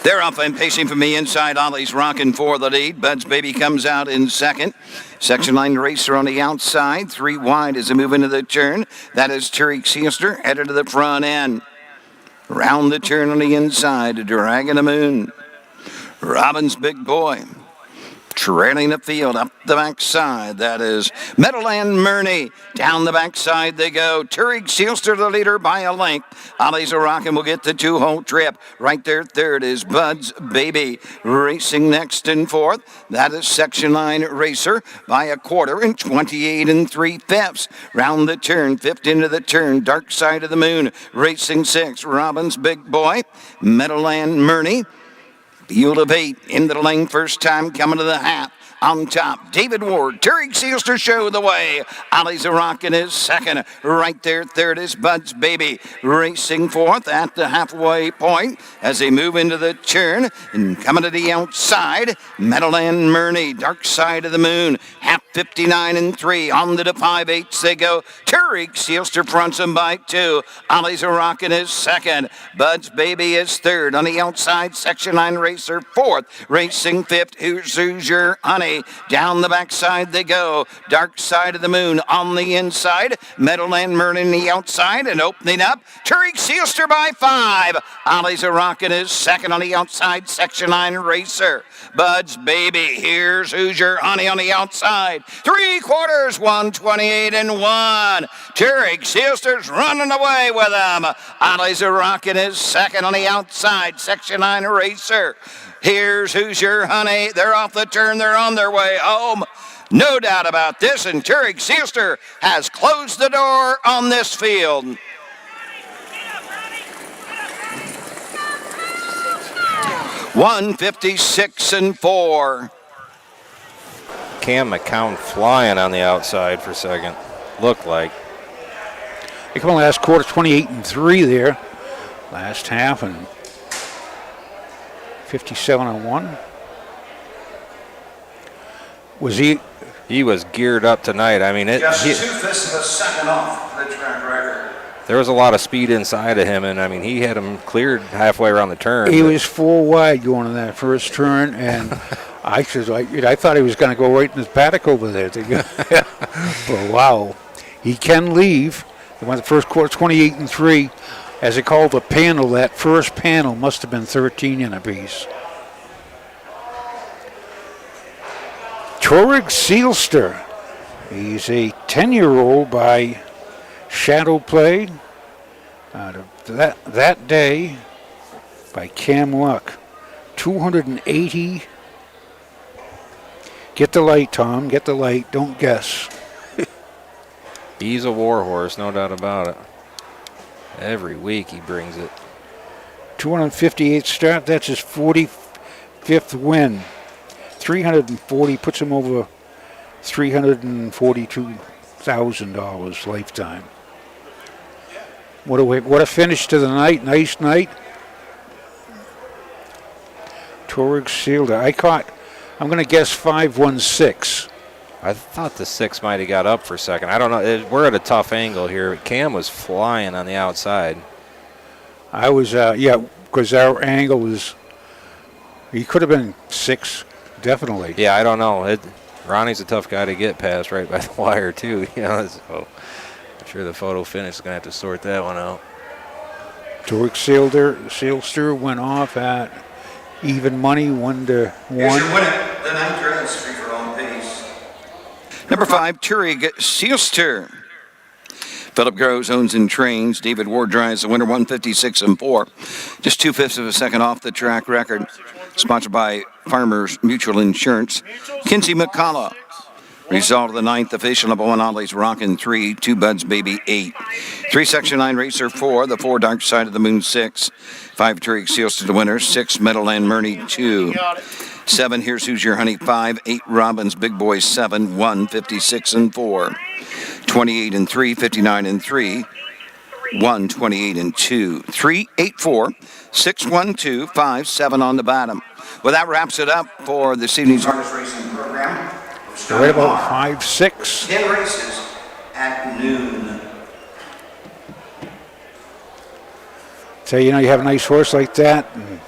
They're up and pacing from the inside. Ollie's rocking for the lead. Bud's Baby comes out in second. Section line racer on the outside. 3 wide as they move into the turn. That is Tariq Sealster headed to the front end. Round the turn on the inside. Dragon the Moon. Robbins Big Boy. Trailing the field up the backside. That is Meadowland Murney. Down the backside they go. Tariq Sealster the leader by a length. Ollie's a Rockin' will get the 2-hole trip. Right there third is Bud's Baby. Racing next and fourth. That is Section Line Racer by a quarter and 28 3/5. Round the turn, fifth into the turn. Dark Side of the Moon. Racing six. Robbins Big Boy. Meadowland Murney. Field of 8 into the lane first time coming to the half. On top, David Ward, Tariq Sealster show the way. Ollie's a Rockin' is second. Right there, third is Bud's Baby. Racing fourth at the halfway point as they move into the turn. And coming to the outside, Meadowland Murney, Dark Side of the Moon. Half 59 3. On to the 5/8 they go. Tariq Sealster fronts them by 2. Ollie's a Rockin' is second. Bud's Baby is third. On the outside, Section 9 Racer fourth. Racing fifth, Hoosier Honey. Down the backside they go. Dark Side of the Moon on the inside. Meadowland Murney on the outside. And opening up, Tariq Sealster by 5. Ollie's a Rockin' is second on the outside. Section 9 Racer. Bud's Baby. Here's Hoosier Honey on the outside. 3/4, 128 1. Tariq Sealster's running away with them. Ollie's a Rockin' is second on the outside. Section 9 Racer. Here's Hoosier Honey. They're off the turn. They're on their way home. No doubt about this. And Tariq Sealster has closed the door on this field. $156 4.
Cam McCown flying on the outside for second. Looked like.
They come in last quarter, 28 3 there. Last half and 57 1. Was he?
He was geared up tonight. I mean,
just 2/5 of a second off the track record.
There was a lot of speed inside of him, and I mean, he had him cleared halfway around the turn.
He was 4 wide going in that first turn, and I thought he was going to go right in his paddock over there. But wow, he can leave. They went the first quarter, 28 3. As they called the panel, that first panel must have been 13 in a piece. Tariq Sealster. He's a 10-year-old by Shadow Play. That day by Cam Luck. 280. Get the light, Tom. Get the light. Don't guess.
He's a war horse, no doubt about it. Every week he brings it.
258 start. That's his 45th win. 340 puts him over $342,000 lifetime. What a finish to the night. Nice night. Tariq Sealster. I'm going to guess 516.
I thought the 6 might have got up for a second. I don't know. We're at a tough angle here. Cam was flying on the outside.
I was, because our angle is, he could have been 6, definitely.
Yeah, I don't know. Ronnie's a tough guy to get past right by the wire, too. So I'm sure the photo finish is going to have to sort that one out.
Tariq Sealster went off at even money, 1 to 1.
Here's your winner. The 9th race, free-for-all pace.
Number 5, Turig Seelster. Philip Groves owns and trains. David Ward drives the winner, 156.4. Just 2/5 of a second off the track record. Sponsored by Farmers Mutual Insurance. Kinsey McCullough. Result of the 9th official. Number 1, Ollie's Rockin' 3. 2 Buds Baby 8. 3 Section 9 Racer 4. The 4 Dark Side of the Moon 6. 5 Turig Seelster the winner. 6 Meadowland Murney 2. 7 Here's Who's Your Honey 5. 8 Robbins Big Boy 7. 1 56.4. 28 and 3, 59 and 3, 1 28 and 2, 3 8 4, 6 1 2 5 7 on the bottom. Well, that wraps it up for this evening's
Harness racing program.
Right about 5 6.
10 races at noon.
So you have a nice horse like that, and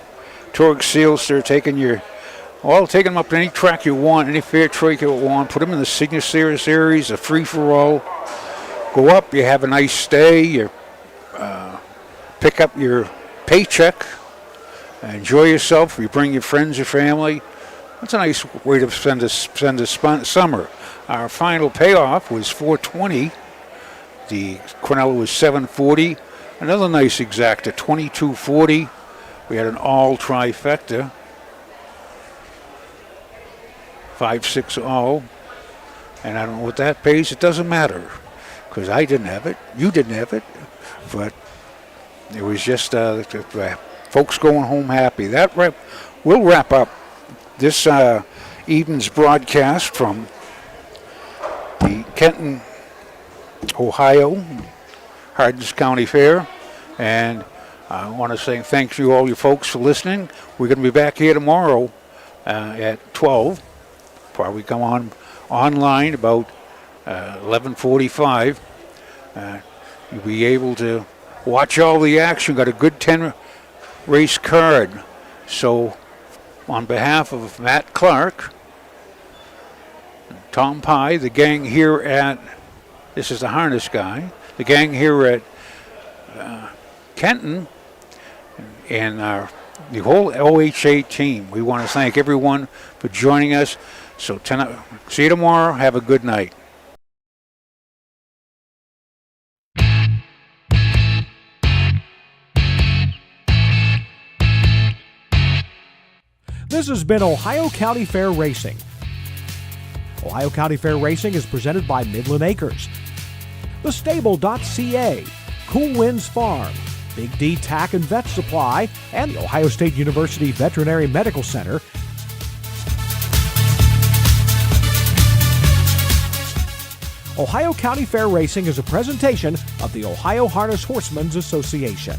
Turig Seelster taking them up to any track you want, any fair track you want. Put them in the Signature Series, a free-for-all. Go up, you have a nice stay, you pick up your paycheck, enjoy yourself, you bring your friends, your family. That's a nice way to spend a summer. Our final payoff was $420. The Quinella was $740. Another nice exacta, $22.40. We had an all trifecta. 560, and I don't know what that pays. It doesn't matter, because I didn't have it, you didn't have it, but it was just folks going home happy. We'll wrap up this evening's broadcast from the Kenton, Ohio Hardin County Fair, and I want to say thanks to all you folks for listening. We're going to be back here tomorrow at 12. Probably come online about 11:45. You'll be able to watch all the action. Got a good 10 race card. So on behalf of Matt Clark, Tom Pye, the gang here at, this is the harness guy, the gang here at Kenton, and the whole OHA team, we want to thank everyone for joining us. So see you tomorrow. Have a good night.
This has been Ohio County Fair Racing. Ohio County Fair Racing is presented by Midland Acres, thestable.ca, Cool Winds Farm, Big D Tack and Vet Supply, and the Ohio State University Veterinary Medical Center. Ohio County Fair Racing is a presentation of the Ohio Harness Horsemen's Association.